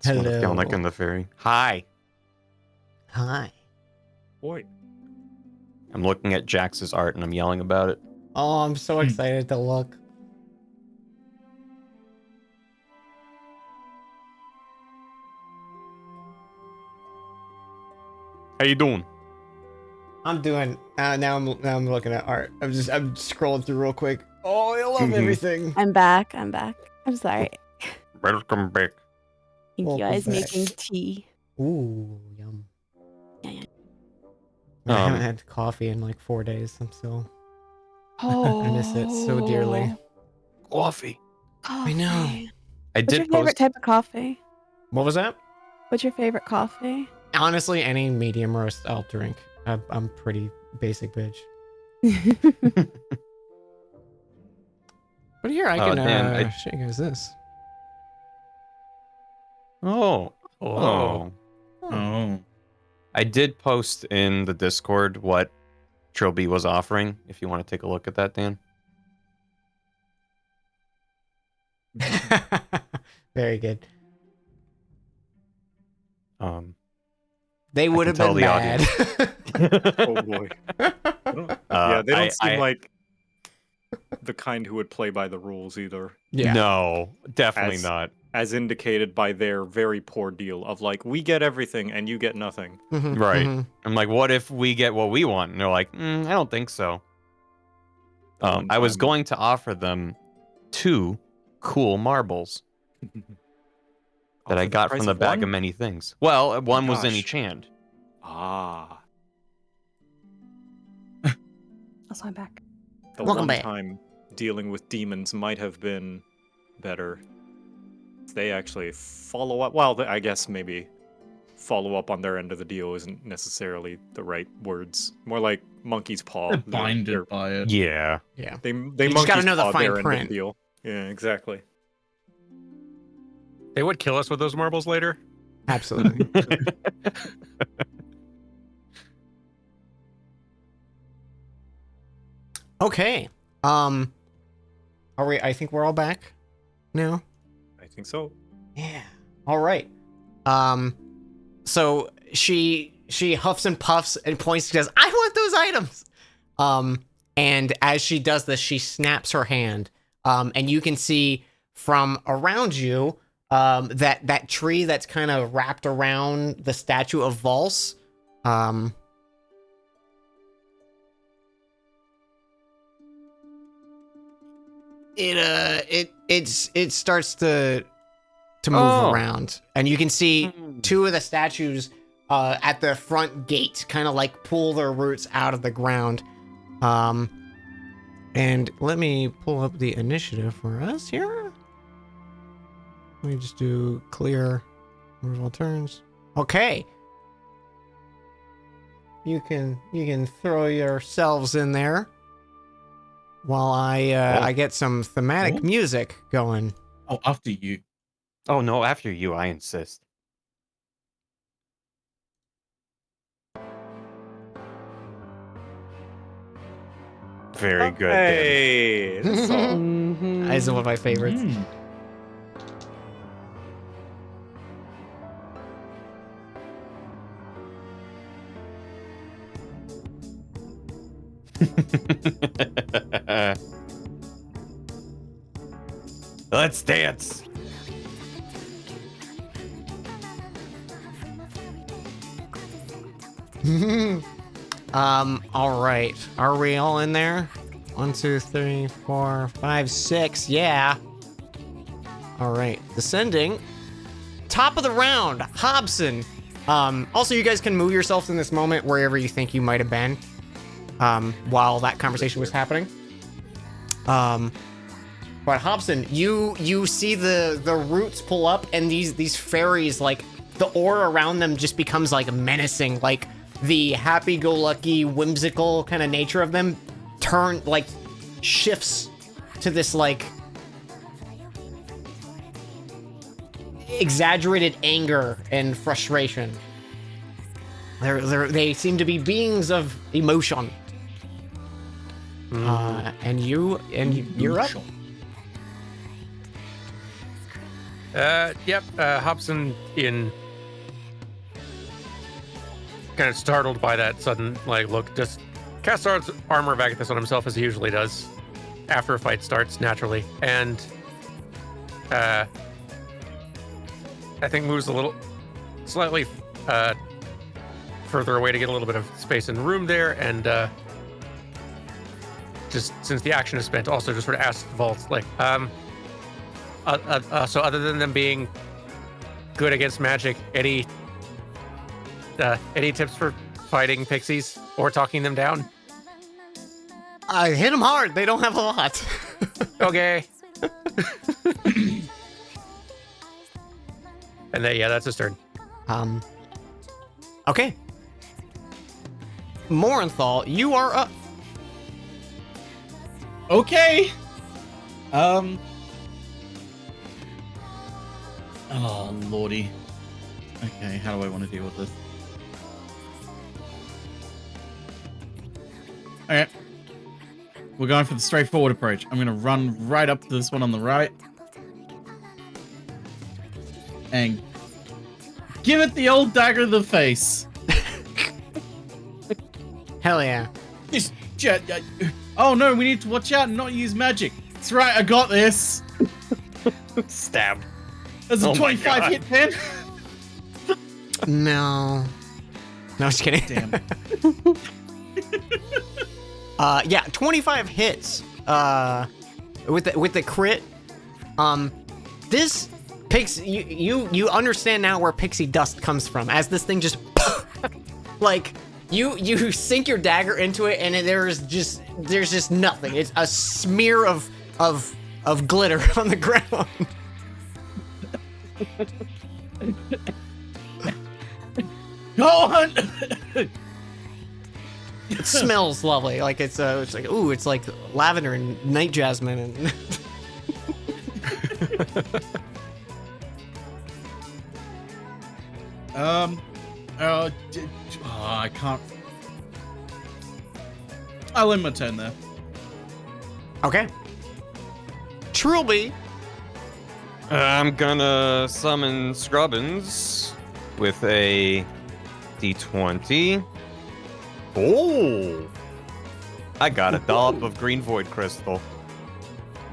Hello. and the fairy. Hi. Hi. Boy. I'm looking at Jax's art and I'm yelling about it. Oh, I'm so excited to look. How you doing? I'm doing now I'm looking at art. I'm scrolling through real quick. Oh, I love Mhm. everything. I'm back. I'm sorry. Welcome back. Thank Welcome you. I was back. making tea. Ooh, yum. Yeah. I haven't had coffee in like 4 days. Oh, I miss it so dearly. Coffee. Coffee. know. I What's your did favorite post. type of coffee? What was that? What's your favorite coffee? Honestly, any medium roast I'll drink. I'm pretty basic bitch. But here I can Dan, show you guys this. Oh. Oh. Oh. I did post in the Discord what Trilby was offering. If you want to take a look at that, Dan. Very good. They I would can have tell been the mad. Oh boy. Yeah, they don't seem like the kind who would play by the rules either. Yeah. No, definitely As- not. As indicated by their very poor deal of like, we get everything and you get nothing. Mhm, Right. mhm. I'm like, what if we get what we want? And they're like, I don't think so. The one I was time- going to offer them 2 cool marbles that I for got price from the bag one? of many things. Well, one was in gosh. each hand. Ah, Also, I'm back. the Welcome one back. time dealing with demons might have been better. They actually follow up. Well, I guess maybe follow up on their end of the deal isn't necessarily the right words. More like monkey's paw. They're binded by it. Yeah. Yeah. They You just monkey's gotta know the paw fine their end of print. the deal. Yeah, exactly. They would kill us with those marbles later. Absolutely. Okay. Are we? I think we're all back now. I think so. Yeah. All right. So she huffs and puffs and points and says, "I want those items." And as she does this, she snaps her hand. And you can see from around you, that tree that's kind of wrapped around the statue of Valse. It starts to move around, and you can see 2 of the statues at the front gate kind of like pull their roots out of the ground. And let me pull up the initiative for us here. Let me just do clear move all turns. Okay. You can throw yourselves in there while I get some thematic Oh. music going. Oh, after you. Oh, no, after you, I insist. Very good. Dan. Hey, this is all- Mhm. That is one of my favorites. Mm. Let's dance. All right. Are we all in there? 1, 2, 3, 4, 5, 6. Yeah. All right. Descending. Top of the round, Hobson. Also, you guys can move yourselves in this moment wherever you think you might have been while that conversation was happening. But Hobson, you see the roots pull up, and these fairies, like, the aura around them just becomes, like, menacing. Like, the happy-go-lucky, whimsical kind of nature of them shifts to this, like, exaggerated anger and frustration. They seem to be beings of emotion. And you're up. Yep. Hobson, in kind of startled by that sudden look, just casts armor of Agathis on himself as he usually does after a fight starts naturally, and I think moves a little slightly further away to get a little bit of space and room there, and just since the action is spent, also just sort of asks Vault, so other than them being good against magic, any tips for fighting pixies or talking them down? I hit them hard. They don't have a lot. Okay. And then, that's his turn. Okay. Morenthal, you are up. Okay. Oh lordy. Okay, how do I want to deal with this? Okay. We're going for the straightforward approach. I'm gonna run right up to this one on the right. And give it the old dagger to the face. Hell yeah. Oh no, we need to watch out and not use magic. That's right, I got this. Stabbed. There's a 25 hit pen. No, just kidding. Damn. Yeah, 25 hits. With the crit. This you understand now where pixie dust comes from, as this thing just like you sink your dagger into it, and there's just nothing. It's a smear of glitter on the ground. Go on. It smells lovely. Like it's like, ooh, it's like lavender and night jasmine and I can't. I'll end my turn there. Okay. Trilby. I'm gonna summon Scrubbins with a D20. Oh! I got a dollop of green void crystal.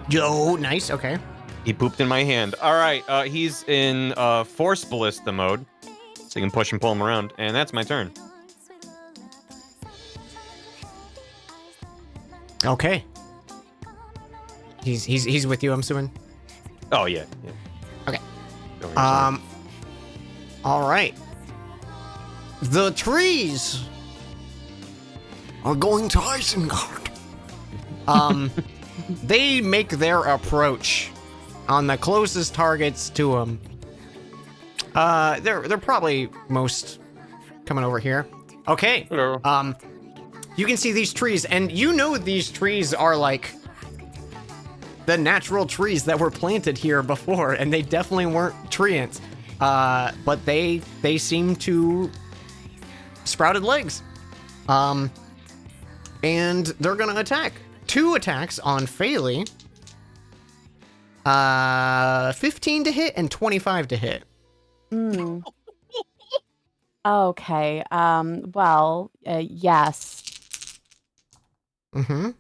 Yo, nice. Okay. He pooped in my hand. All right, he's in Force Ballista mode, so you can push and pull him around, and that's my turn. Okay. He's with you, I'm assuming. Oh yeah. Okay. Don't worry, sorry. All right. The trees are going to Isengard. They make their approach on the closest targets to them. They're probably most coming over here. Okay. Hello. You can see these trees, and you know these trees are like the natural trees that were planted here before, and they definitely weren't treants. But they seem to sprouted legs. And they're gonna attack. 2 attacks on Phaley. 15 to hit and 25 to hit. Okay. Well, yes. Mm-hmm.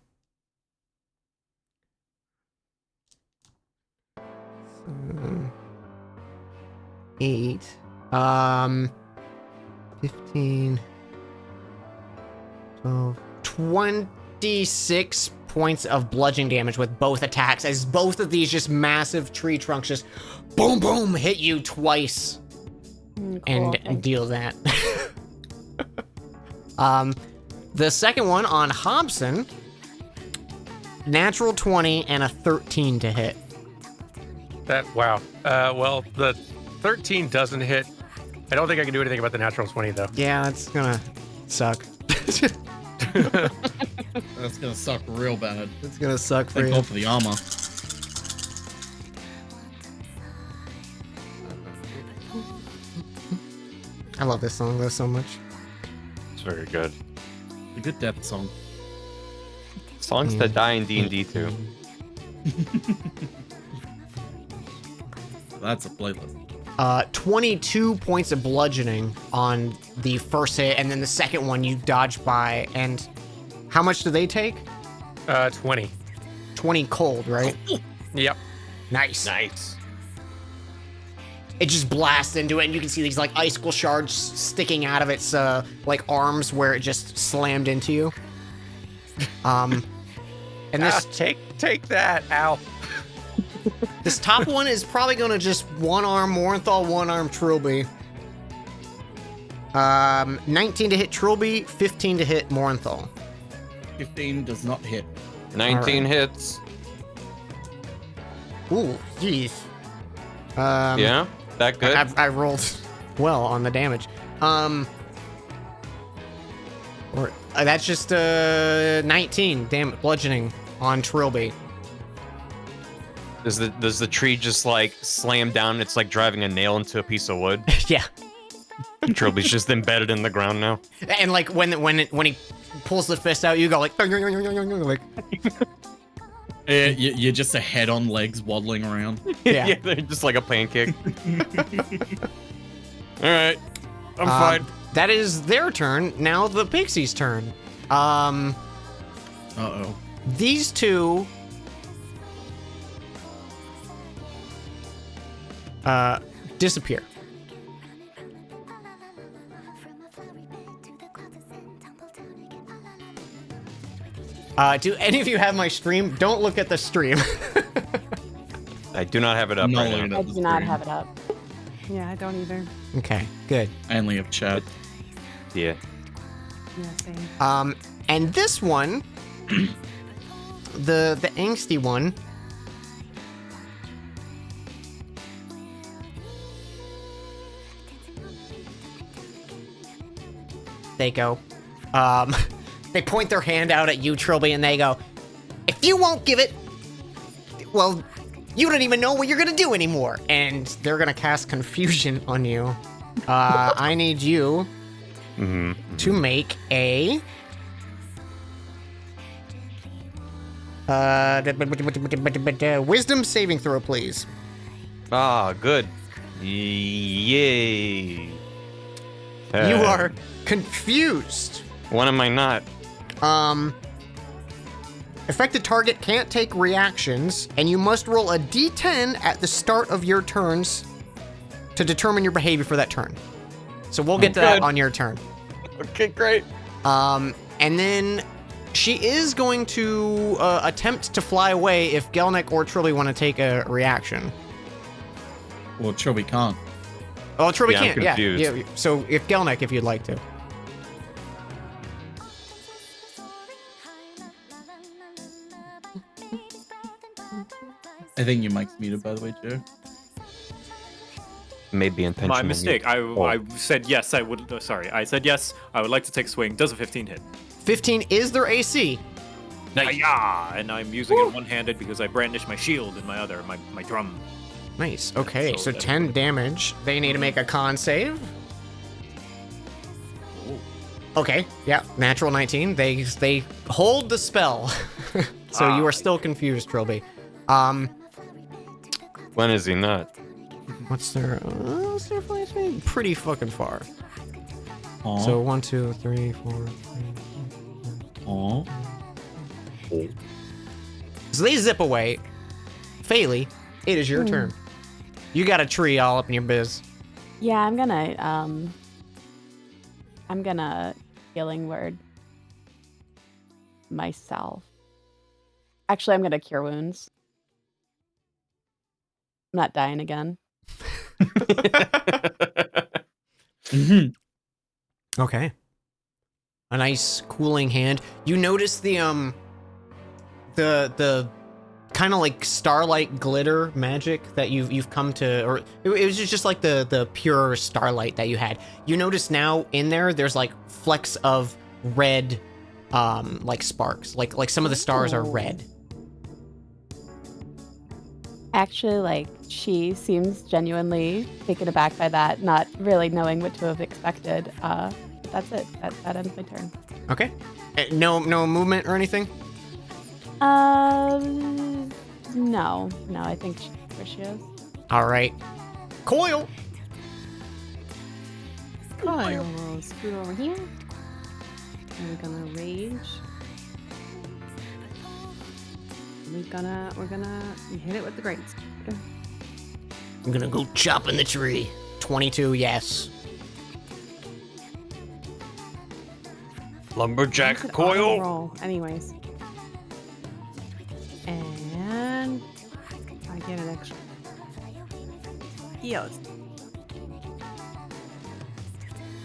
8. 15. 12. 26 points of bludgeoning damage with both attacks as both of these just massive tree trunks just boom boom hit you twice Cool, and thanks. deal that. The second one on Hobson, natural 20 and a 13 to hit. Wow. Well, the 13 doesn't hit. I don't think I can do anything about the natural 20 though. Yeah, that's gonna suck. That's gonna suck real bad. It's gonna suck for Thank you. God for the armor. I love this song though so much. It's very good. A good death song. Songs that die in D&D too. That's a playlist. 22 points of bludgeoning on the first hit, and then the second one you dodge by. And how much do they take? 20. 20 cold, right? Yep. Nice. Nice. It just blasts into it, and you can see these like icicle shards sticking out of its like arms where it just slammed into you. And this Take that. Ow. this top one is probably gonna just one arm Morenthal, one arm Trilby. 19 to hit Trilby, 15 to hit Morenthal. 15 does not hit. 19 hits. Ooh, jeez. Yeah? That good? I rolled well on the damage. Or that's just 19 bludgeoning on Trilby. Does the tree just like slam down? It's like driving a nail into a piece of wood. Yeah, Trilby's just embedded in the ground now. and like when he pulls the fist out, you go like like You're just a head on legs waddling around. yeah. They're just like a pancake. All right, I'm Um, fine. That is their turn. Now the pixie's turn. Uh-oh. These two disappear. Do any of you have my stream? Don't look at the stream. I do not have it up No, right no, now. no. I do not have it up. Yeah, I don't either. Okay, good. I only have chat. Yeah. Yeah, same. And this one, the angsty one, they go, they point their hand out at you, Trilby, and they go, if you won't give it, well, you don't even know what you're gonna do anymore. And they're gonna cast confusion on you. I need you to make a wisdom saving throw, please. Ah, good. Yay. You are confused. When am I not? Affected target can't take reactions, and you must roll a d10 at the start of your turns to determine your behavior for that turn. So we'll get to that Good. on your turn. Okay, great. And then she is going to attempt to fly away if Gelnick or Trilby want to take a reaction. Well, Trilby can't. Oh, Trilby Yeah, I'm can't. Yeah, confused. yeah. So if Gelnick, if you'd like to. I think your mic's muted, by the way, Joe. Maybe intentional. My mistake. I Oh. said yes. I would. Sorry. I said yes. I would like to take a swing. Does a 15 hit? 15 is their AC. Hi-ya! And I'm using it one-handed because I brandish my shield in my other, my drum. Nice. Okay, so So 10 damage. They need to make a con save. Okay, yeah, natural 19. They hold the spell. So you are still confused, Trilby. When is he not? What's their flight speed? Pretty fucking far. Aw. So 1, 2, 3, 4, 5, Aw. So they zip away. Phaley, it is your turn. You got a tree all up in your biz. Yeah, I'm gonna healing word myself. Actually, I'm gonna cure wounds. I'm not dying again. Okay. A nice cooling hand. You notice the kind of like starlight glitter magic that you've come to, or it was just like the pure starlight that you had. You notice now in there's like flecks of red, like sparks, like some of the stars are red. Actually, like, she seems genuinely taken aback by that, not really knowing what to have expected. That's it. That ends my turn. Okay. No movement or anything? No, I think where she is. All right. Coil. I'll scoot over here. And we're gonna rage. We're gonna hit it with the great spear. I'm gonna go chopping the tree. 22, yes. Lumberjack You could coil. auto-roll anyways. And I get an extra. Yeah, it's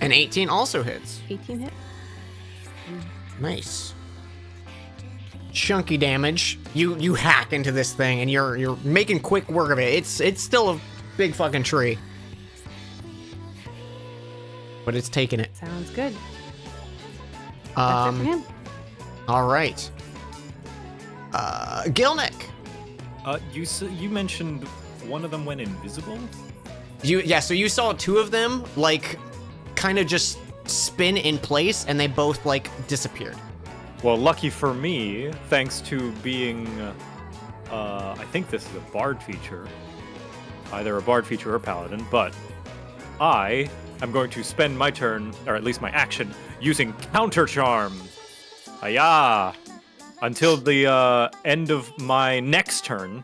An 18 also hits. 18 hit. Nice. Chunky damage. You hack into this thing and you're making quick work of it. It's still a big fucking tree. But it's taking it. Sounds good. That's it for him. All right. Gilnick. You mentioned one of them went invisible. So you saw two of them like kind of just spin in place and they both like disappeared. Well, lucky for me, thanks to being, I think this is a bard feature, either a bard feature or paladin, but I am going to spend my turn, or at least my action, using counter charm. Ayah! Until the end of my next turn,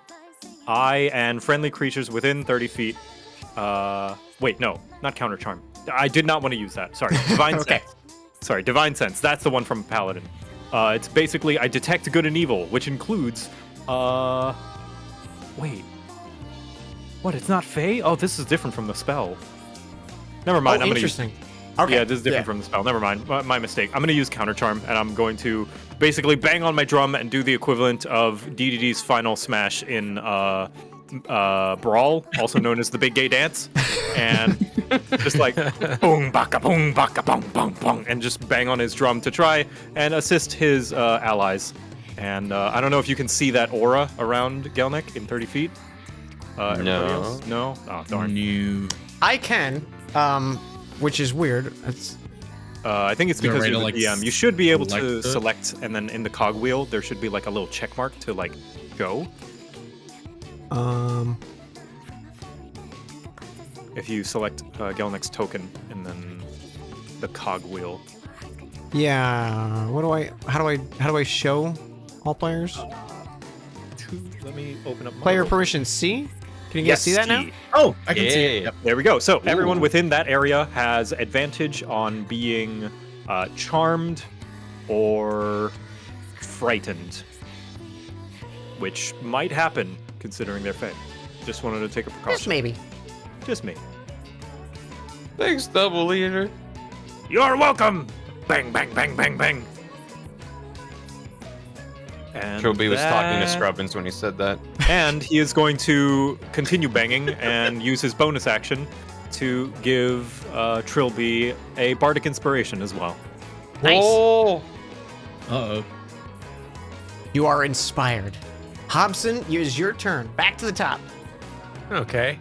I and friendly creatures within 30 feet. Wait, no, not counter charm. I did not want to use that. Sorry, divine Okay. sense. Sorry, divine sense. That's the one from paladin. It's basically I detect good and evil, which includes, wait. What? It's not Fey? Oh, this is different from the spell. Never mind. Oh, I'm gonna interesting. use. Okay. Yeah, this is different from the spell. Never mind. My mistake. I'm gonna use counter charm, and I'm going to basically bang on my drum and do the equivalent of DDD's final smash in Brawl, also known as the Big Gay Dance, and just like boom baka boom baka boom boom boom, and just bang on his drum to try and assist his allies. And I don't know if you can see that aura around Gelnick in 30 feet. Everybody else? No? Oh, darn. New. I can, which is weird. It's I think it's Is there a because way you're to, the like, DM. You should be able to select it? select, and then in the cogwheel, there should be like a little check mark to like go. If you select Gelnick's token and then the cogwheel. yeah. How do I show all players? Let me open up my Player little- permission C? Can you guys see that now? T. Oh, I can see it. Yep. There we go. So everyone within that area has advantage on being charmed or frightened, which might happen considering their fate. Just wanted to take a precaution. Just maybe. Just me. Thanks, double leader. You're welcome. Bang, bang, bang, bang, bang. And Trilby was talking to that- Scrubbins when he said that. And he is going to continue banging and use his bonus action to give Trilby a bardic inspiration as well. Nice. Oh, Uh-oh. You are inspired. Hobson, it is your turn. Back to the top. Okay.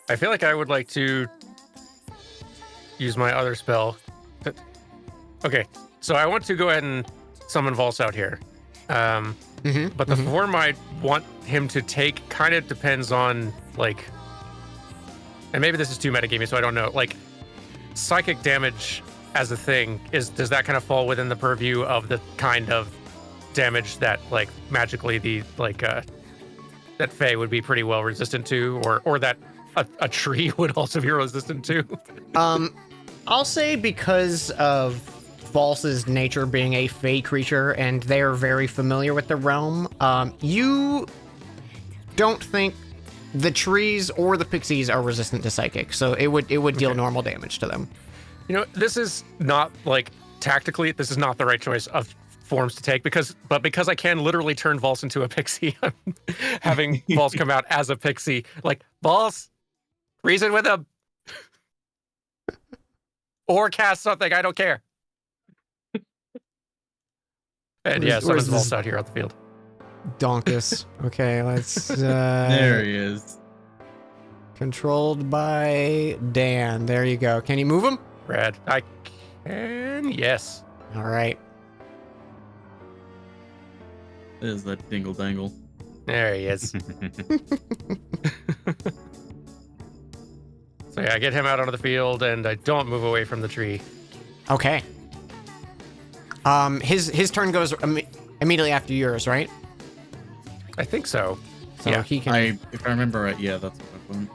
I feel like I would like to use my other spell. Okay, so I want to go ahead and summon Volse out here. But the form I want him to take kind of depends on, like, and maybe this is too metagamey, so I don't know. Like, psychic damage as a thing, does that kind of fall within the purview of the kind of damage that like magically that Fae would be pretty well resistant to, or that a tree would also be resistant to? I'll say because of Vals's nature being a Fae creature and they're very familiar with the realm, you don't think the trees or the pixies are resistant to psychic, so it would deal normal damage to them. You know, this is not like tactically, this is not the right choice of forms to take because I can literally turn Vals into a pixie. I'm having Vals come out as a pixie, like Vals, reason with him, or cast something. I don't care. And yeah, summons Vals out here on the field. Donkus. Okay, let's. There he is. Controlled by Dan. There you go. Can you move him? Brad, I can. Yes. All right. There's that dingle dangle. There he is. So yeah, I get him out onto the field, and I don't move away from the tree. Okay. His turn goes immediately after yours, right? I think so. So Yeah, he can. If I remember right, yeah, that's what I went.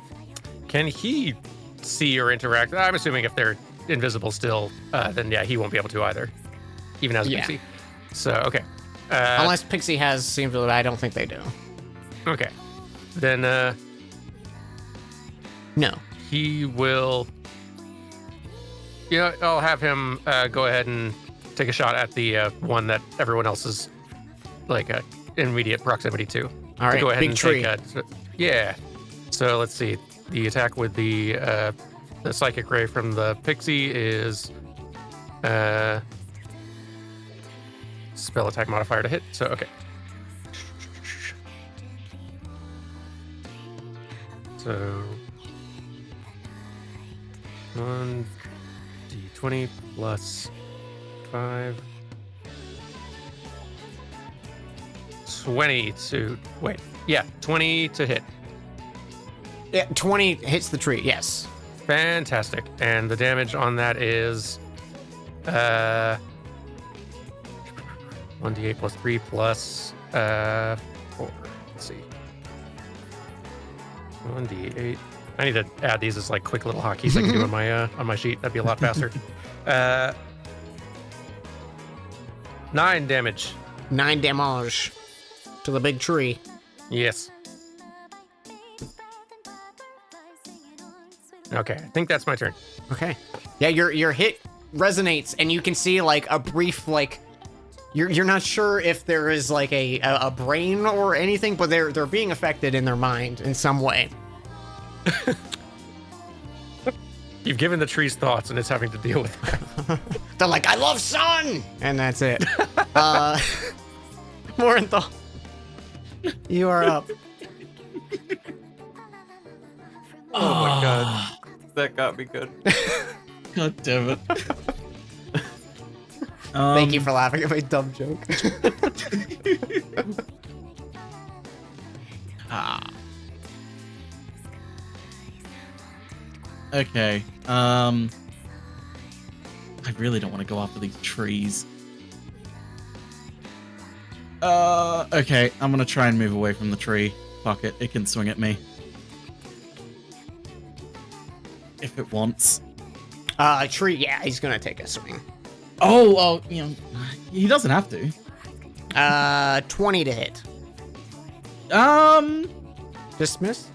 Can he see or interact? I'm assuming if they're invisible still, then yeah, he won't be able to either, even as a Yeah. pixie. So okay. Unless Pixie has seems to, I don't think they do. Okay. Then No. he will. You know, I'll have him go ahead and take a shot at the one that everyone else is like in immediate proximity to. All right. Go ahead Big and tree. take yeah. So let's see. The attack with the psychic ray from the pixie is spell attack modifier to hit. So okay. So 1d20 plus 5. 20 to wait. Yeah, 20 to hit. Yeah, 20 hits the tree. Yes. Fantastic. And the damage on that is 1d8 plus 3 plus 4. Let's see. 1d8. I need to add these as like quick little hotkeys I can do on my sheet. That'd be a lot faster. 9 damage. 9 damage to the big tree. Yes. Okay, I think that's my turn. Okay. Yeah, your hit resonates, and you can see like a brief like. You're not sure if there is like a brain or anything, but they're being affected in their mind in some way. You've given the trees thoughts, and it's having to deal with that. They're like, I love sun, and that's it. Morinthal, you are up. Oh my god. That got me good. God damn it. Thank you for laughing at my dumb joke. Okay. I really don't want to go after these trees. Okay. I'm gonna try and move away from the tree. Fuck it. It can swing at me. If it wants. Tree, yeah, he's gonna take a swing. Oh, you know, he doesn't have to. 20 to hit. Dismiss?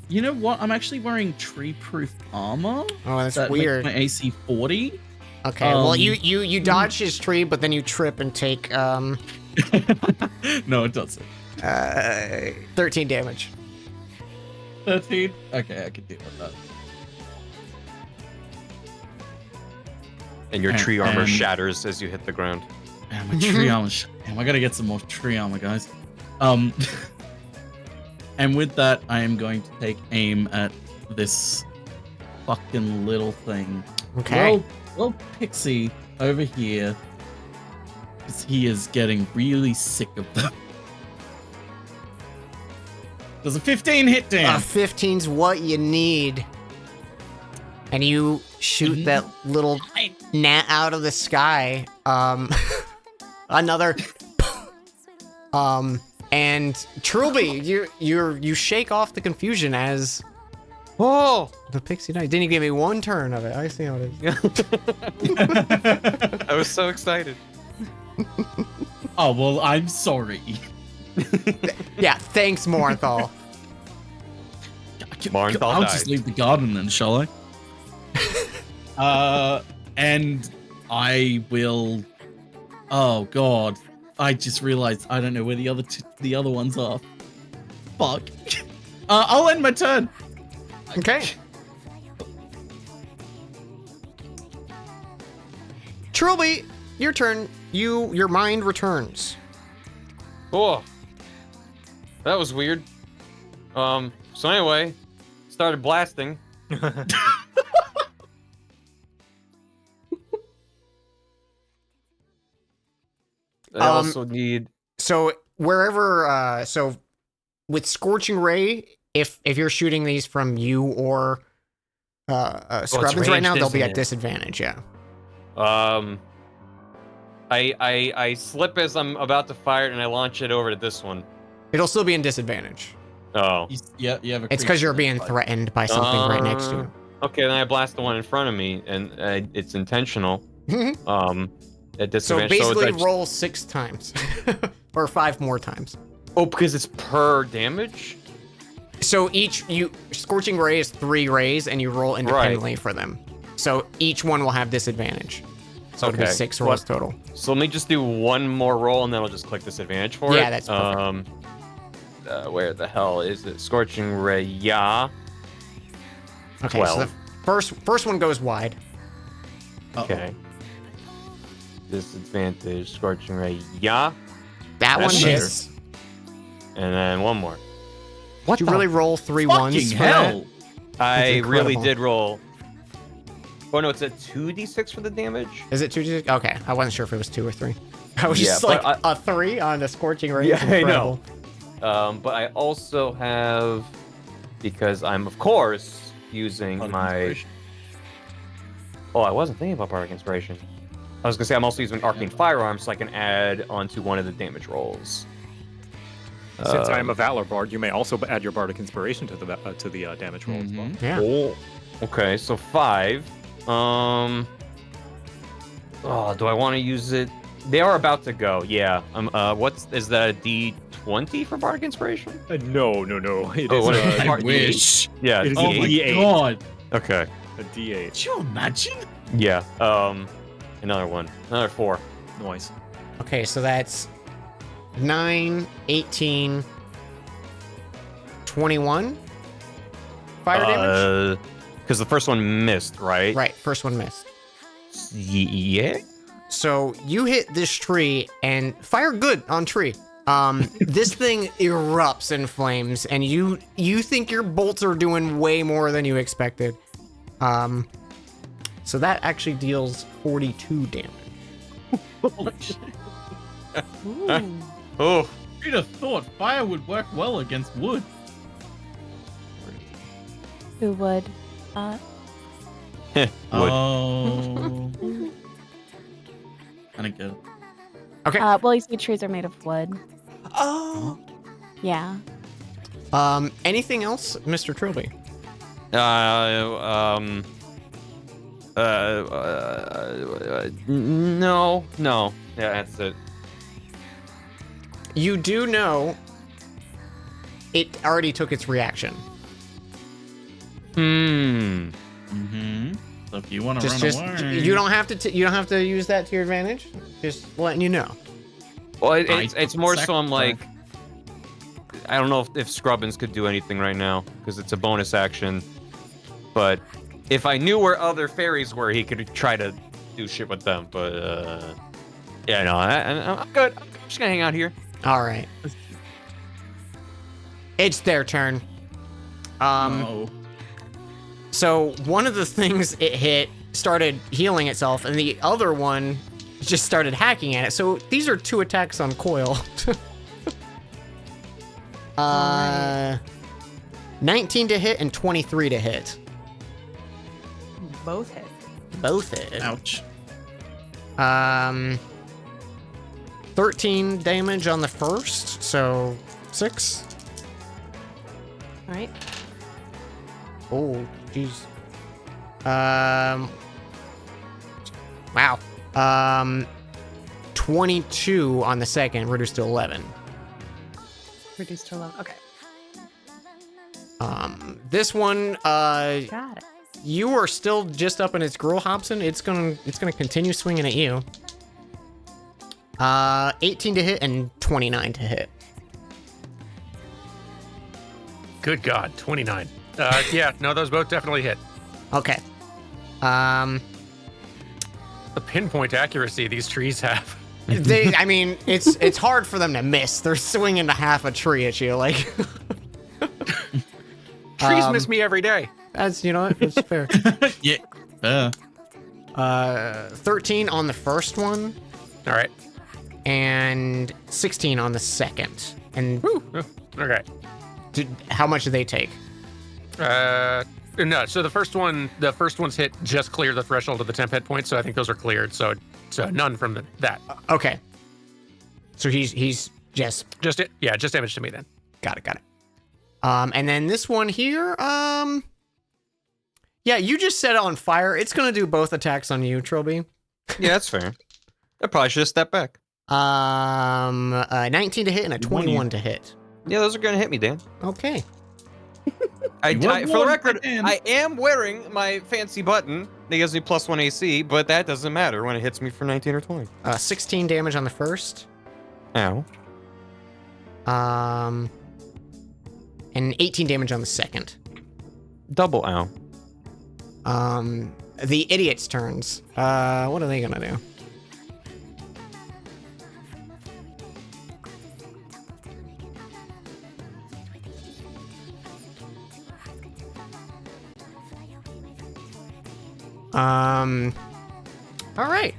You know what? I'm actually wearing tree-proof armor. Oh, that's that weird. makes my AC 40. Okay, well, you dodge his tree, but then you trip and take, No, it doesn't. 13 damage. 13? Okay, I can deal with that. And your tree armor And- shatters as you hit the ground. Man, my tree armor. Damn, I gotta get some more tree armor, guys. And with that, I am going to take aim at this fucking little thing. Okay. Well, Pixie over here, 'cause he is getting really sick of them. Does a 15 hit, Dan? 15's what you need. and you shoot that little gnat out of the sky. Another. And Trilby, you shake off the confusion as the pixie knight. Didn't even give me one turn of it. I see how it is. I was so excited. Oh, well, I'm sorry. Yeah, thanks, Mornthal. Mornthal I'll died. just leave the garden then, shall I? And I will. Oh God! I just realized I don't know where the other ones are. Fuck. I'll end my turn. Okay. Trilby, your turn. Your mind returns. Oh, that was weird. So anyway, started blasting. I also need. So wherever, so with Scorching Ray, if you're shooting these from you or Scrubbins right now, ranged, they'll be isn't at it? disadvantage. Yeah. I slip as I'm about to fire it, and I launch it over to this one. It'll still be in disadvantage. Oh. Yeah, you have a. It's because you're being threatened by something right next to you. Okay, then I blast the one in front of me, and it's intentional. At So disadvantage. basically, it's roll 6 times, or 5 more times. Oh, because it's per damage. So Scorching Ray is 3 rays, and you roll independently for them. So each one will have disadvantage. So it'll be 6 rolls total. So let me just do one more roll, and then I'll just click disadvantage for it. Yeah, that's perfect. Where the hell is it? Scorching Ray, yeah. Okay, 12. so the first one goes wide. Okay. Disadvantage, Scorching Ray, yeah. That one That's hits. And then one more. Did you really roll 3 ones? Fucking for hell! I really incredible. did roll. Oh no, it's a 2d6 for the damage? that? Is it 2? Okay, I wasn't sure if it was 2 or 3. I was Yeah, just but like a 3 on the Scorching Ray. Yeah, is I know. incredible. But I also have, because I'm of course using Bardic my. Inspiration. Oh, I wasn't thinking about Bardic Inspiration. I was gonna say I'm also using Arcane Firearm, so I can add onto one of the damage rolls. Since I am a Valor Bard, you may also add your Bardic Inspiration to the damage roll as well. Yeah. Oh, okay, so 5. Oh, do I want to use it? They are about to go. Yeah. Is that a D20 for Bardic Inspiration? No. It Oh, is what a, is it? I wish. Yeah. It is Oh D8. my D8. God! Okay. a D8. Could you imagine? Yeah. Another one. Another 4. Nice. Okay, so that's 9, 18, 21 fire damage? Because the first one missed, right? Right, first one missed. Yeah. So you hit this tree and fire good on tree. This thing erupts in flames, and you think your bolts are doing way more than you expected. So that actually deals 42 damage. Holy shit. Ooh. Oh. Who'd have thought fire would work well against wood? Who would? Wood. Oh. I don't get it. Okay. Well, you see, trees are made of wood. Oh. Yeah. Anything else, Mr. Trilby? No. Yeah, that's it. You do know it already took its reaction. Mm-hmm. So if you want to run away, you don't have to you don't have to use that to your advantage. Just letting you know. Well, I it's more so I'm sacrifice. like, I don't know if Scrubbins could do anything right now because it's a bonus action. But if I knew where other fairies were, he could try to do shit with them. But yeah, no, I'm good. I'm just gonna hang out here. All right. It's their turn. Oh. So one of the things it hit started healing itself, and the other one just started hacking at it. So these are 2 attacks on Coil. 19 to hit and 23 to hit. both hit. Both hit. Ouch. 13 damage on the first, so 6. All right. Oh, jeez. Wow. 22 on the second, reduced to 11. Reduced to 11. Okay. This one, Got it. you are still just up in its grill, Hobson. It's gonna continue swinging at you. 18 to hit and 29 to hit. Good God, 29. Yeah, no, those both definitely hit. Okay. The pinpoint accuracy these trees have. I mean, it's hard for them to miss. They're swinging to half a tree at you, like. Trees miss me every day. That's, you know what? It's fair. Yeah. 13 on the first one All right. and 16 on the second. And Okay. how much do they take? No, so the first one's hit just cleared the threshold of the temp hit points, so I think those are cleared. So none from that. Okay. So he's just Just damage to me then. got it. And then this one here, yeah, you just set it on fire. It's gonna do both attacks on you, Trilby. Yeah, that's fair. I probably should have stepped back. 19 to hit and a 21 to hit. Yeah, those are gonna hit me, Dan. Okay. I, You were for the warned record, again. I am wearing my fancy button that gives me +1 AC, but that doesn't matter when it hits me for 19 or 20. 16 damage on the first. Ow. And 18 damage on the second. Double ow. The idiot's turns. What are they gonna do? All right.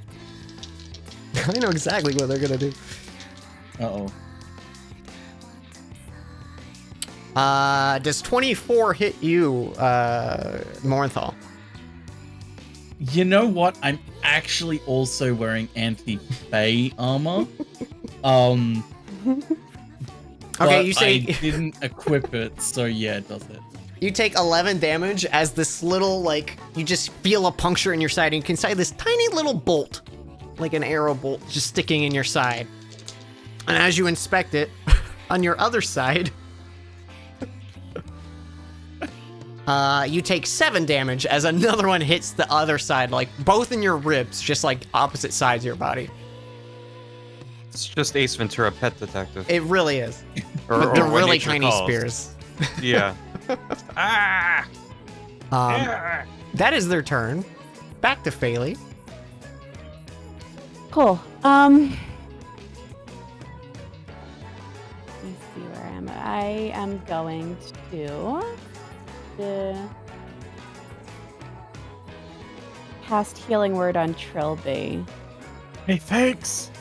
I know exactly what they're gonna do. Uh-oh. Does 24 hit you, Morenthal? You know what? I'm actually also wearing anti-Fey armor. Okay, but you say I didn't equip it, so yeah, it does it. you take 11 damage as this little, like, you just feel a puncture in your side, and you can see this tiny little bolt, like an arrow bolt, just sticking in your side. And as you inspect it, on your other side, you take 7 damage as another one hits the other side, like both in your ribs, just like opposite sides of your body. It's just Ace Ventura Pet Detective. It really is. Or- But or they're what really nature tiny calls. spears. Yeah. Ah! That is their turn. Back to Phaley. Cool. Let me see where I am. I am going to cast Healing Word on Trilby. Hey, thanks.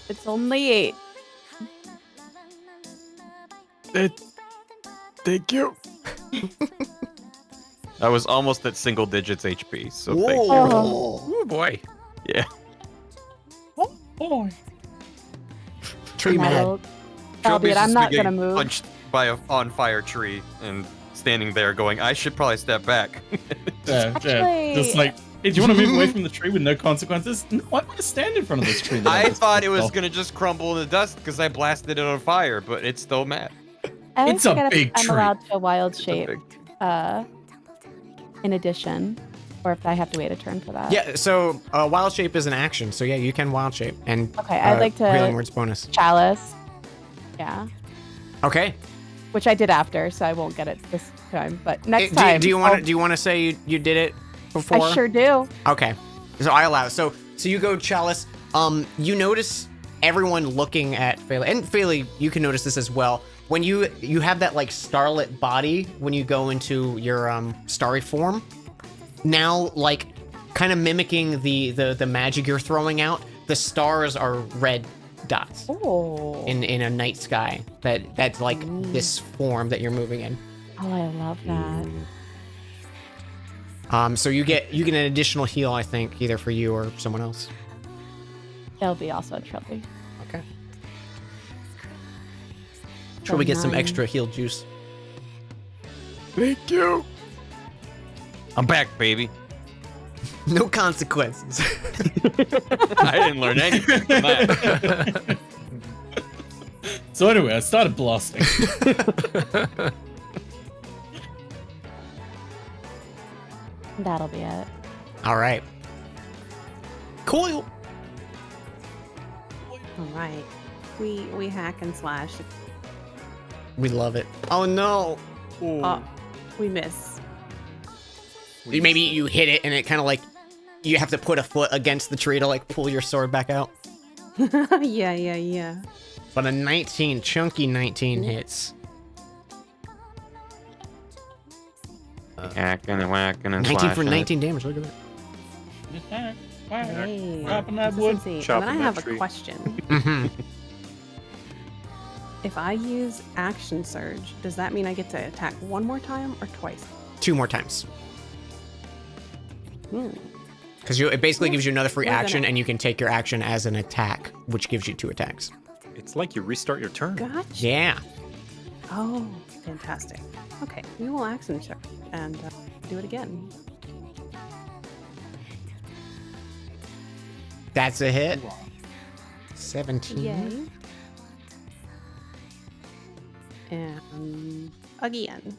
It's only 8. Thank you. I was almost at single digits HP, so thank you. Whoa. Oh boy. Yeah. Oh, boy. Tree mad. Albeit, I'm just not getting gonna move. Punched by a on fire tree and standing there going, I should probably step back. Actually- Just like, hey, do you want to move away from the tree with no consequences? No, I want to stand in front of this tree. that I just thought it was picked gonna just crumble in the dust because I blasted it on fire, but it's still mad. I always It's a forget if big I'm tree. allowed to wild It's a shape big- in addition, or if I have to wait a turn for that. Yeah, so wild shape is an action, so yeah, you can wild shape. And Okay, I'd like to- Healing Word's bonus. Chalice. Yeah. Okay. Which I did after, so I won't get it this time. But next Do, time. do you want to say you did it before? I sure do. Okay. So I allow. So you go Chalice. You notice everyone looking at Phaley, and Phaley, you can notice this as well. When you have that like starlit body when you go into your starry form, now like kind of mimicking the magic you're throwing out, the stars are red dots Oh. in a night sky that's like this form that you're moving in. Oh, I love that. So you get an additional heal, I think, either for you or someone else. That'll be also a trophy. Okay. Sure, we get some 9. extra heal juice. Thank you. I'm back, baby. No consequences. I didn't learn anything from that. So anyway, I started blasting. That'll be it. All right. Coil. All right. We hack and slash. We love it. Oh no. Oh, we miss. Maybe you hit it and it kind of like you have to put a foot against the tree to like pull your sword back out. Yeah. But a 19, chunky 19 hits. Hacking and whacking and 19 for slashing. 19 damage. Look at that. Hey, Chopping that wood. consistency. And Chopping then I that have tree. a question. Mm-hmm. If I use action surge, does that mean I get to attack one more time or twice? 2 more times. Hmm. Because it basically gives you another free We're gonna- action, and you can take your action as an attack, which gives you 2 attacks. It's like you restart your turn. Gotcha. Yeah. Oh, fantastic. Okay, we will action surge and do it again. That's a hit. 17. Yay. And again.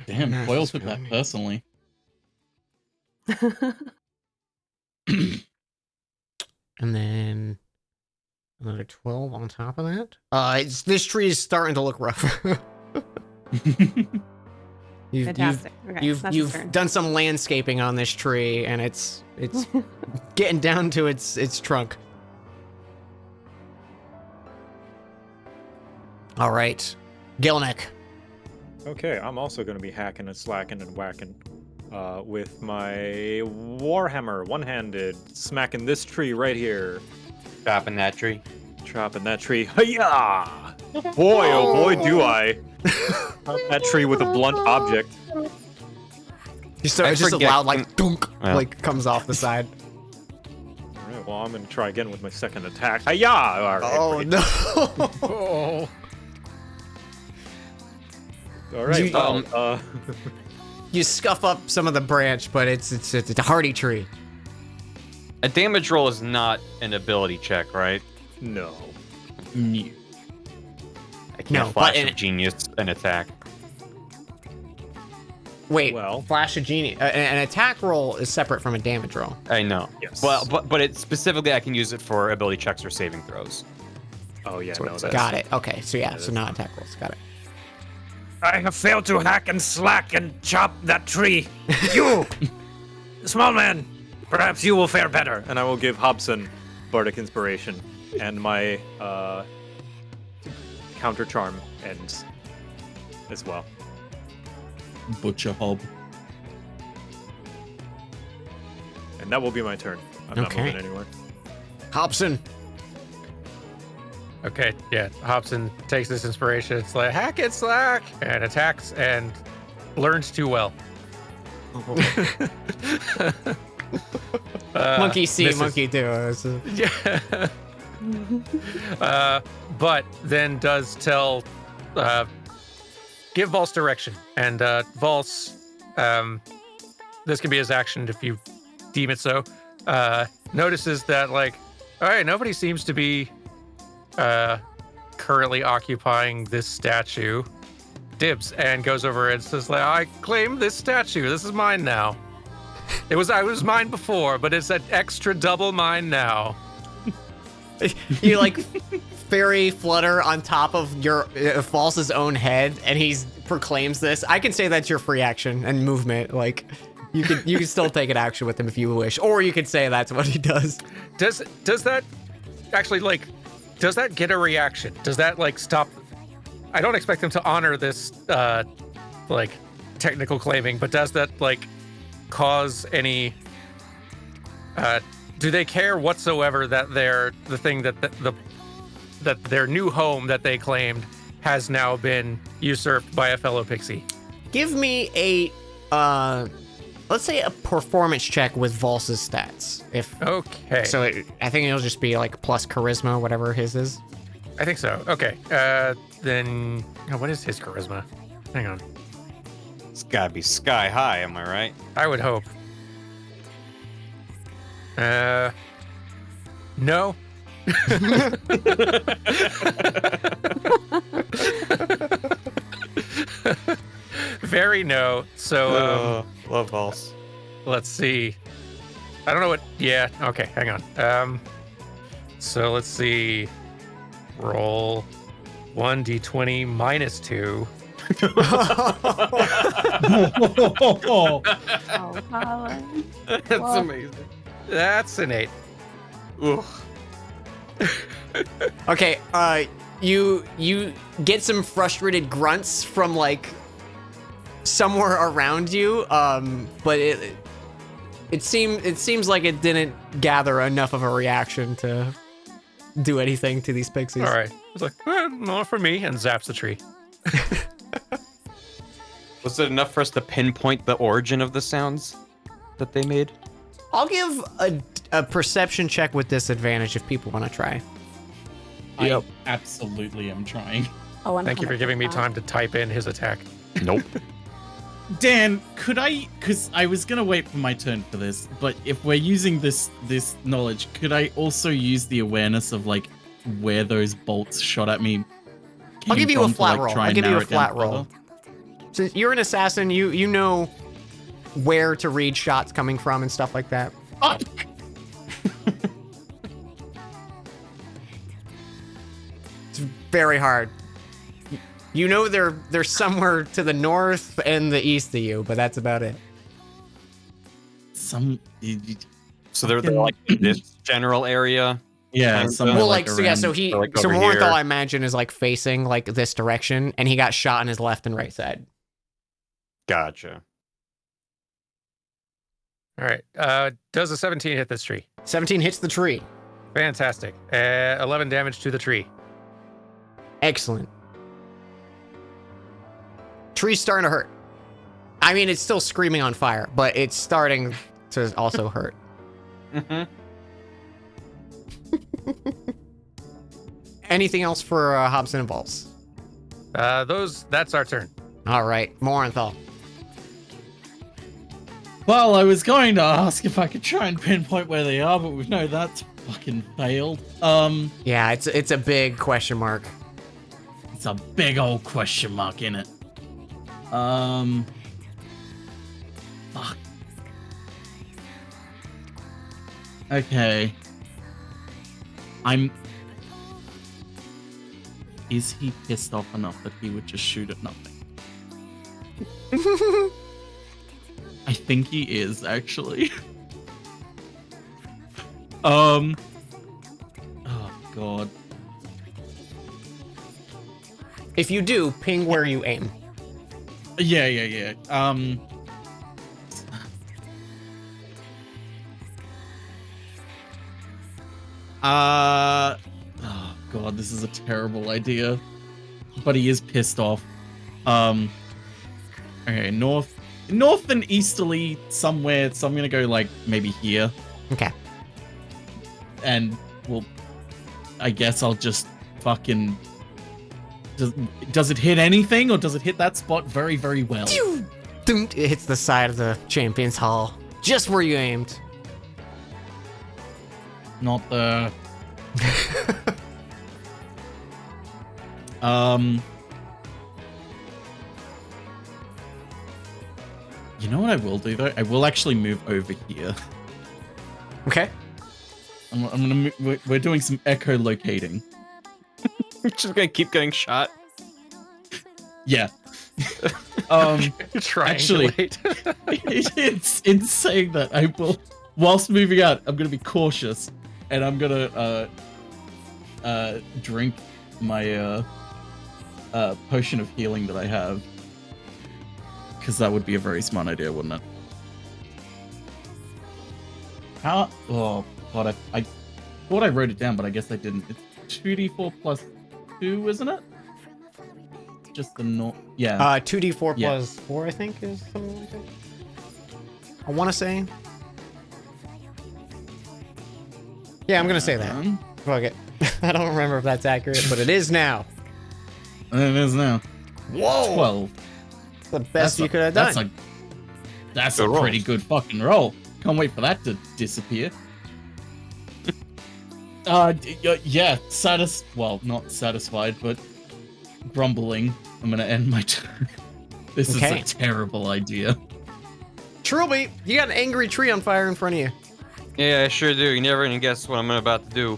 Damn, Math Coil is took that killing me. personally. And then another 12 on top of that. This tree is starting to look rough. Fantastic. Okay, that's his You've turn. done some landscaping on this tree, and it's getting down to its trunk. All right, Gilnick. Okay, I'm also going to be hacking and slacking and whacking with my Warhammer, one-handed, smacking this tree right here. Chopping that tree. Chopping that tree. Hiya! Boy, oh boy, do I. Chop that tree with a blunt object. It's I just a forget- loud like dunk, Yeah. like comes off the side. All right, well, I'm going to try again with my second attack. Hiya! All right, Oh great. no! Oh. All right, You- well, You scuff up some of the branch, but it's a hardy tree. A damage roll is not an ability check, right? no. New. I can't No, flash but of genius an attack. Wait, Well- flash of genie. An attack roll is separate from a damage roll. I know. Yes. Well, but it specifically I can use it for ability checks or saving throws. Oh, yeah, That's what no, it that's... says. Got it. Okay, so yeah, Yeah, so not attack rolls. Got it. I have failed to hack and slack and chop that tree. You, small man, perhaps you will fare better. And I will give Hobson Bardic Inspiration, and my Counter Charm ends as well. Butcher Hob. And that will be my turn. I'm not Okay. moving anywhere. Hobson. Okay, yeah. Hobson takes this inspiration. It's like hack and slack and attacks and learns too well. Monkey see, misses. monkey do. It's a- Yeah. But then does tell, give Valse direction. And Valse, this can be his action if you deem it so, notices that, like, all right, nobody seems to be currently occupying this statue. Dibs, and goes over and says, like, I claim this statue. This is mine now. It was mine before, but it's an extra double mine now. You like fairy flutter on top of your False's own head, and he proclaims this. I can say that's your free action and movement. Like you can still take an action with him if you wish, or you could say that's what he does. Does that actually, like, does that get a reaction? Does that, like, stop? I don't expect him to honor this like technical claiming, but does that, like, cause any do they care whatsoever that they're the thing that that their new home that they claimed has now been usurped by a fellow pixie. Give me a, let's say a performance check with Vols's stats. Okay. So I think it'll just be like plus charisma, whatever his is. I think so. Okay. Then what is his charisma? Hang on. It's gotta be sky high, am I right? I would hope. No. Very no. So love Vols. let's see. I don't know what. Yeah. Okay. Hang on. So let's see. Roll 1d20 minus 2. Oh, Colin. That's Well- amazing. That's an 8. Ooh. Okay, you get some frustrated grunts from like somewhere around you, but it seems like it didn't gather enough of a reaction to do anything to these pixies. All right. It's like, not for me, and zaps the tree. Was it enough for us to pinpoint the origin of the sounds that they made? I'll give a perception check with disadvantage if people want to try. I absolutely am trying. Oh, Thank you for giving me time to type in his attack. Nope. Dan, could I? Because I was gonna wait for my turn for this, but if we're using this knowledge, could I also use the awareness of like where those bolts shot at me? I'll give you a came from to, flat like, roll. try I'll and give you narrow a it down flat roll. further? Since you're an assassin, you know where to read shots coming from and stuff like that. Oh, It's very hard. You know they're somewhere to the north and the east of you, but that's about it. some. So they're like in this general area. Yeah, Kinda. somewhere Well, like like so yeah, so around- he So, like, so over Morenthal, here. I imagine, is like facing like this direction, and he got shot on his left and right side. Gotcha. All right. Does a 17 hit this tree? 17 hits the tree. Fantastic. 11 damage to the tree. Excellent. Tree's starting to hurt. I mean, it's still screaming on fire, but it's starting to also hurt. Mm-hmm. Anything else for Hobson and Vols? That's our turn. All right, Morenthal. Well, I was going to ask if I could try and pinpoint where they are, but we know that's fucking failed. Yeah, it's a big question mark. It's a big old question mark in it. Fuck. Okay. Is he pissed off enough that he would just shoot at nothing? I think he is, actually. Oh, God. If you do, ping where you aim. Yeah. Oh God, this is a terrible idea. But he is pissed off. Okay, north and easterly somewhere, so I'm gonna go like maybe here. Okay. And well, I guess I'll just fucking does it hit anything, or does it hit that spot very, very well? Doom, it hits the side of the Champions Hall, just where you aimed. Not the You know what I will do though? I will actually move over here. Okay. I'm gonna. We're doing some echolocating. Just gonna keep getting shot. Yeah. Actually, it's in saying that I will, whilst moving out, I'm gonna be cautious, and I'm gonna drink my potion of healing that I have, because that would be a very smart idea, wouldn't it? How? Oh God, I thought I wrote it down, but I guess I didn't. It's 2d4 plus 2, isn't it? Just the north. Yeah. 2d4 Yeah. plus 4, I think, is something like that. I want to say. Yeah, I'm gonna say that. Fuck it. I don't remember if that's accurate, but it is now. And it is now. Whoa! 12. The best you could have done. That's Good a pretty rolls. good fucking roll. Can't wait for that to disappear. Yeah, well, not satisfied, but grumbling. I'm gonna end my turn. This Okay. is a terrible idea. Trilby, you got an angry tree on fire in front of you. Yeah, I sure do. You never even guess what I'm about to do.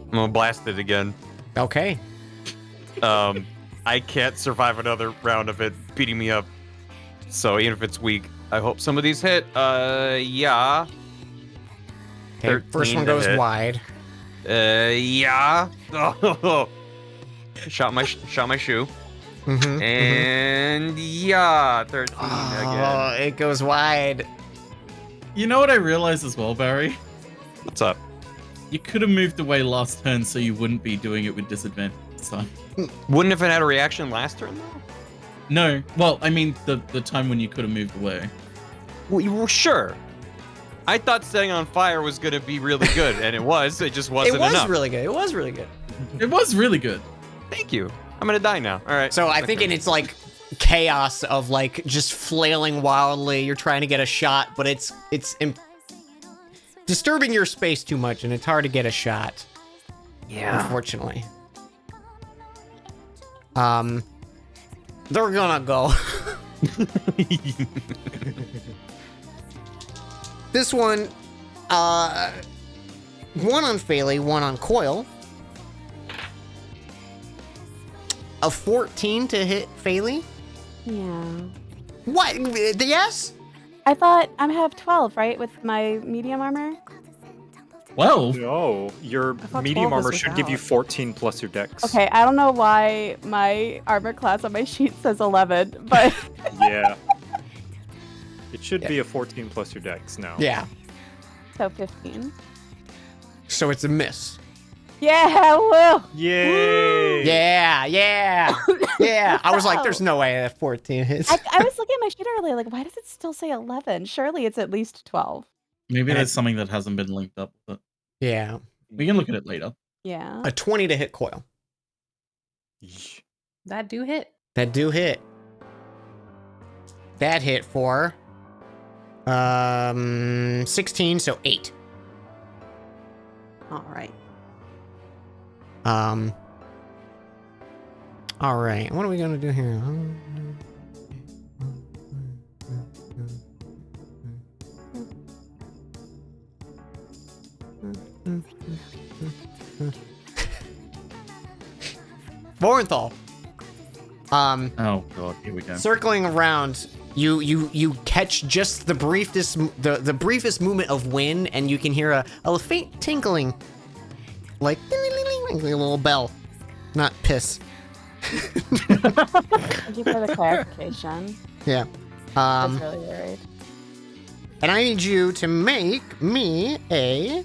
I'm gonna blast it again. Okay. I can't survive another round of it beating me up. So even if it's weak, I hope some of these hit. Yeah. Okay, first 13 one to goes hit. wide. Yeah. Shot my shoe. Mm-hmm. And yeah, 13 Oh, again. it goes wide. You know what I realized as well, Barry? What's up? You could have moved away last turn so you wouldn't be doing it with disadvantage this time. Wouldn't have had a reaction last turn though? No. Well, I mean the time when you could have moved away. Well, sure. I thought setting on fire was gonna be really good, and it was. It just wasn't It was enough. really good. It was really good. It was really good. Thank you. I'm gonna die now. All right. So I think it's like chaos of like just flailing wildly. You're trying to get a shot, but it's disturbing your space too much, and it's hard to get a shot. Yeah. Unfortunately. They're gonna go. This one, one on Phaley, one on Coil. A 14 to hit Phaley? Yeah. What? Yes? I thought I have 12, right, with my medium armor? Well, No, your thought medium 12 was armor should give you without. 14 plus your dex. Okay, I don't know why my armor class on my sheet says 11, but Yeah. It should be a 14 plus your dex now. Yeah. so 15. So it's a miss. Yeah, woo! Yay! Yeah, yeah, yeah. I was like, there's no way that 14 hits. I was looking at my sheet earlier, like, why does it still say 11? Surely it's at least 12. maybe And there's something that hasn't been linked up, but Yeah. we can look at it later. Yeah. A 20 to hit Coil. That do hit. That do hit. That hit for 16, so 8. All right. All right. What are we gonna do here? Vorenthal. Oh god, here we go. Circling around, you catch just the briefest movement of wind, and you can hear a faint tinkling, like a little bell, not piss. Thank you for the clarification. Yeah. I was really worried. And I need you to make me a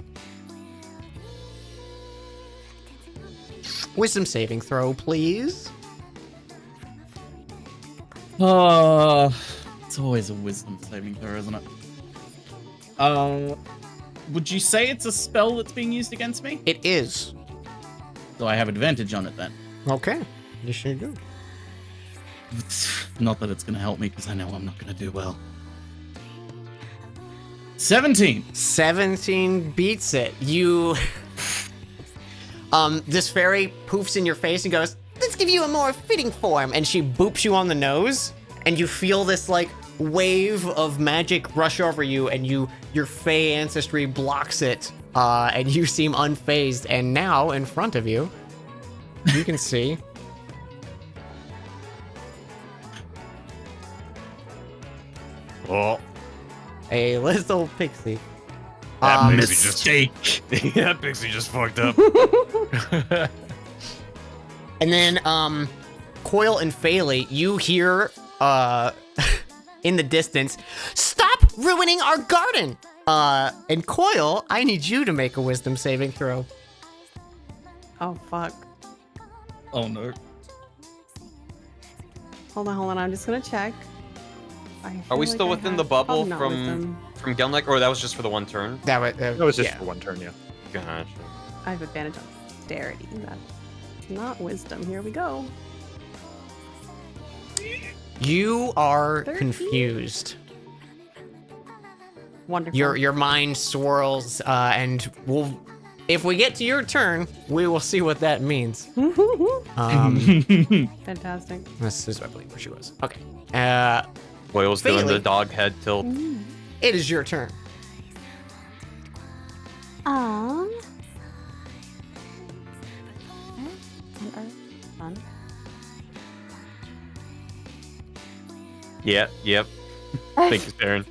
wisdom saving throw, please. It's always a wisdom saving throw, isn't it? Would you say it's a spell that's being used against me? It is. So I have advantage on it then. Okay. You sure do. Not that it's gonna help me, because I know I'm not gonna do well. 17. 17 beats it. You this fairy poofs in your face and goes, "Let's give you a more fitting form." And she boops you on the nose, and you feel this like wave of magic rush over you, and your Fey ancestry blocks it, and you seem unfazed. And now in front of you, you can see Oh, a little pixie. That Mistake. that pixie just fucked up. And then, Coil and Phaley, you hear, in the distance, "Stop ruining our garden!" And Coil, I need you to make a wisdom saving throw. Oh fuck. Oh no. Hold on. I'm just gonna check. Are we still within the bubble from Gelnek, or that was just for the one turn? That was just yeah. for one turn, yeah. Gotcha. I have advantage on dexterity. That's not wisdom. Here we go. You are 13? confused. Wonderful. Your mind swirls, and if we get to your turn, we will see what that means. Fantastic. This is, I believe, where she was. Okay. Boyle's doing Bailey. the dog head tilt. It is your turn. Yep. Thank you, Saren.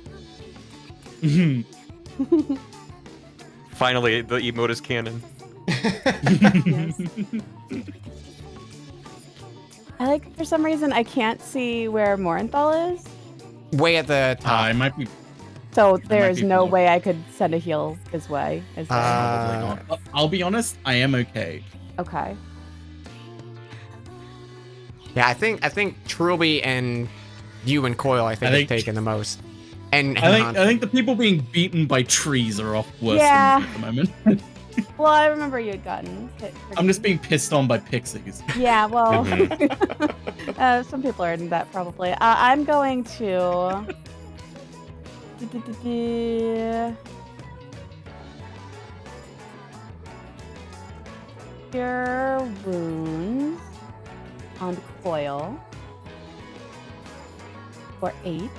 Finally, the emote is canon. Yes. I like, for some reason, I can't see where Morenthal is. Way at the top. It might be So there's be no below. way I could send a heal his way. Is there? probably not. I'll be honest, I am okay. Okay. Yeah, I think Trilby and you and Coil, I think, I have think- taken the most. And I think the people being beaten by trees are off worse Yeah. than me at the moment. Well, I remember you had gotten hit. I'm just being pissed on by pixies. Yeah, well, some people are in that probably. I'm going to. Cure wounds on Coil for 8.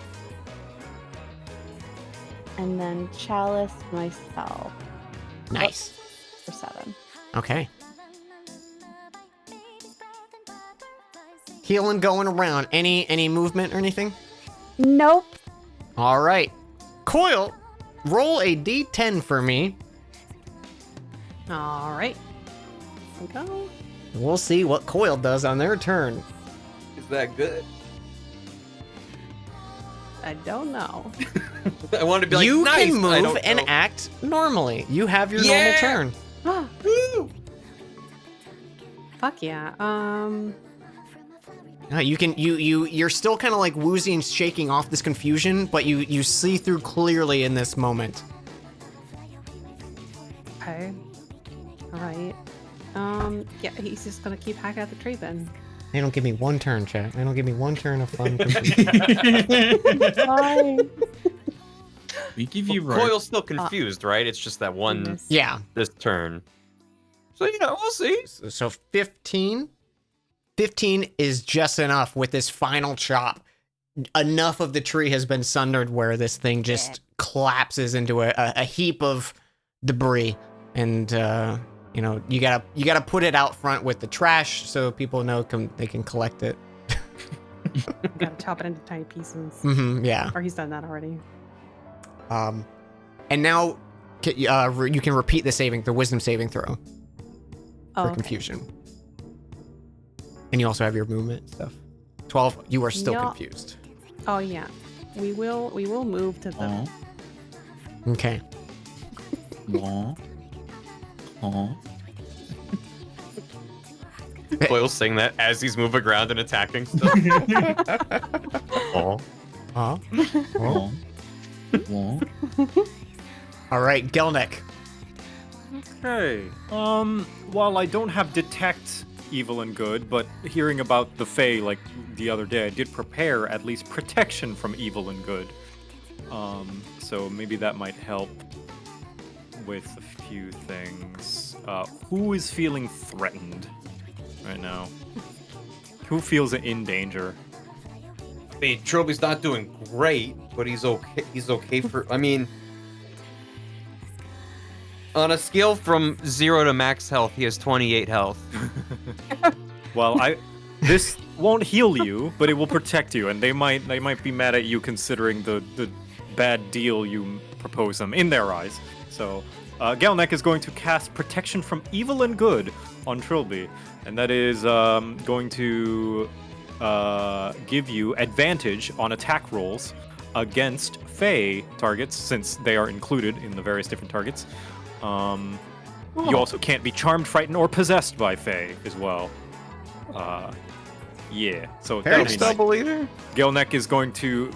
And then Chalice myself nice. for 7. Okay. Healing going around. Any movement or anything? Nope. All right. Coil, roll a d10 for me. All right. Here we go. We'll see what Coil does on their turn. Is that good? I don't know. I wanted to be like, You nice. can I move don't and know. act normally. You have your Yeah. normal turn. Fuck yeah. You can you're still kind of like woozy and shaking off this confusion, but you see through clearly in this moment. Okay. All right. Yeah, he's just gonna keep hacking at the tree then. They don't give me one turn, chat. They don't give me one turn of fun. Fine. We give you Well, rope. Coil's still confused, right? It's just that one Goodness. Yeah. this turn. So we'll see. So 15. 15 is just enough with this final chop. Enough of the tree has been sundered where this thing just collapses into a heap of debris, and you gotta put it out front with the trash so people know they can collect it. Gotta chop it into tiny pieces. Yeah. Or he's done that already. And now you can repeat the wisdom saving throw Oh, for okay. confusion. And you also have your movement stuff. 12. You are still Yeah. confused. Oh yeah. We will move to the Aw, Okay. aw, aw. Coil's saying that as he's moving around and attacking stuff. Oh. Huh? Aw. Aw. All right, Gelnek. Okay. While I don't have detect evil and good, but hearing about the Fae like the other day, I did prepare at least protection from evil and good. So maybe that might help with a few things. Who is feeling threatened right now? Who feels in danger? I mean, Trilby's not doing great, but he's okay. He's okay for. I mean, on a scale from 0 to max health, he has 28 health. Well, this won't heal you, but it will protect you, and they might be mad at you considering the bad deal you propose them in their eyes. So, Gelnek is going to cast Protection from Evil and Good on Trilby, and that is going to give you advantage on attack rolls against Fae targets, since they are included in the various different targets. You also can't be charmed, frightened, or possessed by Fae as well. Yeah, so that'll be nice. leader. Gilnek is going to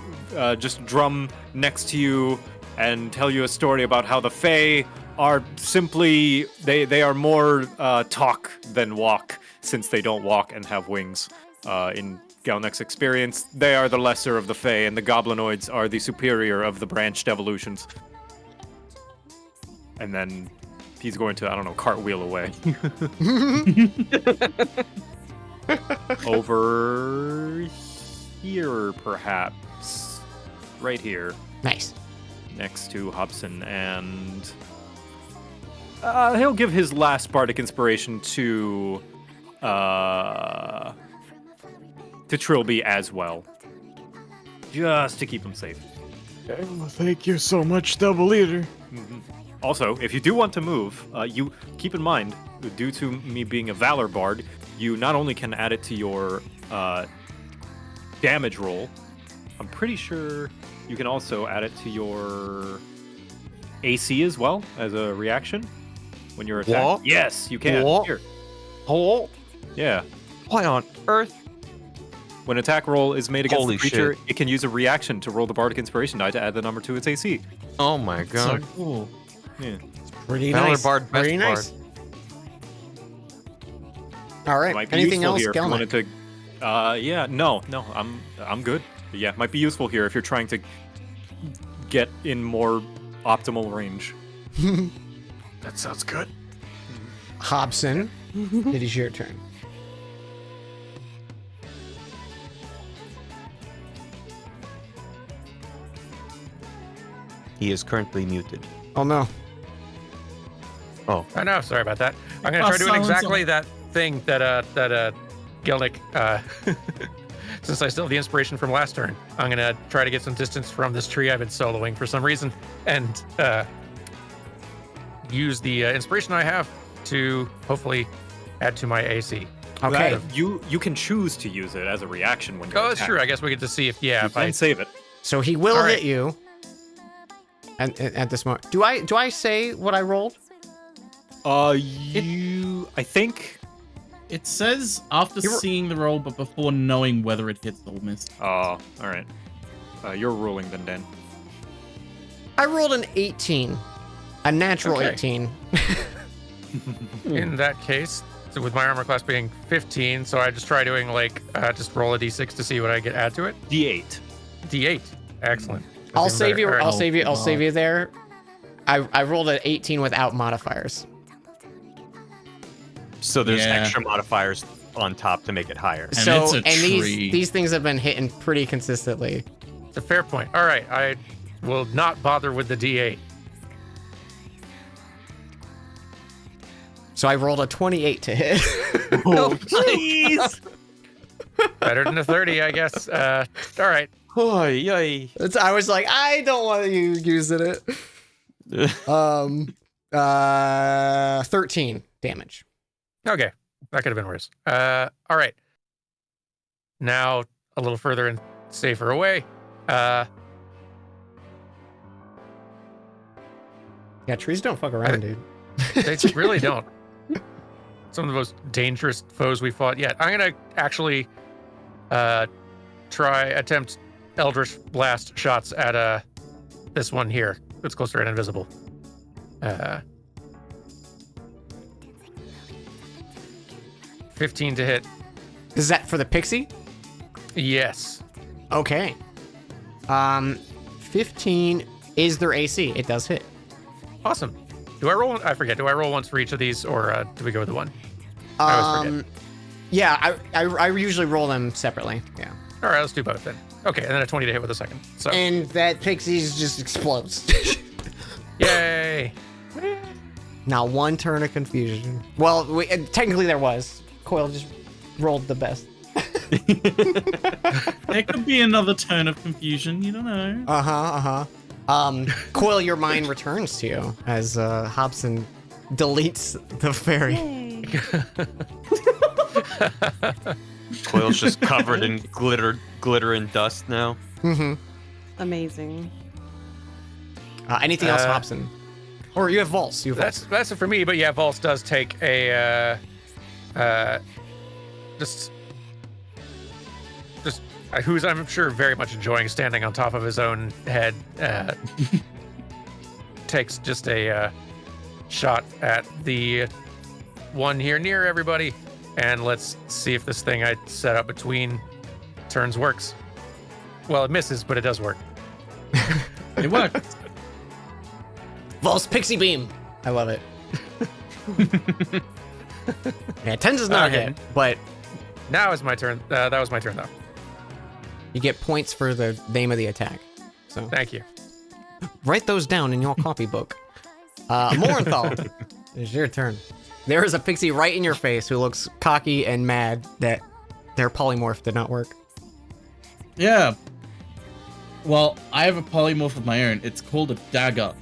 just drum next to you and tell you a story about how the Fae are simply they are more talk than walk, since they don't walk and have wings. In Galnek's experience, they are the lesser of the Fae, and the Goblinoids are the superior of the branched evolutions. And then he's going to, I don't know, cartwheel away. Over here, perhaps. Right here. Nice. Next to Hobson, and he'll give his last bardic inspiration to Trilby as well, just to keep him safe. Okay, well, thank you so much, double leader. Mhm. Also, if you do want to move, you keep in mind, due to me being a Valor Bard, you not only can add it to your damage roll, I'm pretty sure you can also add it to your AC as well as a reaction when you're attacked. What? Yes, you can. What? Here. Oh, Yeah. why on earth? When attack roll is made against Holy the creature, shit. it can use a reaction to roll the Bardic Inspiration die to add the number to its AC. Oh my So god. cool. Yeah. Pretty Valor nice. Bard, best Pretty nice. bard. All Might right. be Anything useful else, here if you Gelnick? wanted to. Yeah, no, I'm good. But yeah, might be useful here if you're trying to get in more optimal range. That sounds good. Hobson, it is your turn. He is currently muted. Oh no. Oh no, sorry about that. I'm gonna try doing silence exactly on. that thing that Gilnick. Since I still have the inspiration from last turn, I'm gonna try to get some distance from this tree I've been soloing for some reason, and use the inspiration I have to hopefully add to my AC. Okay. That- you can choose to use it as a reaction when you Oh, that's true. I guess we get to see if You if I can save it. So he will All right. hit you. And at this moment, do I say what I rolled? I think. It says after You were- seeing the roll, but before knowing whether it hits or misses. Oh, all right. You're ruling then, Dan. I rolled an 18, a natural Okay. 18. in that case, so with my armor class being 15, so I just try doing just roll a d6 to see what I get add to it. D8. D8. Excellent. That's I'll even save better. you. All right. I'll save you. I'll wow. save you there. I rolled an 18 without modifiers. So there's Yeah. extra modifiers on top to make it higher. And so it's a and tree. these things have been hitting pretty consistently. It's a fair point. All right, I will not bother with the D8. So I rolled a 28 to hit. Oh, please. Better than a 30, I guess. All right. Oy, oy. I was like, I don't want you using it. 13 damage. Okay, that could have been worse. All right. Now a little further and safer away. Yeah, trees don't fuck around, dude. They really don't. Some of the most dangerous foes we fought yet. I'm gonna actually attempt Eldritch Blast shots at this one here. It's closer and invisible. 15 to hit. Is that for the pixie? Yes. Okay. 15 is their AC. It does hit. Awesome. Do I roll? I forget. Do I roll once for each of these, or do we go with the one? I always forget. Yeah, I usually roll them separately. Yeah. All right, let's do both then. Okay, and then a 20 to hit with a second. So, And that pixie just explodes. yay! Now one turn of confusion. Well, technically there was. Coil just rolled the best. There could be another turn of confusion. You don't know. Coil, your mind returns to you as Hobson deletes the fairy. Yay. Coil's just covered in glitter and dust now. Mm-hmm. Amazing. Anything else, Uh, Hobson? Or you have Volts. You have Volts. That's it for me. But yeah, Volts does take a just who's I'm sure very much enjoying standing on top of his own head. Takes just a shot at the one here near everybody, and let's see if this thing I set up between turns works. Well, it misses, but it does work. It worked. Volts Pixie Beam. I love it. Yeah, 10s is not a hit, but Now is my turn. That was my turn, though. you get points for the name of the attack. So Thank you. write those down in your copybook. Morenthal, it's your turn. There is a pixie right in your face who looks cocky and mad that their polymorph did not work. Yeah. Well, I have a polymorph of my own. It's called a dagger.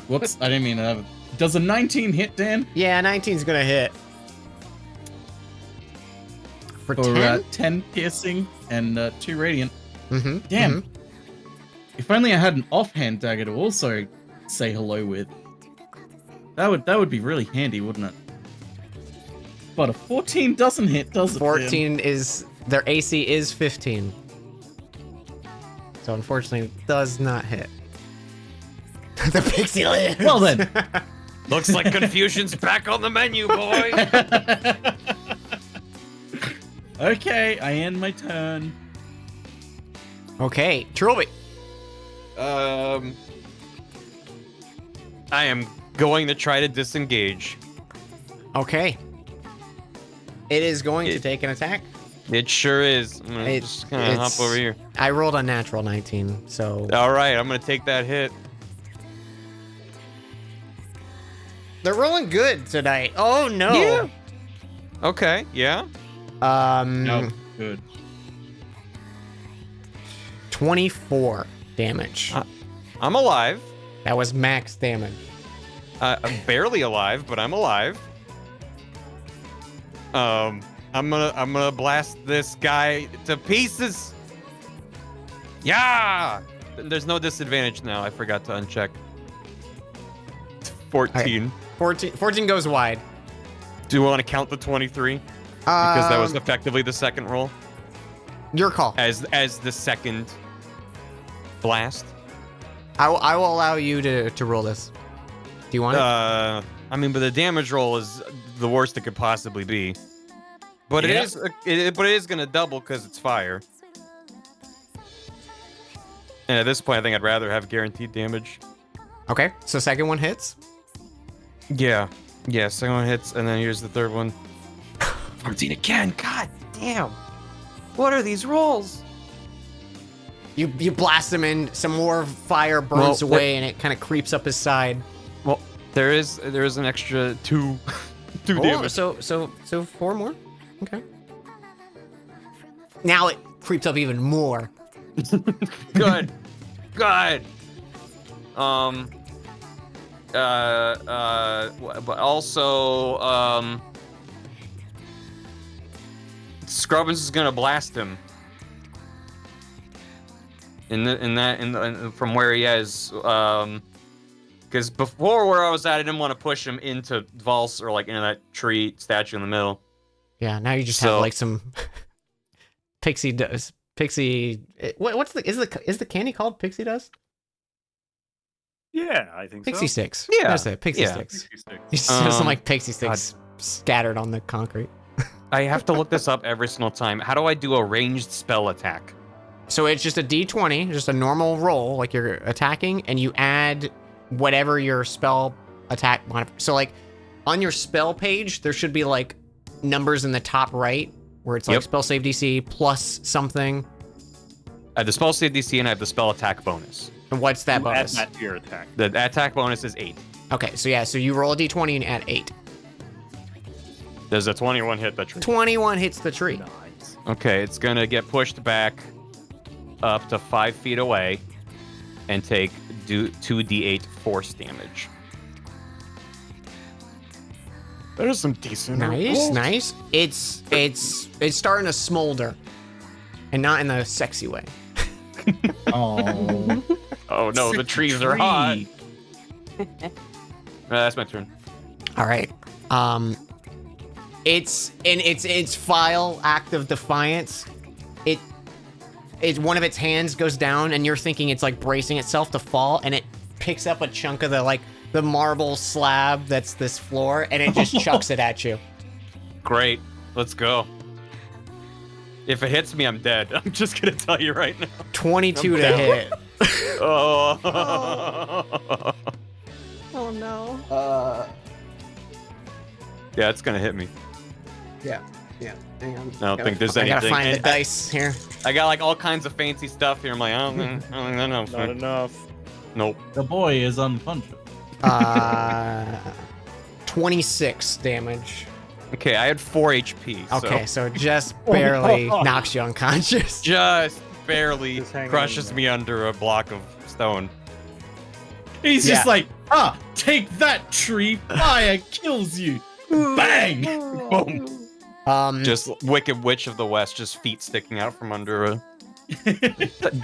Whoops, I didn't mean to have it. Does a 19 hit, Dan? Yeah, 19's gonna hit. For For 10? 10 piercing and 2 radiant. Mm-hmm. Damn. If only I had an offhand dagger to also say hello with. That would be really handy, wouldn't it? But a 14 doesn't hit, does it? Dan? 14 is their AC is 15. So unfortunately it does not hit. The pixie lives. Well then. Looks like confusion's back on the menu, boy. Okay, I end my turn. Okay, Trilby. I am going to try to disengage. Okay. It is going to take an attack. It sure is. I'm gonna It's- just kind of hop it's- over here. I rolled a natural 19, so All right, I'm gonna take that hit. they're rolling good tonight. Oh no. Yeah. Okay, yeah. No, good. 24 damage. I'm alive. That was max damage. I'm barely alive, but I'm alive. I'm gonna blast this guy to pieces. Yeah. There's no disadvantage now. I forgot to uncheck. 14. 14 goes wide. Do you want to count the 23? Because that was Um, effectively the second roll your call. as the second blast. I will allow you to roll this. Do you want it? I mean, but the damage roll is the worst it could possibly be. But Yeah. it is gonna double because it's fire. And at this point, I think I'd rather have guaranteed damage. Okay, so second one hits. Yeah, second one hits, and then here's the third one. 14 again. God damn! What are these rolls? You blast him in, some more fire burns Well, away, and it kind of creeps up his side. Well, there is an extra two Oh, damage. so 4 more. Okay. Now it creeps up even more. Good. But also, Scrubbins is gonna blast him. From where he is, because before where I was at, I didn't want to push him into Vals or like into that tree statue in the middle. Yeah, now you just have So- like some pixie dust. Pixie. What's is the candy called pixie dust? Yeah, I think Pixie so. sticks. Yeah, That's it. Pixie yeah. sticks. Pixie sticks. You just have some Um, like pixie sticks scattered on the concrete. I have to look this up every single time. How do I do a ranged spell attack? So it's just a d20, just a normal roll, like you're attacking, and you add whatever your spell attack. So like on your spell page, there should be like numbers in the top right where it's like Yep. spell save DC plus something. I have the spell save DC and I have the spell attack bonus. And what's that You add bonus? that to your attack. The attack bonus is 8. Okay, so yeah, so you roll a d20 and add 8. Does a 21 hit the tree? 21 hits the tree. Nice. Okay, it's gonna get pushed back up to 5 feet away and take 2d8 force damage. There's some decent. Nice, rolls. nice. It's starting to smolder, and not in the sexy way. Oh. Oh no, the trees are hot. That's my turn. All right. It's in its final act of defiance. It one of its hands goes down, and you're thinking it's like bracing itself to fall, and it picks up a chunk of the marble slab that's this floor, and it just chucks it at you. Great. Let's go. If it hits me, I'm dead. I'm just gonna tell you right now. 22 to hit. Oh. Oh no. Yeah, it's gonna hit me. Yeah. Hang on. I don't think there's I gotta anything. find the And dice here. I got like all kinds of fancy stuff here. I'm like, I don't think enough. Not enough. Nope. The boy is unconscious. 26 damage. Okay, I had 4 HP. Okay, so just barely knocks you unconscious. Just barely Just hanging crushes in me under a block of stone. He's just Yeah. like, take that tree, fire kills you. Bang! Boom. Um, Just Wicked Witch of the West, just feet sticking out from under a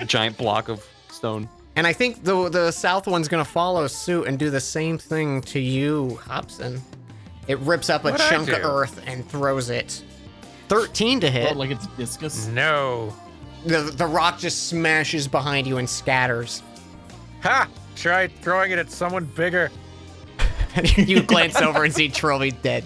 giant block of stone. and I think the south one's gonna follow suit and do the same thing to you, Hobson. It rips up a What'd I chunk of do? earth and throws it. 13 to hit. What, like it's discus? No. The rock just smashes behind you and scatters. Ha! Try throwing it at someone bigger. And you glance over and see Trilby dead.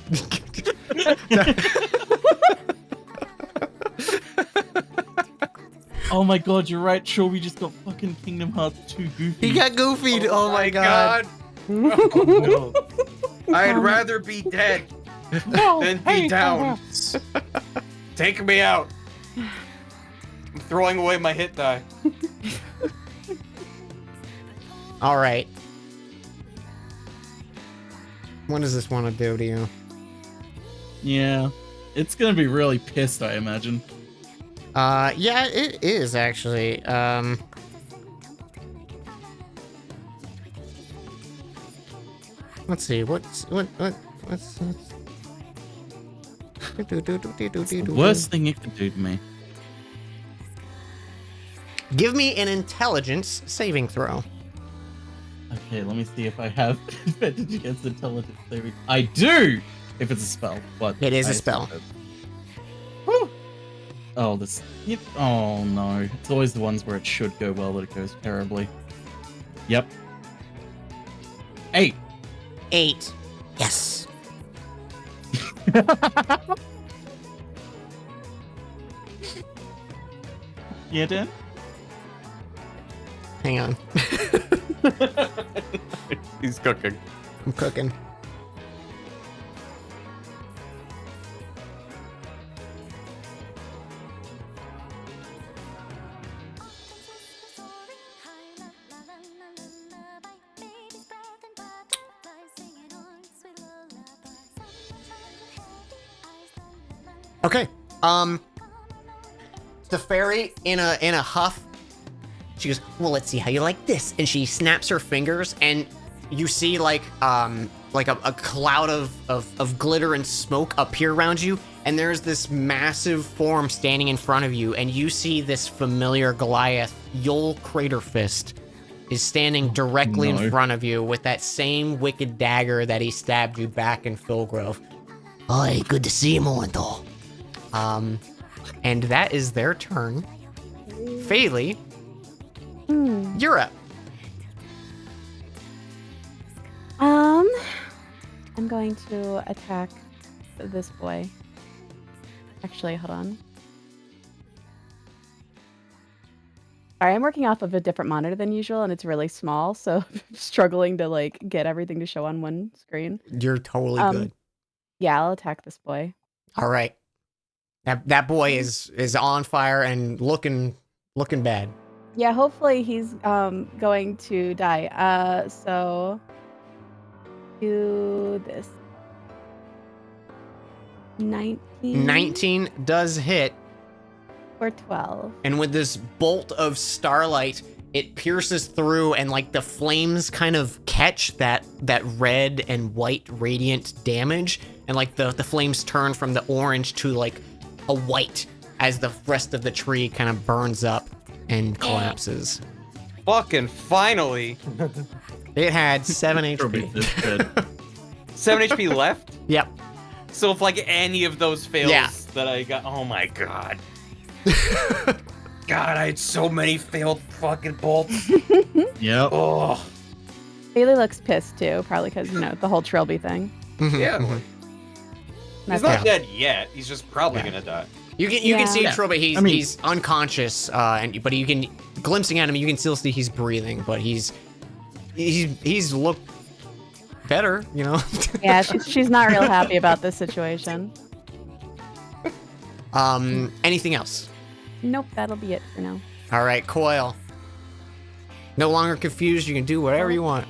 Oh my god, you're right. Sure, we just got fucking Kingdom Hearts 2 goofy. He got goofied. Oh, my god. Oh, no. I'd rather be dead than be down. Take me out. I'm throwing away my hit die. All right. What does this want to do to you? Yeah. It's gonna be really pissed, I imagine. Yeah, it is actually. Let's see. What's The worst thing it could do to me. Give me an intelligence saving throw. Okay, let me see if I have advantage against intelligence saving. I do! If it's a spell, but It is a a spell. Woo! Oh, this. Yep. Oh no! It's always the ones where it should go well that it goes terribly. Yep. 8. 8. Yes. Yeah, Dan. Hang on. He's cooking. I'm cooking. Okay. The fairy in a huff. She goes, well, let's see how you like this. And she snaps her fingers, and you see like a cloud of glitter and smoke appear around you. And there's this massive form standing in front of you, and you see this familiar Goliath, Yul Craterfist, is standing directly in front of you with that same wicked dagger that he stabbed you back in Philgrove. Oi, good to see you, Moanthal. And that is their turn. Phaley, you're up. I'm going to attack this boy. Actually, hold on. Sorry, I'm working off of a different monitor than usual, and it's really small, so I'm struggling to like get everything to show on one screen. You're totally good. Yeah, I'll attack this boy. All right. That boy is on fire and looking bad. Yeah, hopefully he's going to die. So do this. 19 19 does hit, or 12. and with this bolt of starlight, it pierces through, and like the flames kind of catch that red and white radiant damage, and like the flames turn from the orange to like a white as the rest of the tree kind of burns up and collapses. Fucking finally. It had 7 Trilby HP. is dead. 7 HP left. Yep. So if like any of those fails Yeah. that I got, oh my god. God, I had so many failed fucking bolts. Yep. Oh, Bailey looks pissed too, probably because the whole Trilby thing. yeah. Mhm. He's That's not Yeah. dead yet. He's just probably Yeah. gonna die. You can Yeah. see Yeah. Trilby. He's I mean- he's unconscious, but you can glimpsing at him. You can still see he's breathing, but he's looked better. Yeah, she's not real happy about this situation. Anything else? Nope, that'll be it for now. All right, Coil. No longer confused. You can do whatever you want.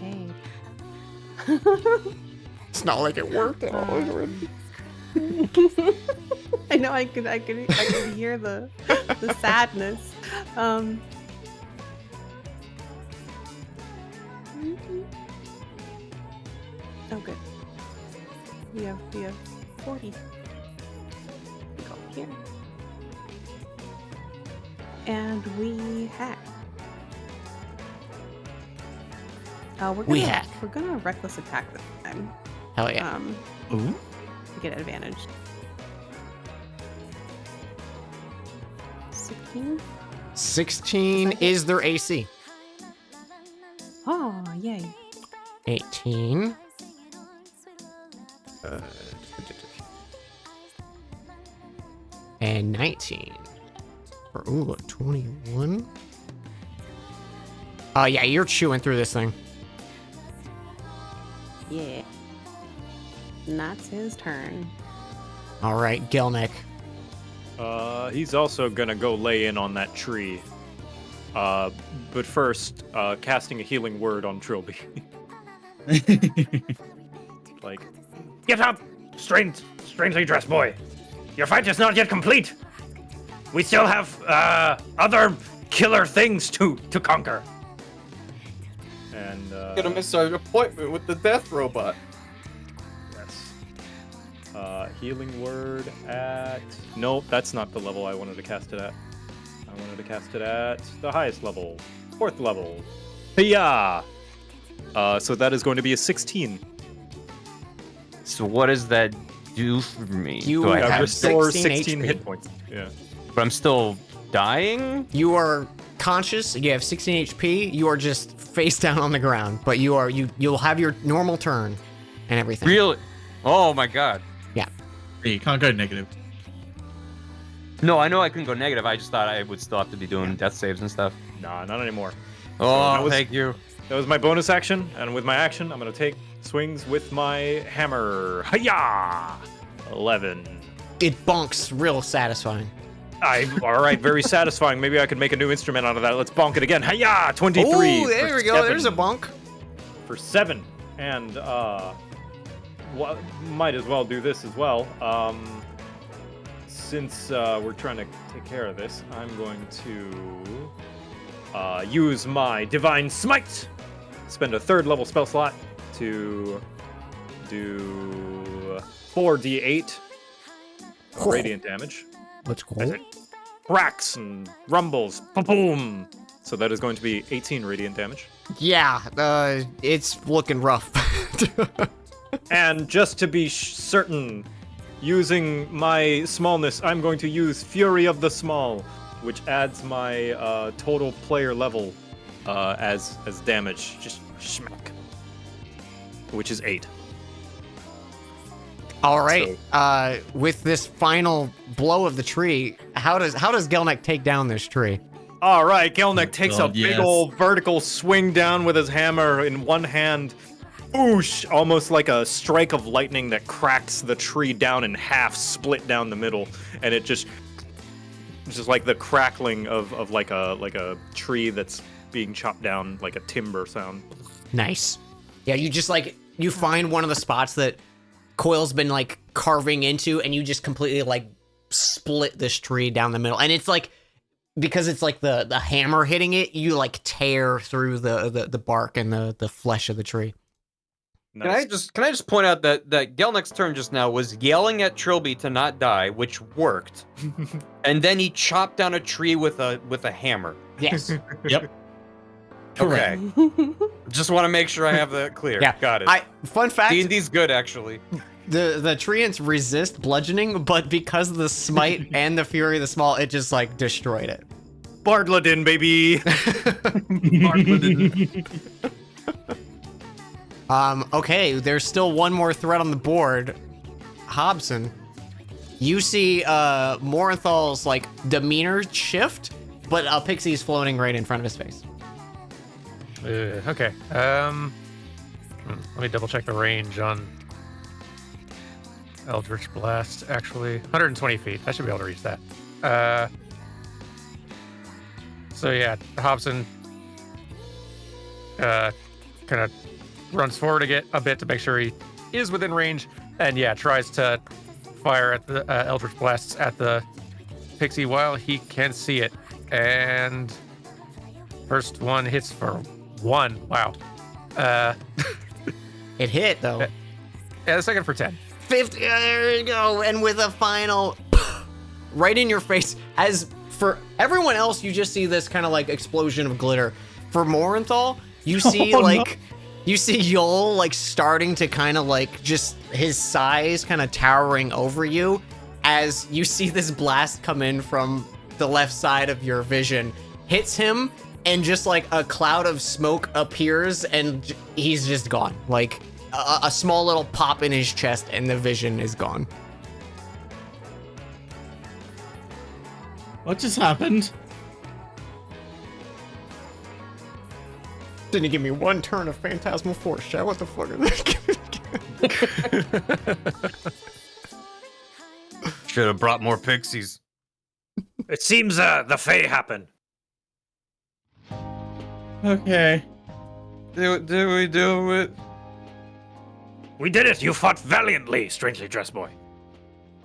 Okay. It's not like it worked at all. I know I could hear the sadness. Oh good. We have 40. We go here. And we hack. We hack. We're gonna reckless attack this time. Hell yeah. Ooh. To get advantage. 16. 16 is their AC. Oh, yay. 18. And 19. Ooh, a 21. Oh, yeah, you're chewing through this thing. Yeah. And that's his turn. All right, Gelnick. He's also gonna go lay in on that tree. But first, casting a healing word on Trilby. Like, Get up, strangely dressed boy. Your fight is not yet complete. We still have other killer things to conquer. and Gonna miss our appointment with the death robot. yes. Healing word at. Nope, that's not the level I wanted to cast it at. I wanted to cast it at the highest level, 4th level. Yeah. So that is going to be a 16. So what does that do for me? You Do I have have Restore 16 16 HP. hit points. Yeah. but I'm still dying? You are conscious. You have 16 HP. You are just face down on the ground, but you'll have your normal turn and everything. Really? Oh my god. You can't go negative. No, I know I couldn't go negative. I just thought I would still have to be doing death saves and stuff. Nah, not anymore. Oh, that was- thank you. That was my bonus action, and with my action, I'm gonna take swings with my hammer. Hiya! 11. It bonks real satisfying. All right, very satisfying. Maybe I could make a new instrument out of that. Let's bonk it again. Hiya! 23. Oh, there for we go. 7. There's a bonk. For 7. And, might as well do this as well. Since we're trying to take care of this, I'm going to use my Divine Smite. Spend a 3rd level spell slot to do 4d8 radiant damage. Let's go. As it cracks and rumbles. Boom! So that is going to be 18 radiant damage. Yeah, it's looking rough. And just to be certain, using my smallness, I'm going to use Fury of the Small, which adds my total player level as damage. Just smack. Which is 8. All right. With this final blow of the tree, how does Gelnick take down this tree? All right, Gelnick takes God, a big yes. old vertical swing down with his hammer in one hand. Oosh! Almost like a strike of lightning that cracks the tree down in half, split down the middle, and it just like the crackling of like a tree that's being chopped down, like a timber sound. Nice. Yeah, you find one of the spots that Coil's been like carving into, and you just completely like split this tree down the middle, and it's like, because it's like the hammer hitting it, you like tear through the bark and the flesh of the tree. Nice. Can I just point out that Gelnick's turn just now was yelling at Trilby to not die, which worked, and then he chopped down a tree with a hammer. Yes. Yep. Okay. Just want to make sure I have that clear. Yeah, Got it. Fun fact: D&D's good, actually. the treants resist bludgeoning, but because of the smite and the fury of the small, it just like destroyed it. Bardladin, baby. Okay, there's still one more threat on the board. Hobson, you see Morenthal's like demeanor shift, but a pixie's floating right in front of his face. Okay. Let me double check the range on Eldritch Blast. Actually, 120 feet. I should be able to reach that. So yeah, Hobson kind of runs forward a bit to make sure he is within range, and yeah, tries to fire at the Eldritch Blasts at the pixie while he can see it. And first one hits for 1. Wow. It hit though. Yeah, the second for 10. 50. There you go. And with a final right in your face. As for everyone else, you just see this kind of like explosion of glitter. For Morenthal, you see you see Yol like starting to kind of like just his size kind of towering over you as you see this blast come in from the left side of your vision, hits him, and just like a cloud of smoke appears and he's just gone. Like a small little pop in his chest and the vision is gone. What just happened? Didn't give me one turn of Phantasmal Force, chat. What the fuck is that? Should have brought more pixies. It seems the Fae happened. Okay. Did we do it? We did it. You fought valiantly, strangely dressed boy.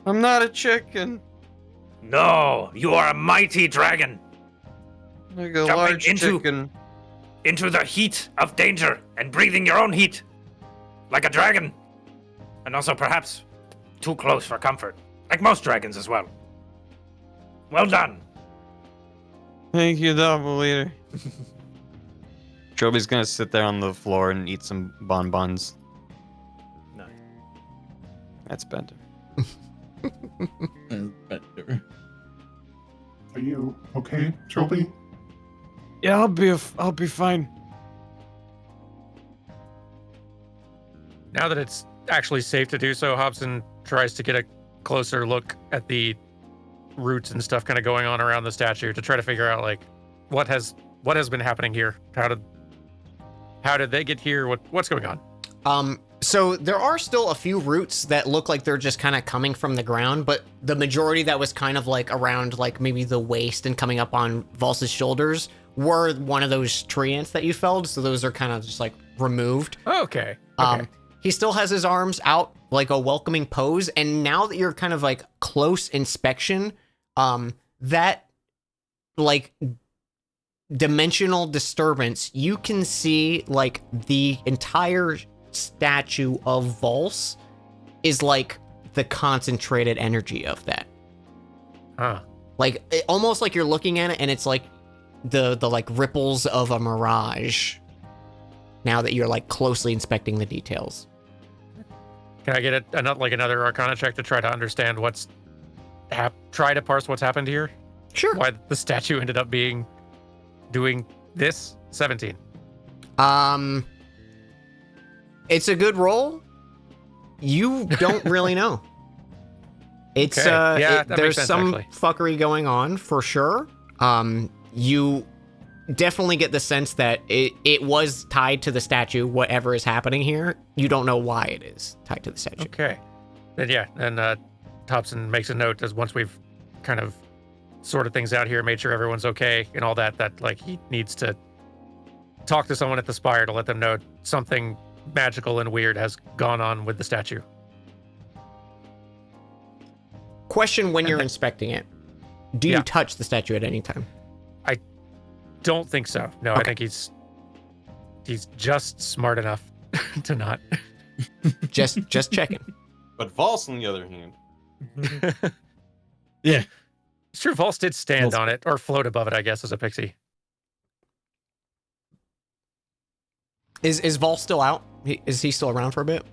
I'm not a chicken. No, you are a mighty dragon. Like a Jumping large into- chicken. Into the heat of danger and breathing your own heat. Like a dragon. And also perhaps too close for comfort. Like most dragons as well. Well done. Thank you, Double Leader. Joby's gonna sit there on the floor and eat some bonbons. Nice. That's better. Better. Are you okay, Joby? Yeah, I'll be fine. Now that it's actually safe to do so, Hobson tries to get a closer look at the roots and stuff kind of going on around the statue to try to figure out like what has been happening here. How did they get here? What's going on? So there are still a few roots that look like they're just kind of coming from the ground, but the majority that was kind of like around like maybe the waist and coming up on Vols's shoulders were one of those treants that you felled. So those are kind of just like removed. Okay. He still has his arms out like a welcoming pose. And now that you're kind of like close inspection, that like dimensional disturbance, you can see like the entire statue of Vols is like the concentrated energy of that. Huh. Like almost like you're looking at it and it's like the like ripples of a mirage now that you're like closely inspecting the details. Can I get another Arcana check to try to understand try to parse what's happened here? Sure. Why the statue ended up doing this? 17. It's a good roll. You don't really know. It's Okay. Yeah, that makes there's sense, some actually. fuckery going on for sure. You definitely get the sense that it was tied to the statue, whatever is happening here. You don't know why it is tied to the statue. Okay. Then yeah, and Thompson makes a note as once we've kind of sorted things out here, made sure everyone's okay and all that like he needs to talk to someone at the Spire to let them know something magical and weird has gone on with the statue. Question when you're inspecting it. Do you Yeah. touch the statue at any time? Don't think so. No, I think he's just smart enough to not. Just checking. But Vols, on the other hand, Yeah. It's true, Vols did stand on it or float above it, I guess, as a pixie. Is Vol still out? Is he still around for a bit?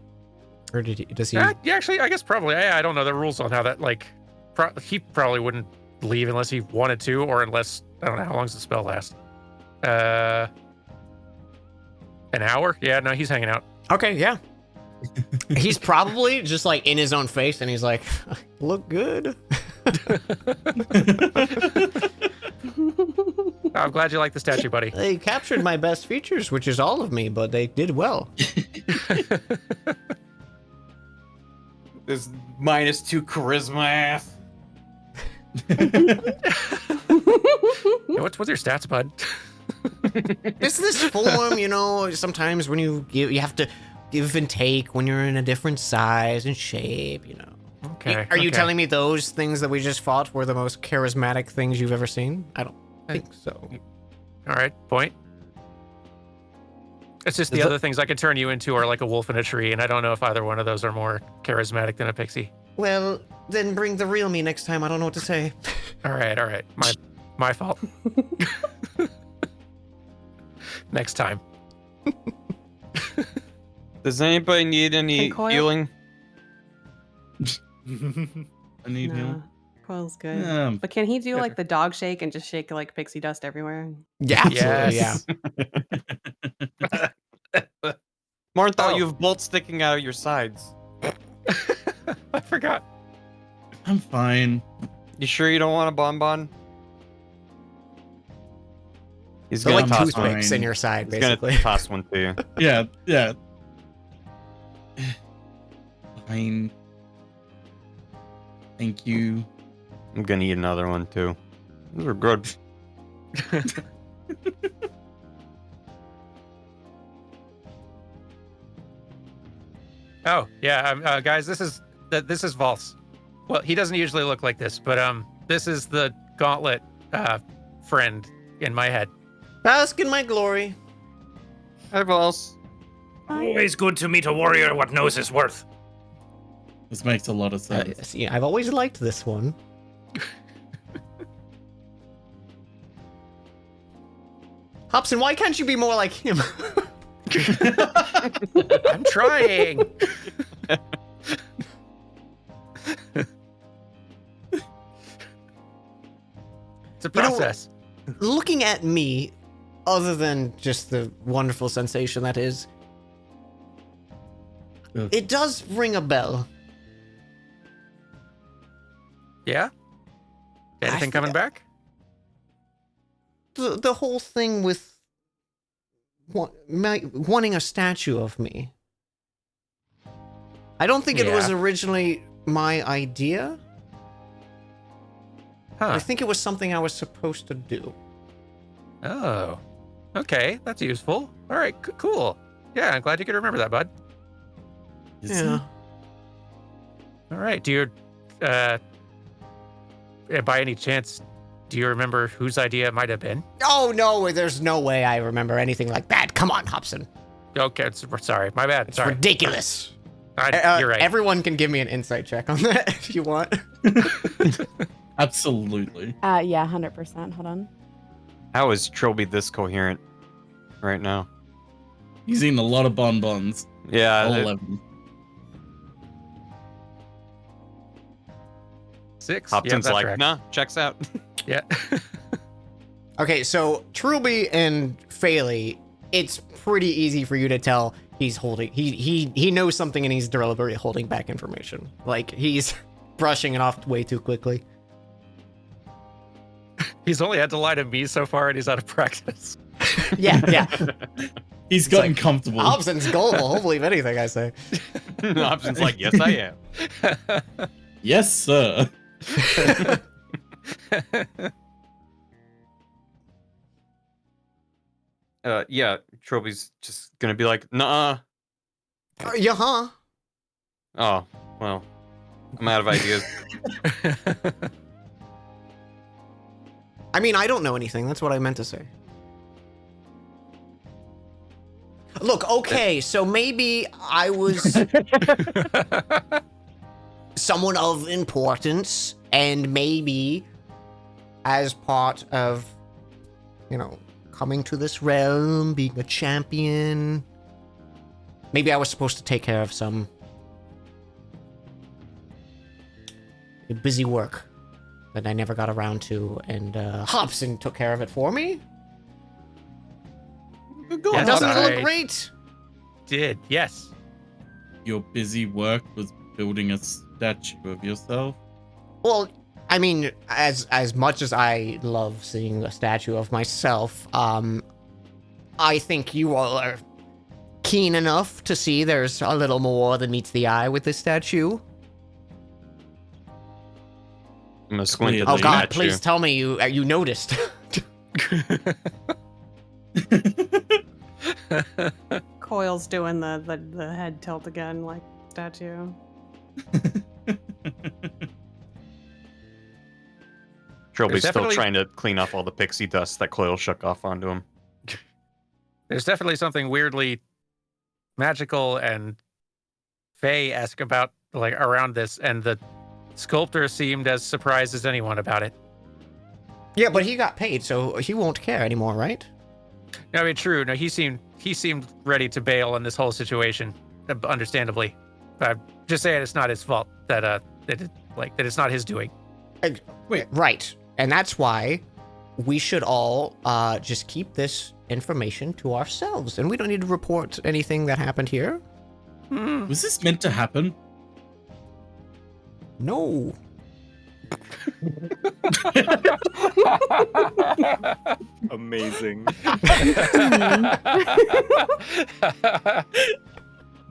Or does he? Yeah, actually, I guess probably. I don't know the rules on how that, like, he probably wouldn't leave unless he wanted to, or unless, I don't know, how long does the spell last? An hour? Yeah, no, he's hanging out. Okay, yeah. He's probably just like in his own face, and he's like, "Look good." I'm glad you like the statue, buddy. They captured my best features, which is all of me, but they did well. This -2 charisma ass. Yeah, what's your stats, bud? It's this form, you know. Sometimes when you have to give and take when you're in a different size and shape, you know. Okay. Are you okay. telling me those things that we just fought were the most charismatic things you've ever seen? I don't think so. All right, point. It's just the other things I could turn you into are like a wolf in a tree, and I don't know if either one of those are more charismatic than a pixie. Well, then bring the real me next time. I don't know what to say. All right. My fault. Next time. Does anybody need any Hey, Coil? healing? I need No, him. Coil's good. But But can he do like the dog shake and just shake like pixie dust everywhere? Yeah, absolutely, Yes. Martin thought Oh. you have bolts sticking out of your sides. I forgot. I'm fine. You sure you don't want a bonbon? He's They're gonna like toss one. toothpicks in your side, He's basically. gonna toss one to you. Yeah. Fine. Thank you. I'm gonna eat another one too. Those are good. Oh yeah, guys, this is Valse. Well, he doesn't usually look like this, but this is the Gauntlet friend in my head. Bask in my glory. Hi, Vols. Always good to meet a warrior what knows his worth. This makes a lot of sense. See, I've always liked this one. Hobson, why can't you be more like him? I'm trying. It's a You know, process. Looking at me, other than just the wonderful sensation that is, Ugh. it does ring a bell. Yeah. Anything think coming back? The whole thing with wanting a statue of me. I don't think it was Yeah. originally my idea. Huh. I think it was something I was supposed to do. Oh. Okay, that's useful. All right, cool. Yeah, I'm glad you could remember that, bud. Yeah. All right. Do you, by any chance, do you remember whose idea it might have been? Oh no, there's no way I remember anything like that. Come on, Hobson. Okay, sorry, my bad. It's Sorry, ridiculous. you're right. Everyone can give me an insight check on that if you want. Absolutely. Yeah, 100%. Hold on. How is Trilby this coherent right now? He's eating a lot of bonbons. Yeah, All it- 11. 6. Hobson's that like, tracks. nah, checks out. Yeah. Okay, so Trilby and Faley, it's pretty easy for you to tell he's holding. He knows something and he's deliberately holding back information. Like he's brushing it off way too quickly. He's only had to lie to me so far, and he's out of practice. Yeah. He's gotten comfortable. Hobson's gullible. Hopefully, if anything, I say. Hobson's like, yes, I am. Yes, sir. Yeah, Trilby's just gonna be like, nah. Yeah, huh? Oh, well, I'm out of ideas. I mean, I don't know anything. That's what I meant to say. Look, okay, so maybe I was someone of importance, and maybe as part of, coming to this realm, being a champion, Maybe I was supposed to take care of some busy work that I never got around to, and Hobson took care of it for me. Yes, Doesn't it I look great? did, yes. Your busy work was building a statue of yourself. Well, I mean, as much as I love seeing a statue of myself, I think you all are keen enough to see there's a little more than meets the eye with this statue. I'm gonna squint at Oh the God, statue. please tell me you noticed. Coil's doing the head tilt again, like statue. Trilby's still definitely- trying to clean off all the pixie dust that Coil shook off onto him. There's definitely something weirdly magical and Fae-esque about, like, around this, and the sculptor seemed as surprised as anyone about it. Yeah, but he got paid, so he won't care anymore, right? I mean, true. No, he seemed ready to bail on this whole situation, understandably. But I'm just saying it's not his fault that it's not his doing. Right. And that's why we should all just keep this information to ourselves, and we don't need to report anything that happened here. Was this meant to happen? No. Amazing.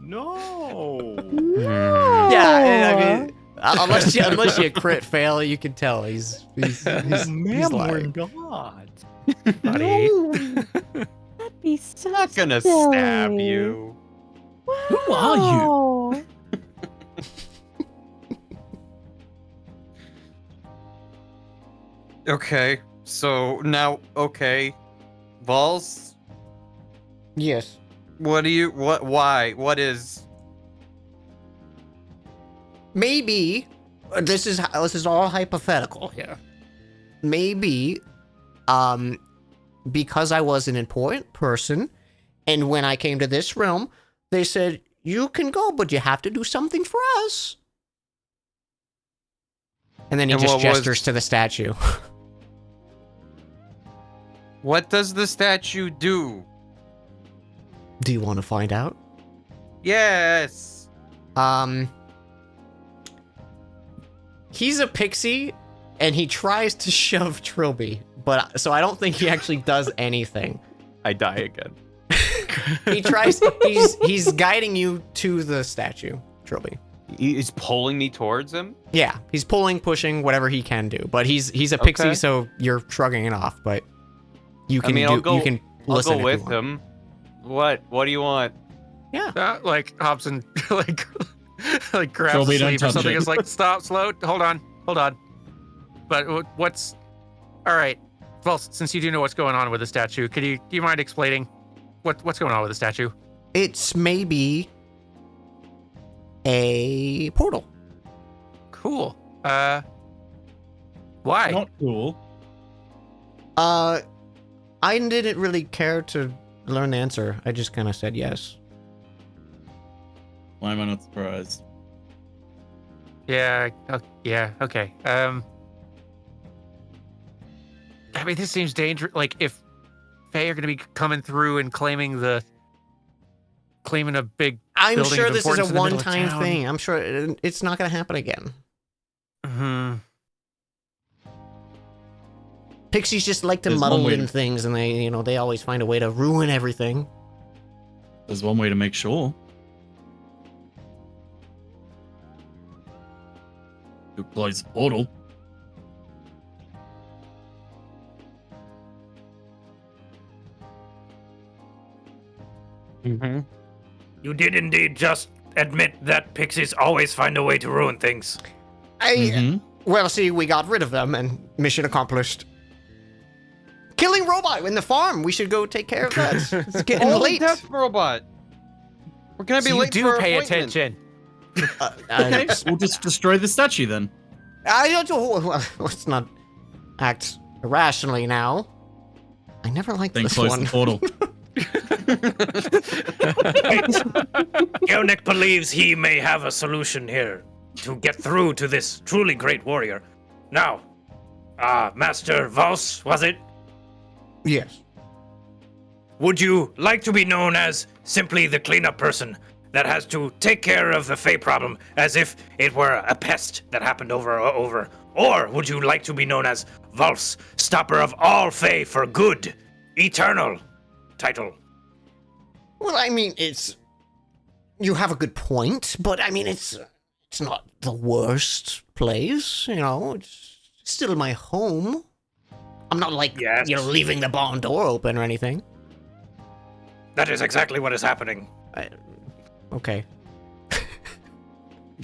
No. Yeah, I mean, unless you crit fail, you can tell he's lying. God. Buddy. That'd be so Not gonna silly. stab you. Who are you? Wow. Okay, so now, Vols, Yes. why? What is... Maybe this is all hypothetical here. Maybe, because I was an important person, and when I came to this realm, they said you can go, but you have to do something for us. And then he And just what was- gestures to the statue. What does the statue do? Do you want to find out? Yes. He's a pixie, and he tries to shove Trilby, but so I don't think he actually does anything. I die again. He tries. He's guiding you to the statue, Trilby. He's pulling me towards him? Yeah, he's pulling, pushing, whatever he can do. But he's a pixie, Okay. so you're shrugging it off. But you I can mean, do. I'll go- you can I'll listen go if with you want. him. What do you want? Yeah. Like Hobson, like grabs Trilby, the don't sleeve or touch something. it. It's like, stop, slow, hold on. But what's all right? Well, since you do know what's going on with the statue, do you mind explaining what's going on with the statue? It's maybe a portal. Cool. Why? Not cool. I didn't really care to learn the answer. I just kind of said yes. Why am I not surprised? Yeah. Yeah. Okay. I mean, this seems dangerous. Like, if Fae are going to be coming through and claiming a big. I'm building sure of this is a importance in the middle of one-time town. thing. I'm sure it's not going to happen again. Pixies just like to There's muddle one way in to- things, and they always find a way to ruin everything. There's one way to make sure. To close the portal. Mm-hmm. You did indeed just admit that pixies always find a way to ruin things. Mhm. Well, see, we got rid of them, and mission accomplished. Killing robot in the farm. We should go take care of that. It's getting Oh, late. death robot. We're gonna be So you late do for our pay appointment. attention. Okay, we'll just destroy the statue then. I don't know. Let's not act irrationally now. I never liked Then this close one. the portal. Gelnick believes he may have a solution here to get through to this truly great warrior. Now, Master Vals, was it? Yes. Would you like to be known as simply the cleanup person that has to take care of the Fae problem as if it were a pest that happened over and over? Or would you like to be known as Vals, stopper of all Fae for good, eternal title? Well, I mean, you have a good point, but I mean, it's not the worst place, you know. It's still my home. I'm not like, Yes. leaving the barn door open or anything. That is exactly what is happening. Okay.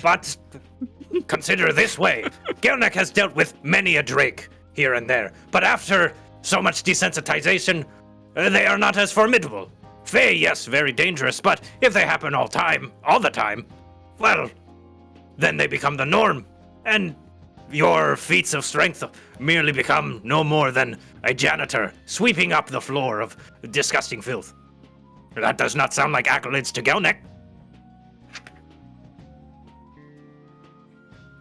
But consider this way. Gelnick has dealt with many a Drake here and there, but after so much desensitization, they are not as formidable. Fae, yes, very dangerous, but if they happen all the time, well, then they become the norm, and your feats of strength merely become no more than a janitor sweeping up the floor of disgusting filth. That does not sound like accolades to Gelnick.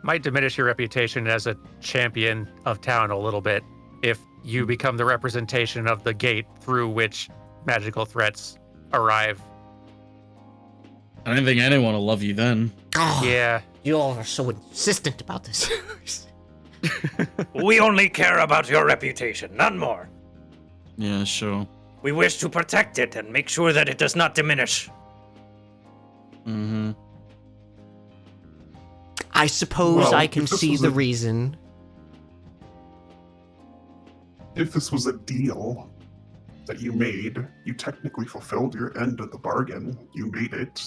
Might diminish your reputation as a champion of town a little bit if you become the representation of the gate through which magical threats arrive. I don't think anyone will love you then. Oh, Yeah. You all are so insistent about this. We only care about your reputation, none more. Yeah, sure. We wish to protect it and make sure that it does not diminish. Mm-hmm. I suppose Well, I can if this see was the a- reason. If this was a deal that you made, you technically fulfilled your end of the bargain. You made it.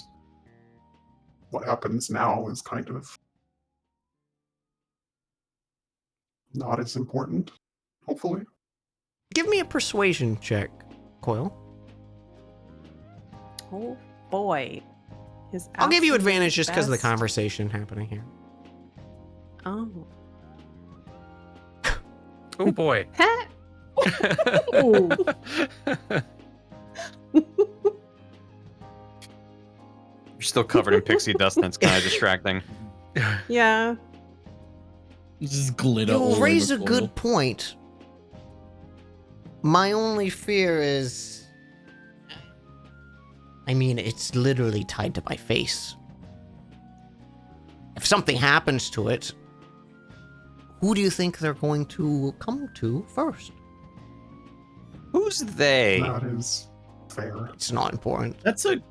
What happens now is kind of not as important, hopefully. Give me a persuasion check, Coil. Oh boy. His I'll give you absolute advantage just because of the best. conversation happening here. Oh. Oh boy. Ooh. You're still covered in pixie dust, and it's kind of distracting. Yeah. Just glitter. all You over raise a Coil. good point. My only fear is... I mean, it's literally tied to my face. If something happens to it, who do you think they're going to come to first? Who's they? That is fair. It's not important. That's a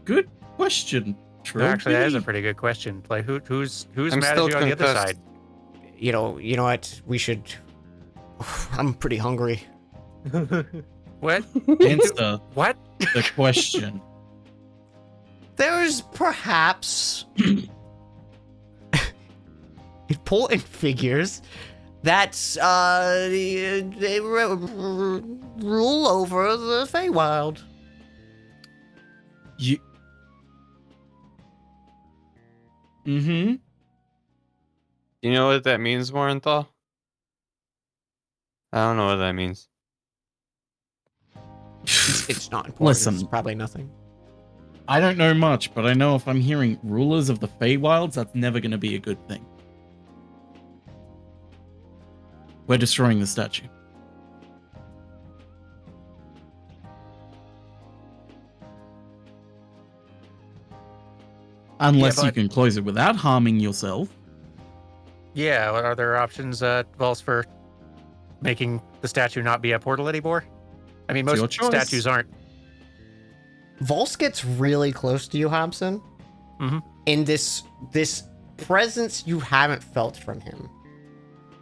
good question. Actually, that is a Trophy. pretty good question. Like, who's I'm mad still at you on the other confessed. side? You know what? We should... I'm pretty hungry. What? Answer What? the question. There's perhaps important figures that they rule over the Feywild. You. Mm-hmm. You know what that means, Morenthal? I don't know what that means. It's not important. Listen. It's probably nothing. I don't know much, but I know if I'm hearing rulers of the Feywilds, that's never going to be a good thing. We're destroying the statue. Unless you but- can close it without harming yourself. Yeah, what are there options, Vols, for making the statue not be a portal anymore? I mean, It's your most choice. statues aren't. Volse gets really close to you, Hobson. Mhm. In this presence you haven't felt from him.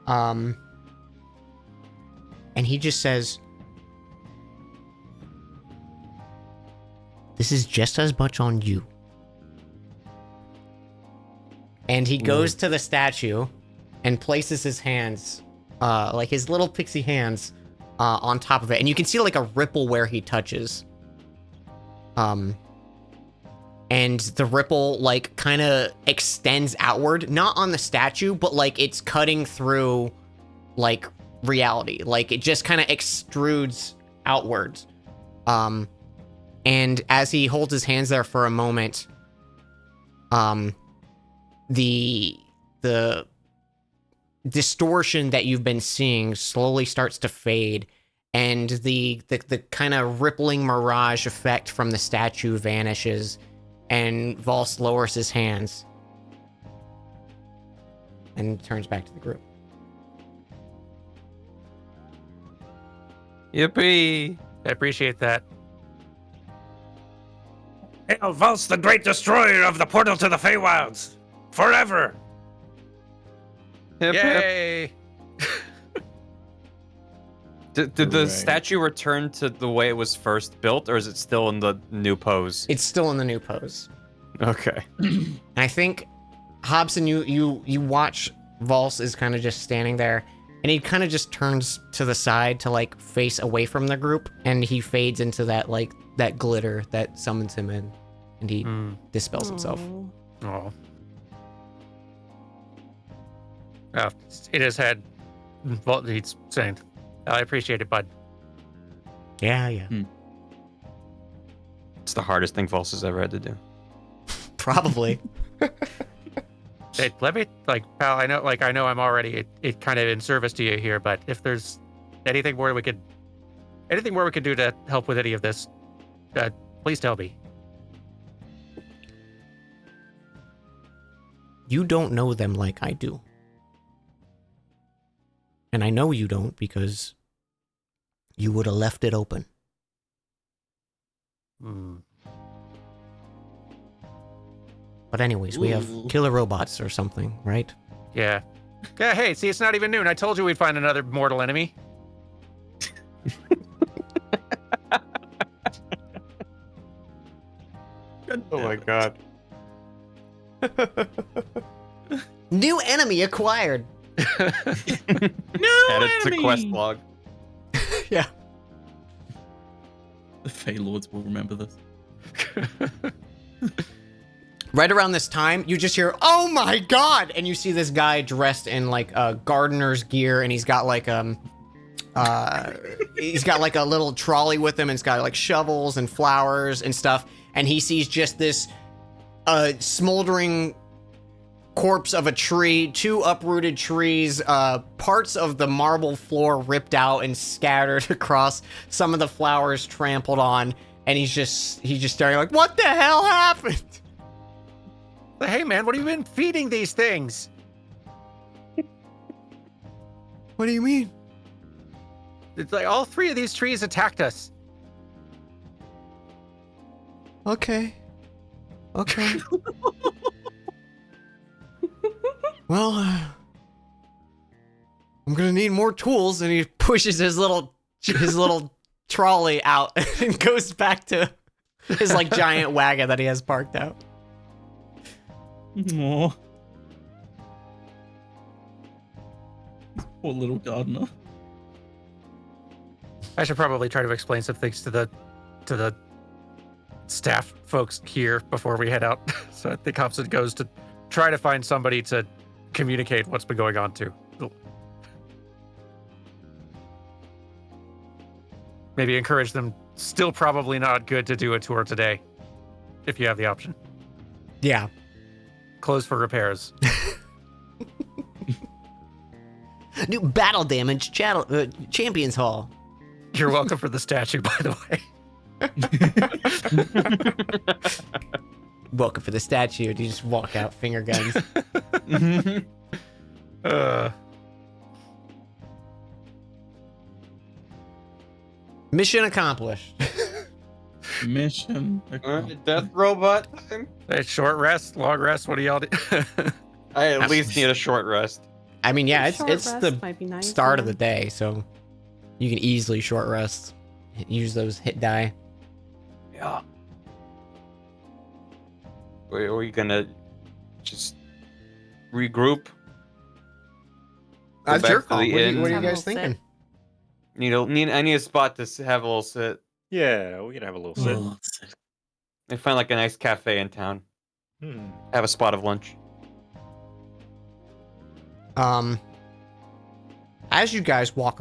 And he just says, "This is just as much on you." And he goes to the statue and places his hands, like his little pixie hands, on top of it. And you can see like a ripple where he touches. And the ripple like kind of extends outward, not on the statue, but like it's cutting through like reality. Like it just kind of extrudes outwards. And as he holds his hands there for a moment, the distortion that you've been seeing slowly starts to fade, and the kind of rippling mirage effect from the statue vanishes, and Vols lowers his hands and turns back to the group. Yippee! I appreciate that. Hail Vals, the great destroyer of the portal to the Feywilds! Forever! Hip, hip. Yay! Did the Hooray. statue return to the way it was first built, or is it still in the new pose? It's still in the new pose. Okay. And I think, Hobson, you watch Vols is kind of just standing there, and he kind of just turns to the side to like face away from the group, and he fades into that like that glitter that summons him in, and he dispels himself. Aw. Oh. Oh, it has had. Well, he's saying, I appreciate it, bud. Yeah. It's the hardest thing Vols has ever had to do. Probably. Hey, let me, pal, I know I'm already it kind of in service to you here, but if there's anything more we could do to help with any of this, please tell me. You don't know them like I do. And I know you don't because you would have left it open. But anyways, we have killer robots or something, right? Yeah. Yeah, hey, see, it's not even noon. I told you we'd find another mortal enemy. Oh my god. New enemy acquired. Add it to quest log. Yeah. The Fey Lords will remember this. Right around this time, you just hear, "Oh my god!" And you see this guy dressed in like gardener's gear, and he's got like a little trolley with him, and it's got like shovels and flowers and stuff. And he sees just this smoldering corpse of a tree, two uprooted trees, parts of the marble floor ripped out and scattered across, some of the flowers trampled on, and he's just staring like, "What the hell happened?" Hey, man, what have you been feeding these things? What do you mean? It's like all three of these trees attacked us. Okay. Well, I'm gonna need more tools, and he pushes his little trolley out and goes back to his like giant wagon that he has parked out. Aww. Poor little gardener. I should probably try to explain some things to the staff folks here before we head out. So I think Hobson goes to try to find somebody to communicate what's been going on too. Maybe encourage them. Still probably not good to do a tour today, if you have the option. Yeah. Closed for repairs. New battle damage Champions Hall. You're welcome for the statue, by the way. Welcome for the statue. You just walk out, finger guns. Mission accomplished. Mission. Death robot time? Hey, short rest, long rest. What do y'all do? I at least need a short rest. I mean, yeah, Short it's rest the might be nice, start of yeah. the day, so you can easily short rest. Use those hit die. Yeah. Are we gonna just regroup? That's back your to call. the What are inn. you Have a guys little thinking? I need a spot to have a little sit. Yeah, we can have a little sit. Oh, And find like a nice cafe in town. Have a spot of lunch. As you guys walk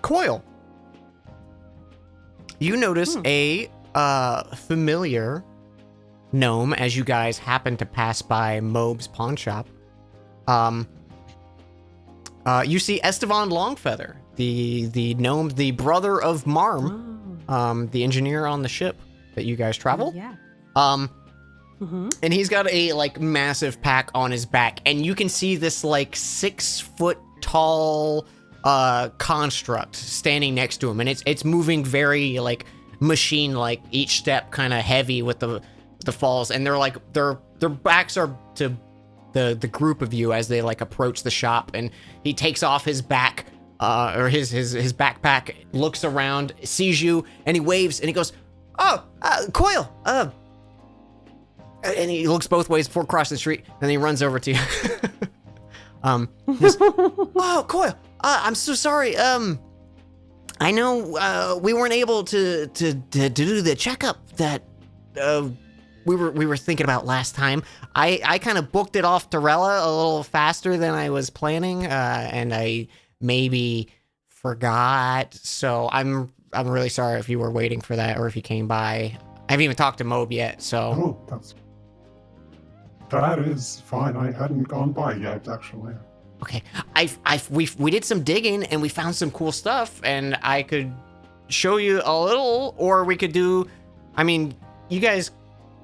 Coil. You notice a familiar gnome as you guys happen to pass by Mobe's pawn shop. You see Estevan Longfeather, the gnome, the brother of Marm, the engineer on the ship that you guys travel. Yeah. And he's got a like massive pack on his back, and you can see this like 6 foot tall construct standing next to him, and it's moving very like machine like, each step kind of heavy with the falls, and they're like their backs are to the group of you as they like approach the shop, and he takes off his back or his backpack, looks around, sees you, and he waves and he goes, Coil, and he looks both ways before crossing the street, and then he runs over to you. Just, oh, Coil, I'm so sorry. I know we weren't able to do the checkup that we were thinking about last time. I kind of booked it off Torella a little faster than I was planning, and I maybe forgot. So I'm really sorry if you were waiting for that or if you came by. I haven't even talked to Mobe yet, so. Oh, that is fine. I hadn't gone by yet, actually. Okay, we did some digging and we found some cool stuff, and I could show you a little, or we could do. I mean, you guys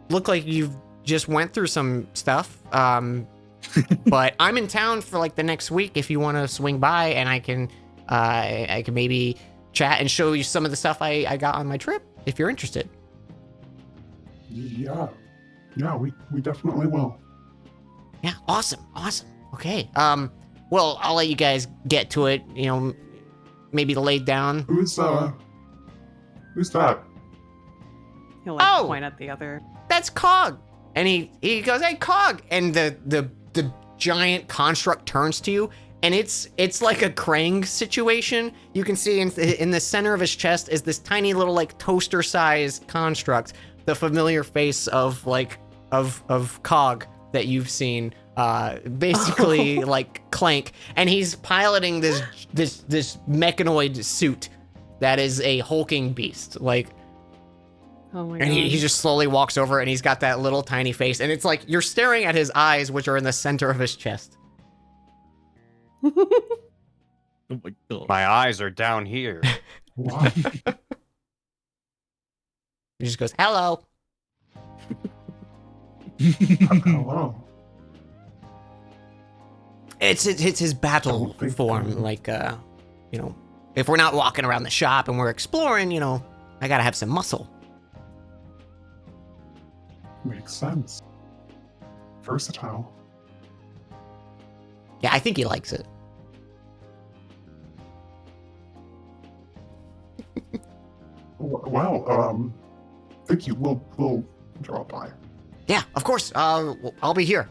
look like you've just went through some stuff. But I'm in town for like the next week if you want to swing by, and I can maybe chat and show you some of the stuff I got on my trip if you're interested. Yeah, we definitely will. Yeah, awesome. Okay. Well, I'll let you guys get to it. You know, maybe lay down. Who's that? He'll like point at the other. That's Cog. And he goes, "Hey, Cog!" And the giant construct turns to you, and it's like a Krang situation. You can see in the center of his chest is this tiny little like toaster-sized construct, the familiar face of Cog that you've seen, basically like Clank, and he's piloting this mechanoid suit that is a hulking beast, like. Oh my god. And he just slowly walks over, and he's got that little tiny face, and it's like you're staring at his eyes, which are in the center of his chest. Oh my god. My eyes are down here. What? He just goes, "Hello." Hello. It's his battle form, like you know, if we're not walking around the shop and we're exploring, you know, I gotta have some muscle. Makes sense. Versatile. Yeah, I think he likes it. Well, think you will drop by. Yeah, of course. I'll be here.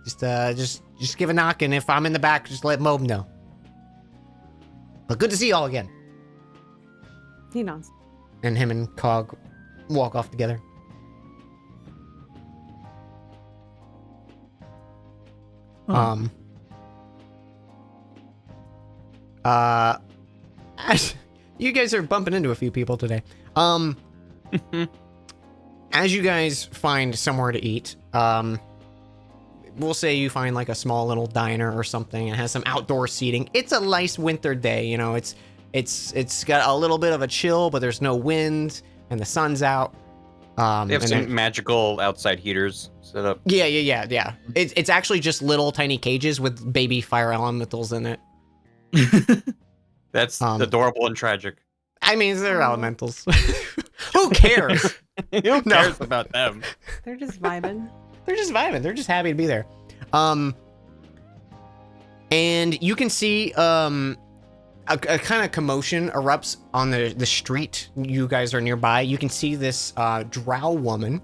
Just give a knock, and if I'm in the back, just let Mobe know. But good to see y'all again. He nods. And him and Cog walk off together. Oh. You guys are bumping into a few people today. As you guys find somewhere to eat, we'll say you find like a small little diner or something and has some outdoor seating. It's a nice winter day, you know, it's got a little bit of a chill, but there's no wind and the sun's out. They have some magical outside heaters set up. Yeah. It's actually just little tiny cages with baby fire elementals in it. That's adorable and tragic. I mean, they're elementals. Who cares? Who cares about them? They're just vibing. They're just vibing. They're just happy to be there. And you can see a kind of commotion erupts on the street. You guys are nearby. You can see this drow woman.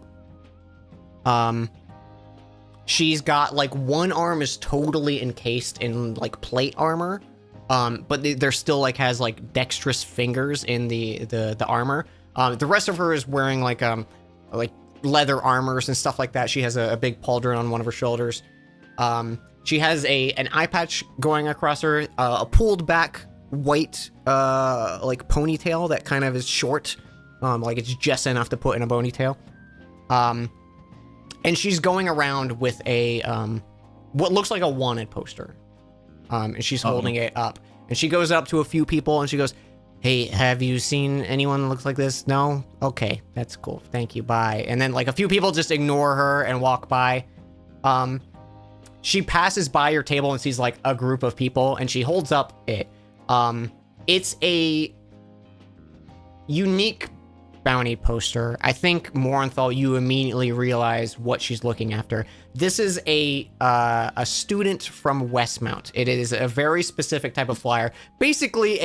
She's got like one arm is totally encased in like plate armor. But there still like has like dexterous fingers in the armor. The rest of her is wearing like leather armors and stuff like that. She has a big pauldron on one of her shoulders. She has an eye patch going across her, a pulled back white like ponytail that kind of is short, like it's just enough to put in a ponytail. And she's going around with a what looks like a wanted poster. And she's holding it up. And she goes up to a few people and she goes, "Hey, have you seen anyone that looks like this? No? Okay, that's cool. Thank you. Bye." And then like a few people just ignore her and walk by. She passes by your table and sees like a group of people and she holds up it. It's a unique bounty poster. I think Morenthal, you immediately realize what she's looking after. This is a student from Westmount. It is a very specific type of flyer. Basically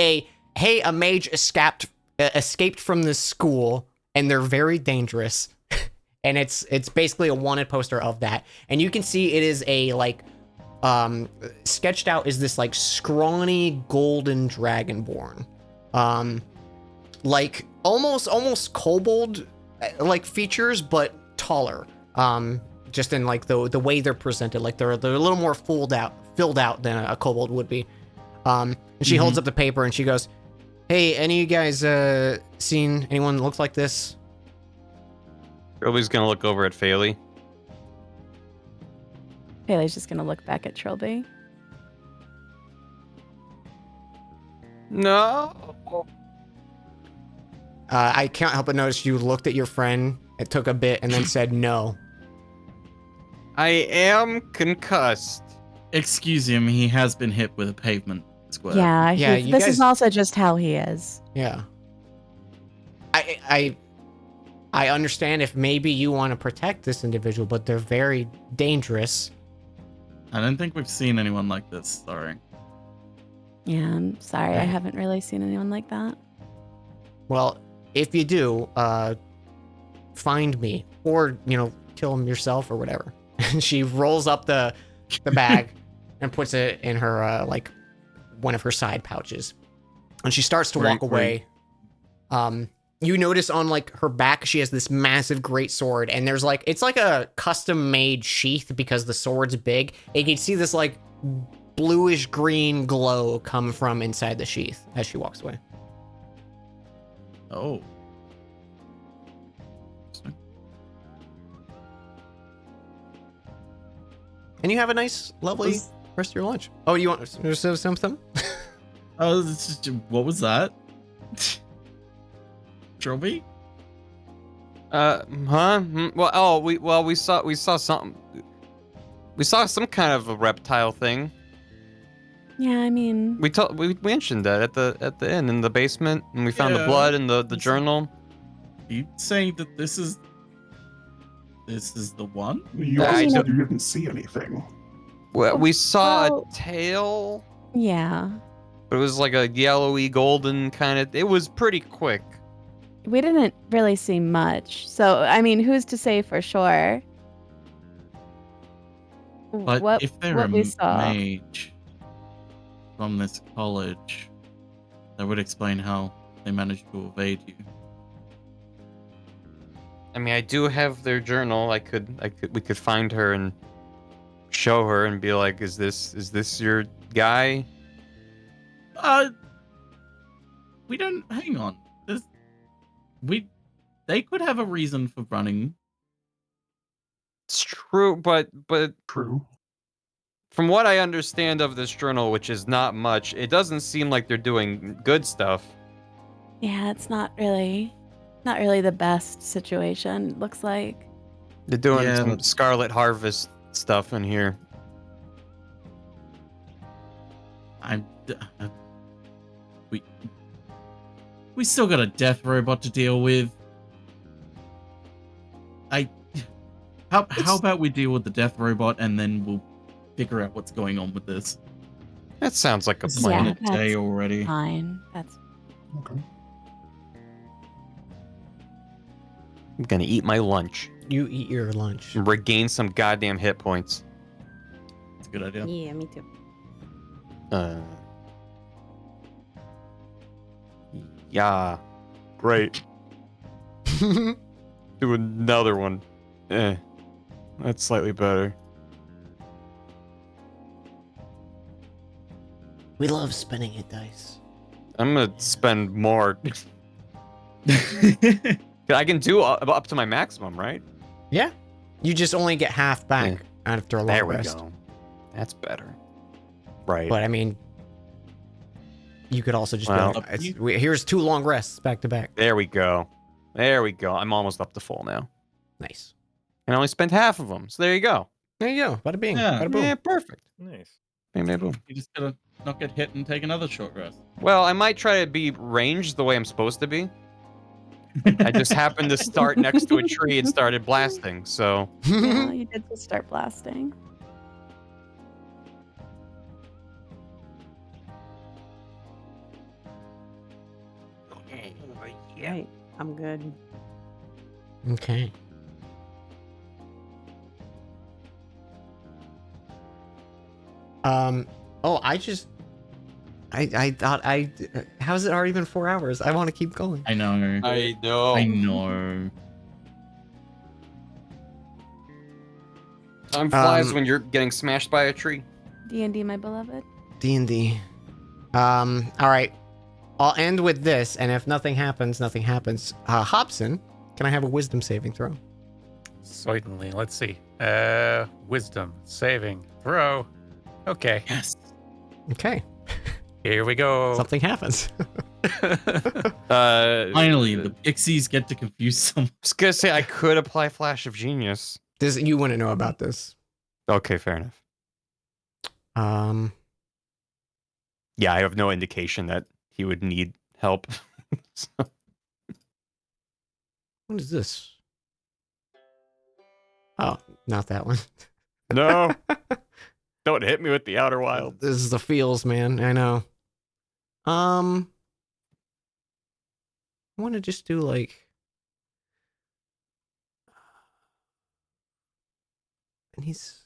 hey, a mage escaped from this school and they're very dangerous. And it's basically a wanted poster of that. And you can see it is a like sketched out is this like scrawny golden dragonborn. Like almost kobold like features, but taller. Just in like the way they're presented, like they're a little more filled out than a kobold would be. And she holds up the paper and she goes, "Hey, any of you guys seen anyone that looks like this?" Trilby's gonna look over at Phaley. Haley's just gonna look back at Trilby. No. I can't help but notice you looked at your friend. It took a bit and then said no. I am concussed. Excuse him, he has been hit with a pavement square. Yeah, Yeah, this you guys- is also just how he is. Yeah. I understand if maybe you want to protect this individual, but they're very dangerous. I don't think we've seen anyone like this, sorry. Yeah, I'm sorry. I Right. haven't really seen anyone like that. Well, if you do, find me or, kill him yourself or whatever. And she rolls up the bag and puts it in her, like one of her side pouches. And she starts to walk away. You notice on like her back, she has this massive great sword, and there's like, it's like a custom made sheath because the sword's big. And you can see this like bluish green glow come from inside the sheath as she walks away. Oh. And you have a nice, lovely rest of your lunch. Oh, you want to say something? Oh, what was that? Trilby? Well, we saw something. We saw some kind of a reptile thing. Yeah, I mean, We mentioned that at the inn in the basement, and we found the Yeah. blood in the journal. You saying that this is the one? You I also said don't- you didn't see anything. Well, we saw Well- a tail, yeah. but it was like a yellowy golden kind of. It was pretty quick. We didn't really see much. So, I mean, who's to say for sure? But if they're what a we saw. mage from this college, that would explain how they managed to evade you. I mean, I do have their journal. We could find her and show her and be like, "Is this your guy?" We don't. Hang on. They could have a reason for running. It's true, but True. from what I understand of this journal, which is not much, it doesn't seem like they're doing good stuff. Yeah, it's not really the best situation, looks like. They're doing Yeah, some but- Scarlet Harvest stuff in here. We still got a death robot to deal with. How about we deal with the death robot and then we'll figure out what's going on with this. That sounds like a This has plan. been a day that's already. Fine. That's Okay. I'm gonna eat my lunch You eat your lunch. and regain some goddamn hit points. It's a good idea. Yeah, me too. Yeah. Great. Do another one. That's slightly better. We love spinning it, Dice. I'm gonna spend more. I can do up to my maximum, right? Yeah. You just only get half back Yeah. after a long There we rest. go. That's better. Right. But I mean, you could also just Well, be like, here's 2 long rests back to back. There we go. There we go. I'm almost up to full now. Nice. And I only spent half of them. So there you go. There you go. Bada bing. Yeah. Bada boom. Yeah, perfect. Nice. Bing, bing, boom. You just gotta not get hit and take another short rest. Well, I might try to be ranged the way I'm supposed to be. I just happened to start next to a tree and started blasting, so. Yeah, you did just start blasting. Right. I'm good. Okay. Oh, I thought how's it already been 4 hours? I want to keep going. I know. I know. I know. Time flies when you're getting smashed by a tree. D&D, my beloved. D&D. All right. I'll end with this, and if nothing happens, nothing happens. Hobson, can I have a wisdom saving throw? Certainly. Let's see. Wisdom saving throw. Okay. Yes. Okay. Here we go. Something happens. Finally, the pixies get to confuse someone. I was gonna say I could apply Flash of Genius. You wouldn't know about this. Okay, fair enough. Yeah, I have no indication that he would need help. So- What is this? Oh, not that one. No. Don't hit me with the Outer Wilds. This is the feels, man. I know. I want to just do like. And he's.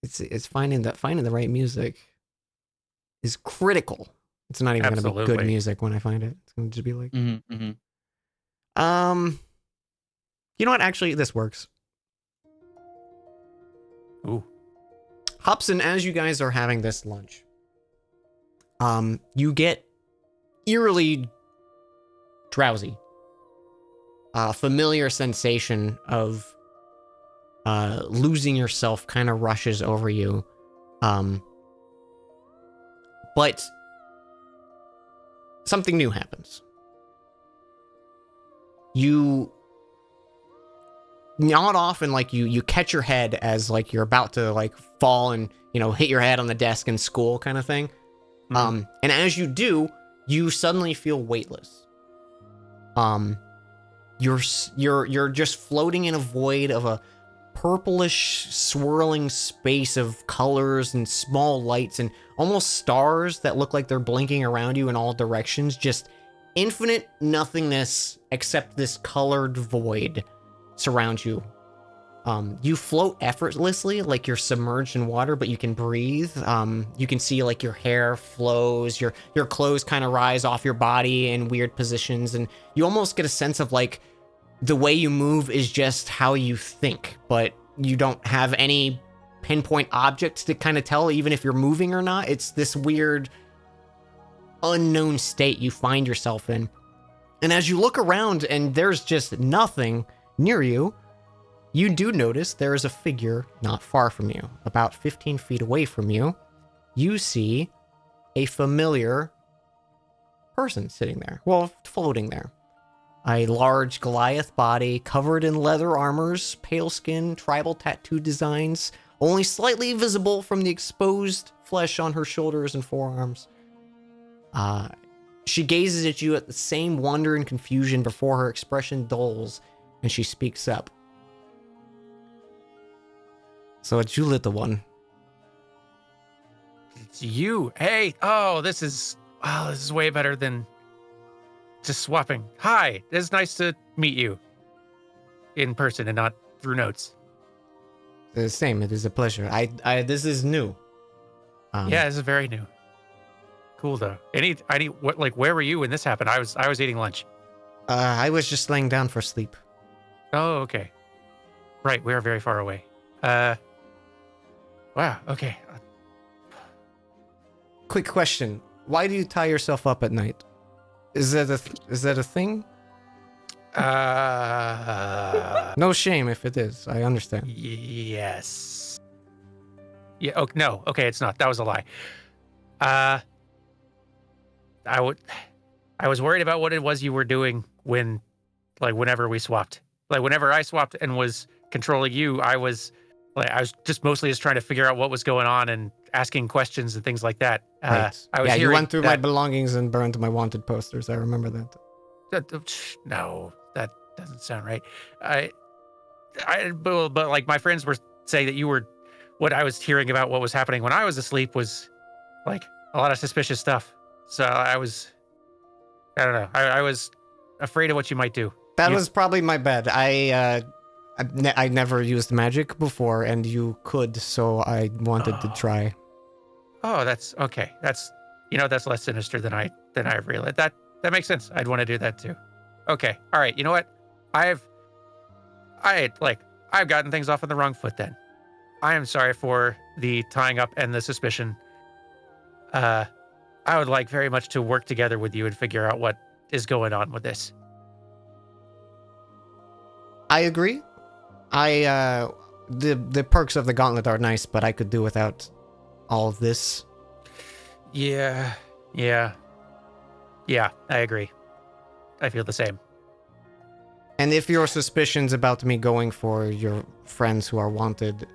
It's finding the right music is critical. It's not even going to be good Absolutely. music when I find it. It's going to just be like. Mm-hmm, mm-hmm. You know what? Actually, this works. Ooh. Hobson, as you guys are having this lunch, you get eerily drowsy. A familiar sensation of losing yourself kind of rushes over you. But something new happens. You not often like you catch your head as like you're about to like fall and hit your head on the desk in school kind of thing. Mhm. And as you do, you suddenly feel weightless. You're just floating in a void of a purplish swirling space of colors and small lights and almost stars that look like they're blinking around you in all directions. Just infinite nothingness except this colored void surrounds you. You float effortlessly, like you're submerged in water, but you can breathe. You can see like your hair flows, your clothes kind of rise off your body in weird positions, and you almost get a sense of like the way you move is just how you think, but you don't have any pinpoint objects to kind of tell even if you're moving or not. It's this weird unknown state you find yourself in. And as you look around and there's just nothing near you, you do notice there is a figure not far from you. About 15 feet away from you, you see a familiar person sitting there. Well, floating there. A large Goliath body covered in leather armors, pale skin, tribal tattoo designs, only slightly visible from the exposed flesh on her shoulders and forearms. She gazes at you at the same wonder and confusion before her expression dulls, and she speaks up. So it's you, little one. It's you. Hey. Oh, this is way better than just swapping. Hi. It's nice to meet you in person and not through notes. The same. It is a pleasure. This is new. Yeah, this is very new. Cool though. Where were you when this happened? I was eating lunch. I was just laying down for sleep. Oh, okay. Right, we are very far away. Wow, okay. quick question. Why do you tie yourself up at night? Is that a thing? No shame if it is. I understand. Yes. Yeah. Oh, no. Okay, it's not. That was a lie. I was worried about what it was you were doing whenever we swapped. Like whenever I swapped and was controlling you, I was just mostly trying to figure out what was going on and asking questions and things like that. Right. I was you went through my belongings and burned my wanted posters. I remember that. No, that doesn't sound right. But like my friends were saying that you were, what I was hearing about what was happening when I was asleep was like a lot of suspicious stuff. So I don't know. I was afraid of what you might do. That was probably my bad. I never used magic before, and you could, so I wanted to try. Oh, that's okay. That's less sinister than I realized. That makes sense. I'd want to do that too. Okay. All right. You know what? I've gotten things off on the wrong foot then. I am sorry for the tying up and the suspicion. I would like very much to work together with you and figure out what is going on with this. I agree. The perks of the gauntlet are nice, but I could do without all of this. Yeah, I agree. I feel the same. And if your suspicions about me going for your friends who are wanted,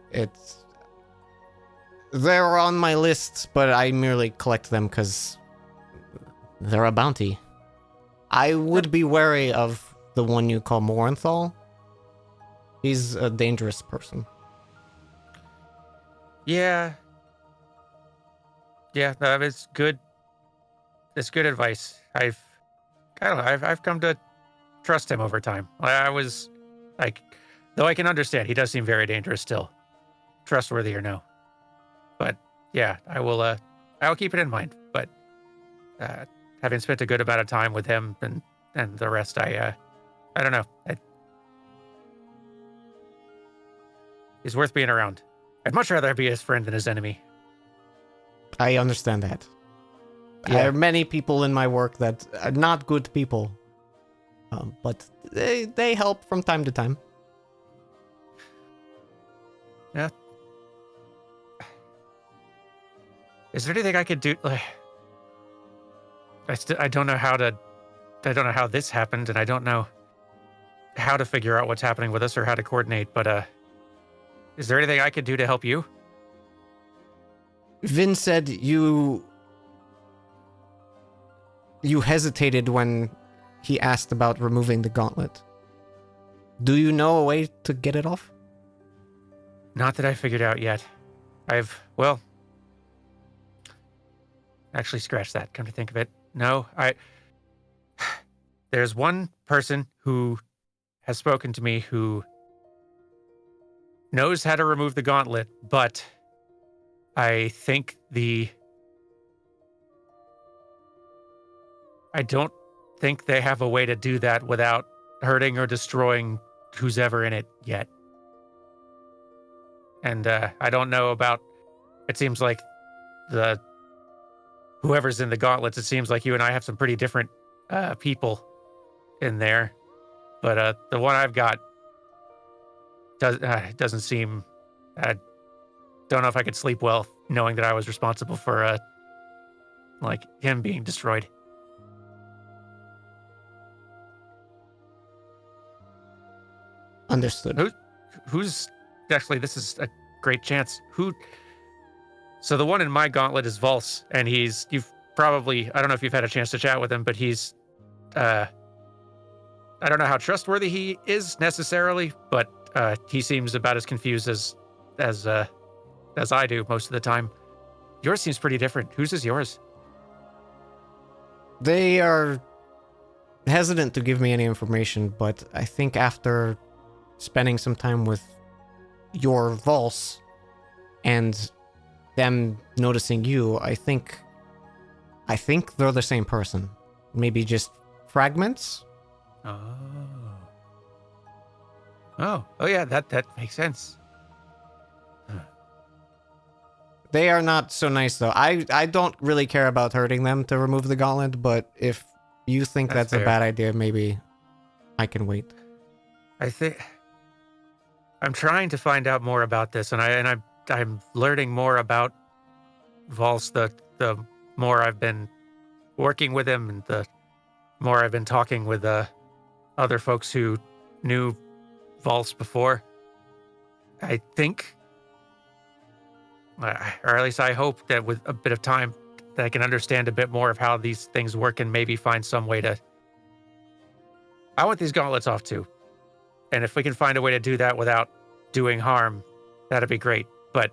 they're on my list, but I merely collect them because they're a bounty. I would be wary of the one you call Morenthal. He's a dangerous person. Yeah, it's good. It's good advice. I've come to trust him over time. I was like, though I can understand, he does seem very dangerous still. Trustworthy or no. But yeah, I will keep it in mind. But having spent a good amount of time with him and the rest, I don't know. He's worth being around. I'd much rather be his friend than his enemy. I understand that. Yeah. There are many people in my work that are not good people. But they help from time to time. Yeah. Is there anything I could do? I don't know how this happened, and I don't know how to figure out what's happening with us or how to coordinate. But is there anything I could do to help you? Vin said you hesitated when he asked about removing the gauntlet. Do you know a way to get it off? Not that I figured out yet. Actually scratch that, come to think of it. No, there's one person who has spoken to me who knows how to remove the gauntlet, but I think I don't think they have a way to do that without hurting or destroying who's ever in it yet. And I don't know about, it seems like whoever's in the gauntlets, it seems like you and I have some pretty different people in there. But the one I've got doesn't seem, I don't know if I could sleep well knowing that I was responsible for him being destroyed. Understood. Who's actually, this is a great chance. So the one in my gauntlet is Vulse, and you've probably, I don't know if you've had a chance to chat with him, but he's, I don't know how trustworthy he is necessarily, but he seems about as confused as I do most of the time. Yours seems pretty different. Whose is yours? They are hesitant to give me any information, but I think after spending some time with your Vulse and them noticing you, I think they're the same person. Maybe just fragments? Oh yeah, that makes sense. They are not so nice, though. I don't really care about hurting them to remove the gauntlet, but if you think that's a fair. bad idea, maybe I can wait. I think I'm trying to find out more about this, and I'm learning more about Valse the more I've been working with him, and the more I've been talking with other folks who knew Valse before. I think, or at least I hope, that with a bit of time, that I can understand a bit more of how these things work and maybe find some way to. I want these gauntlets off too. And if we can find a way to do that without doing harm, that'd be great. But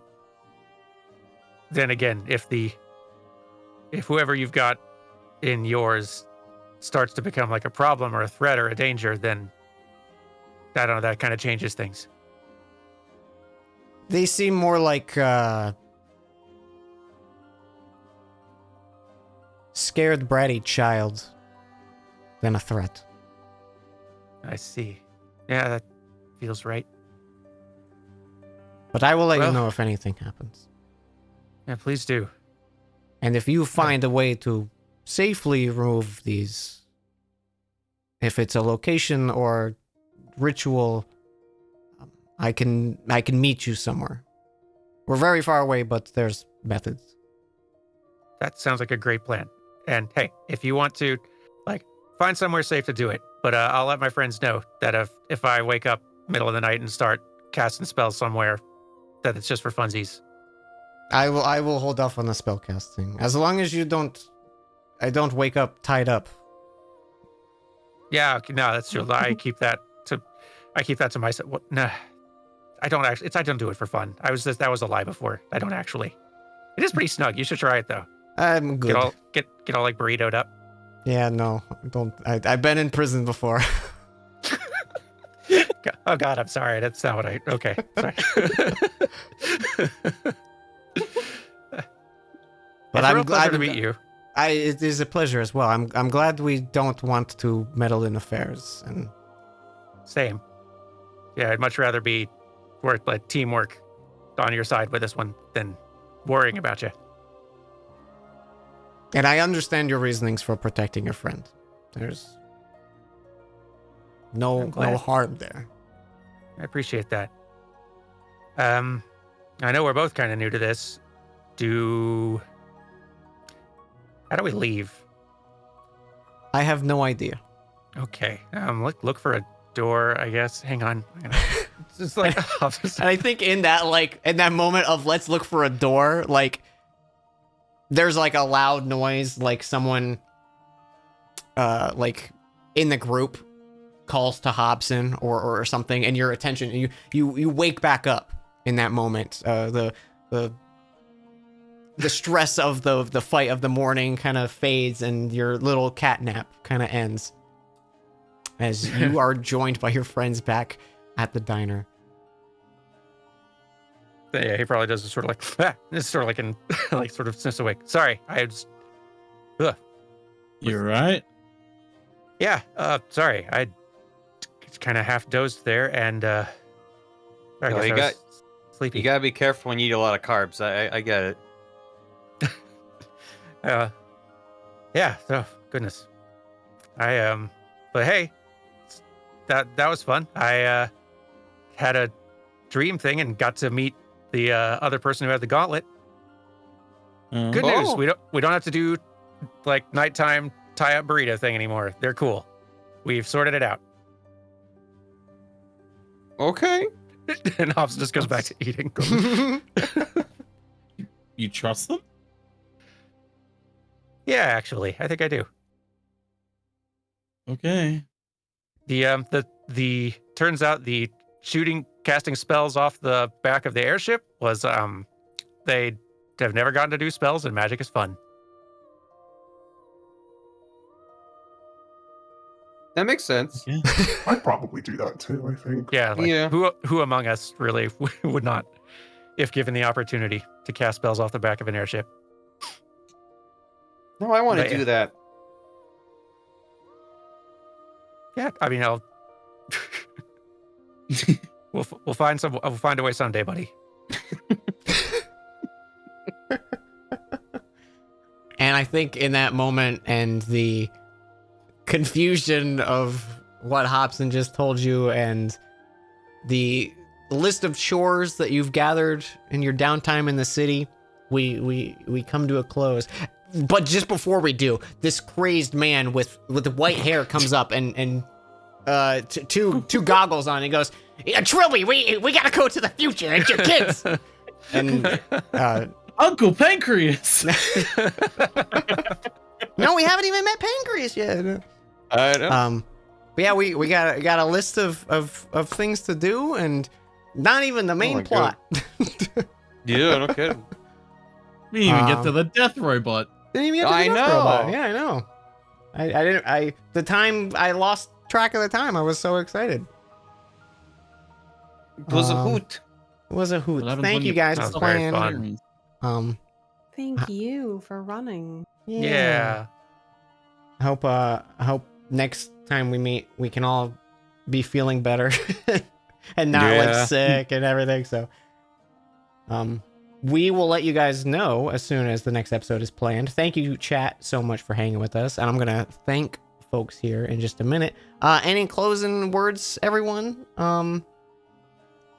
then again, if whoever you've got in yours starts to become like a problem or a threat or a danger, then I don't know, that kind of changes things. They seem more like scared, bratty child than a threat. I see. Yeah, that feels right. But I will let you Well- know if anything happens. Yeah, please do. And if you find a way to safely remove these, if it's a location or ritual, I can meet you somewhere. We're very far away, but there's methods. That sounds like a great plan. And hey, if you want to, like, find somewhere safe to do it. But I'll let my friends know that if I wake up middle of the night and start casting spells somewhere, that it's just for funsies. I will hold off on the spell casting as long as I don't wake up tied up. Yeah, okay, no, that's true. I keep that to myself. What? Nah, I don't actually. I don't do it for fun. That was a lie before. I don't actually. It is pretty snug. You should try it though. I'm good. Get all like burritoed up. Yeah, no, don't. I've been in prison before. Oh God, I'm sorry. That's not what I. Okay, sorry. But it's a I'm real pleasure glad to meet you. It is a pleasure as well. I'm glad we don't want to meddle in affairs. And Same. Yeah, I'd much rather be work like teamwork on your side with this one than worrying about you. I understand your reasonings for protecting your friend. There's I'm no glad. harm there. I appreciate that. I know we're both kind of new to this. How do we leave? I have no idea. Okay. Look for a door, I guess. Hang on. It's just like And I think in that moment of let's look for a door, like there's like a loud noise, like someone like in the group calls to Hobson or something, and your attention, and you wake back up in that moment. The stress of the fight of the morning kind of fades, and your little cat nap kind of ends as you are joined by your friends back at the diner. Yeah, he probably does it sort of like it's sort of like in like sort of sniffs awake. Sorry, I just You're right. yeah. Sorry, I kind of half dozed there, and I No, guess you I was sleepy. You gotta be careful when you eat a lot of carbs. I get it. Yeah. Oh goodness. But hey, that was fun. I had a dream thing and got to meet the other person who had the gauntlet. Good news. Oh. We don't have to do like nighttime tie up burrito thing anymore. They're cool. We've sorted it out. Okay. And Hobbs just goes back to eating. You trust them? Yeah, actually, I think I do. Okay. The turns out the casting spells off the back of the airship was they have never gotten to do spells, and magic is fun. That makes sense. Yeah. I'd probably do that too, I think. Yeah, like, Yeah. Who among us really would not, if given the opportunity to cast spells off the back of an airship? No, I want to But yeah. do that. Yeah, I mean, we'll find a way someday, buddy. And I think in that moment and the confusion of what Hobson just told you and the list of chores that you've gathered in your downtime in the city, we come to a close. But just before we do, this crazed man with the white hair comes up and two goggles on. And he goes, Trilby, we gotta go to the future. It's your kids. And Uncle Pancreas. no, we haven't even met Pancreas yet. I know. But yeah, we got a list of things to do, and not even the main my plot. Yeah, no kidding. We didn't even get to the death robot. Didn't even get to I the Death know. Robot. Yeah, I know. I didn't. The time I lost track of the time. I was so excited. It was a hoot. It was a hoot. What happens Thank when you guys That for was very playing. fun. Thank you for running. Yeah. I hope next time we meet, we can all be feeling better and not Yeah. like sick and everything. So, we will let you guys know as soon as the next episode is planned. Thank you, chat, so much for hanging with us, and I'm gonna thank folks here in just a minute. Any closing words, everyone?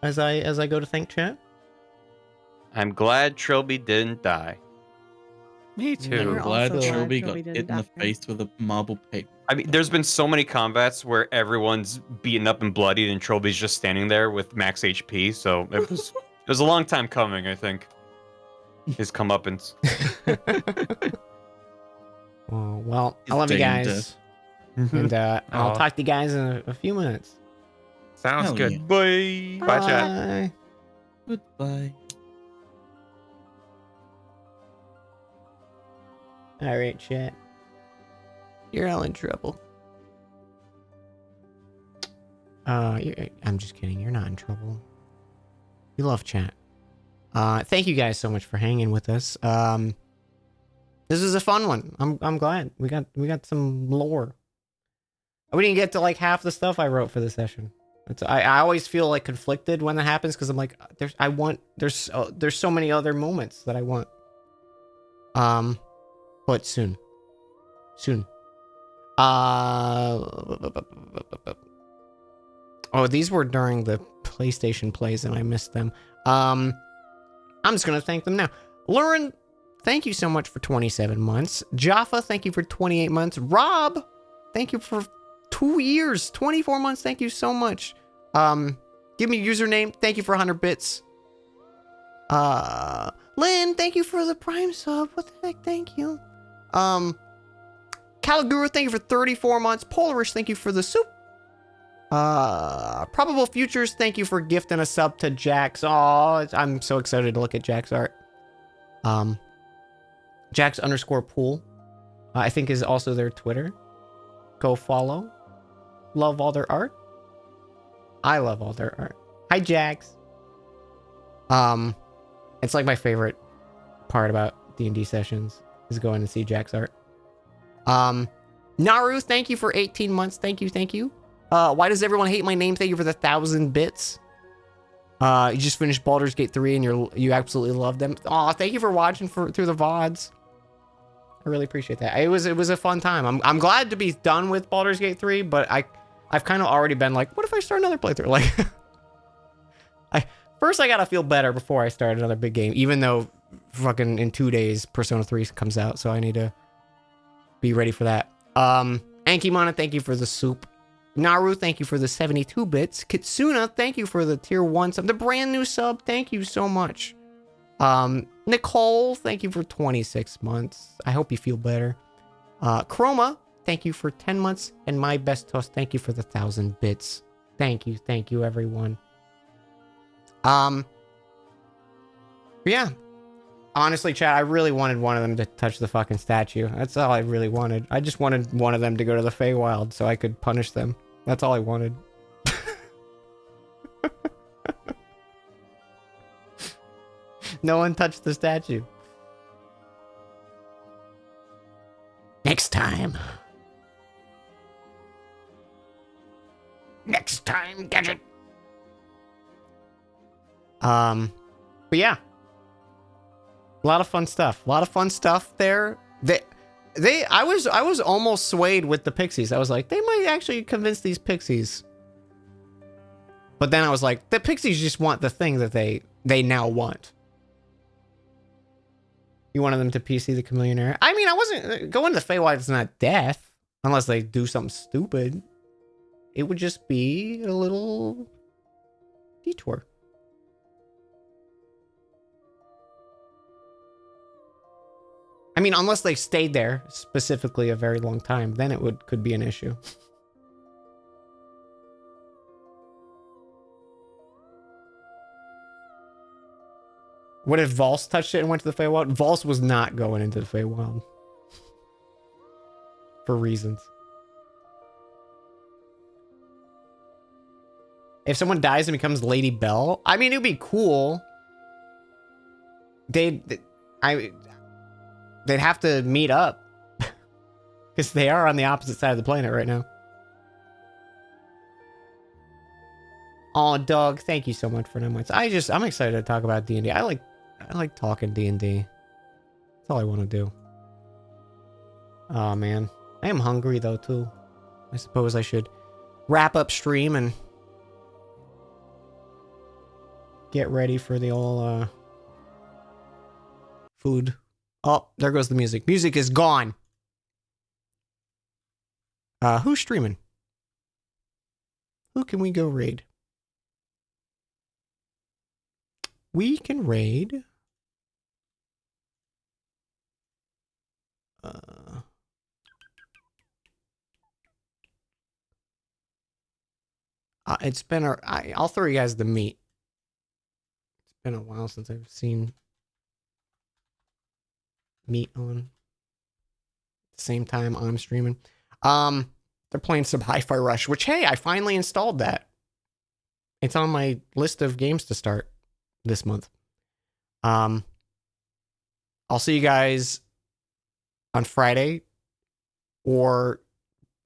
As I go to thank chat. I'm glad Trilby didn't die. Me We're I'm too. glad also glad Trilby got Trilby didn't hit in the die. face with a marble paper. I mean, there's been so many combats where everyone's beaten up and bloodied, and Trilby's just standing there with max HP. So it was a long time coming, I think. His comeuppance. Oh, well, I His love you day and guys, and I'll Aw. talk to you guys in a few minutes. Sounds Hell good. yeah. Bye. Bye, chat. Goodbye. All right, chat. You're all in trouble. I'm just kidding. You're not in trouble. We love chat. Thank you guys so much for hanging with us. This is a fun one. I'm glad we got some lore. We didn't get to like half the stuff I wrote for the session. I always feel like conflicted when that happens because I'm like there's so many other moments that I want. But soon. Oh, these were during the PlayStation plays and I missed them. I'm just gonna thank them now. Lauren, thank you so much for 27 months. Jaffa, thank you for 28 months. Rob, thank you for 2 years, 24 months. Thank you so much. Give me your username. Thank you for 100 bits. Lynn, thank you for the Prime sub. What the heck? Thank you. Caligura, thank you for 34 months. Polarish, thank you for the soup. Probable Futures, thank you for gifting a sub to Jax. Oh, I'm so excited to look at Jax art. Jax_pool, I think is also their Twitter. Go follow. Love all their art. I love all their art. Hi, Jax. It's like my favorite part about D&D sessions is going to see Jax art. Naru, thank you for 18 months. Thank you. Why does everyone hate my name? Thank you for the 1,000 bits. You just finished Baldur's Gate 3 and you absolutely love them. Aw, thank you for watching through the VODs. I really appreciate that. It was a fun time. I'm glad to be done with Baldur's Gate 3, but I've kind of already been like, what if I start another playthrough? Like, first I gotta feel better before I start another big game, even though fucking in 2 days Persona 3 comes out, so I need to be ready for that. Ankimana, thank you for the soup. Naru, thank you for the 72 bits. Kitsuna, thank you for the tier 1 sub. The brand new sub, thank you so much. Nicole, thank you for 26 months. I hope you feel better. Chroma, thank you for 10 months. And My Best Toast, thank you for the 1,000 bits. Thank you, everyone. Yeah. Honestly, chat, I really wanted one of them to touch the fucking statue. That's all I really wanted. I just wanted one of them to go to the Feywild so I could punish them. That's all I wanted. No one touched the statue. Next time, Gadget. But yeah. A lot of fun stuff. There. I was almost swayed with the pixies. I was like, they might actually convince these pixies. But then I was like, the pixies just want the thing that they now want. You wanted them to PC the Chameleonaire? I mean, I wasn't going to the Feywild. It's not death unless they do something stupid. It would just be a little detour. I mean, unless they stayed there specifically a very long time, then it could be an issue. What if Valse touched it and went to the Feywild? Valse was not going into the Feywild. For reasons. If someone dies and becomes Lady Belle, I mean, it would be cool. They'd have to meet up. Because they are on the opposite side of the planet right now. Aw, Doug, thank you so much for 9 months. I'm excited to talk about D&D. I like talking D&D. That's all I want to do. Oh, man. I am hungry, though, too. I suppose I should wrap up stream and get ready for the old, food. Oh, there goes the music. Music is gone. Who's streaming? Who can we go raid? We can raid. It's been I'll throw you guys the meat. It's been a while since I've seen meat on at the same time I'm streaming. They're playing some Hi-Fi Rush, which, hey, I finally installed that. It's on my list of games to start this month. I'll see you guys on Friday, or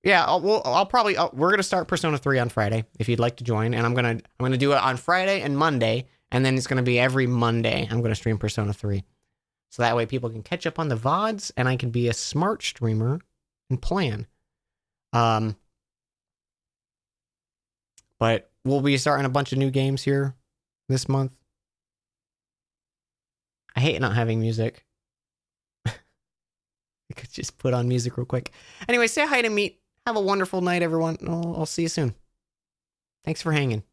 yeah, I'll probably we're gonna start Persona 3 on Friday if you'd like to join, and I'm gonna do it on Friday and Monday, and then it's gonna be every Monday I'm gonna stream Persona 3, so that way people can catch up on the VODs, and I can be a smart streamer and plan. But we'll be starting a bunch of new games here this month. I hate not having music. I could just put on music real quick. Anyway, say hi to Meat. Have a wonderful night, everyone. I'll see you soon. Thanks for hanging.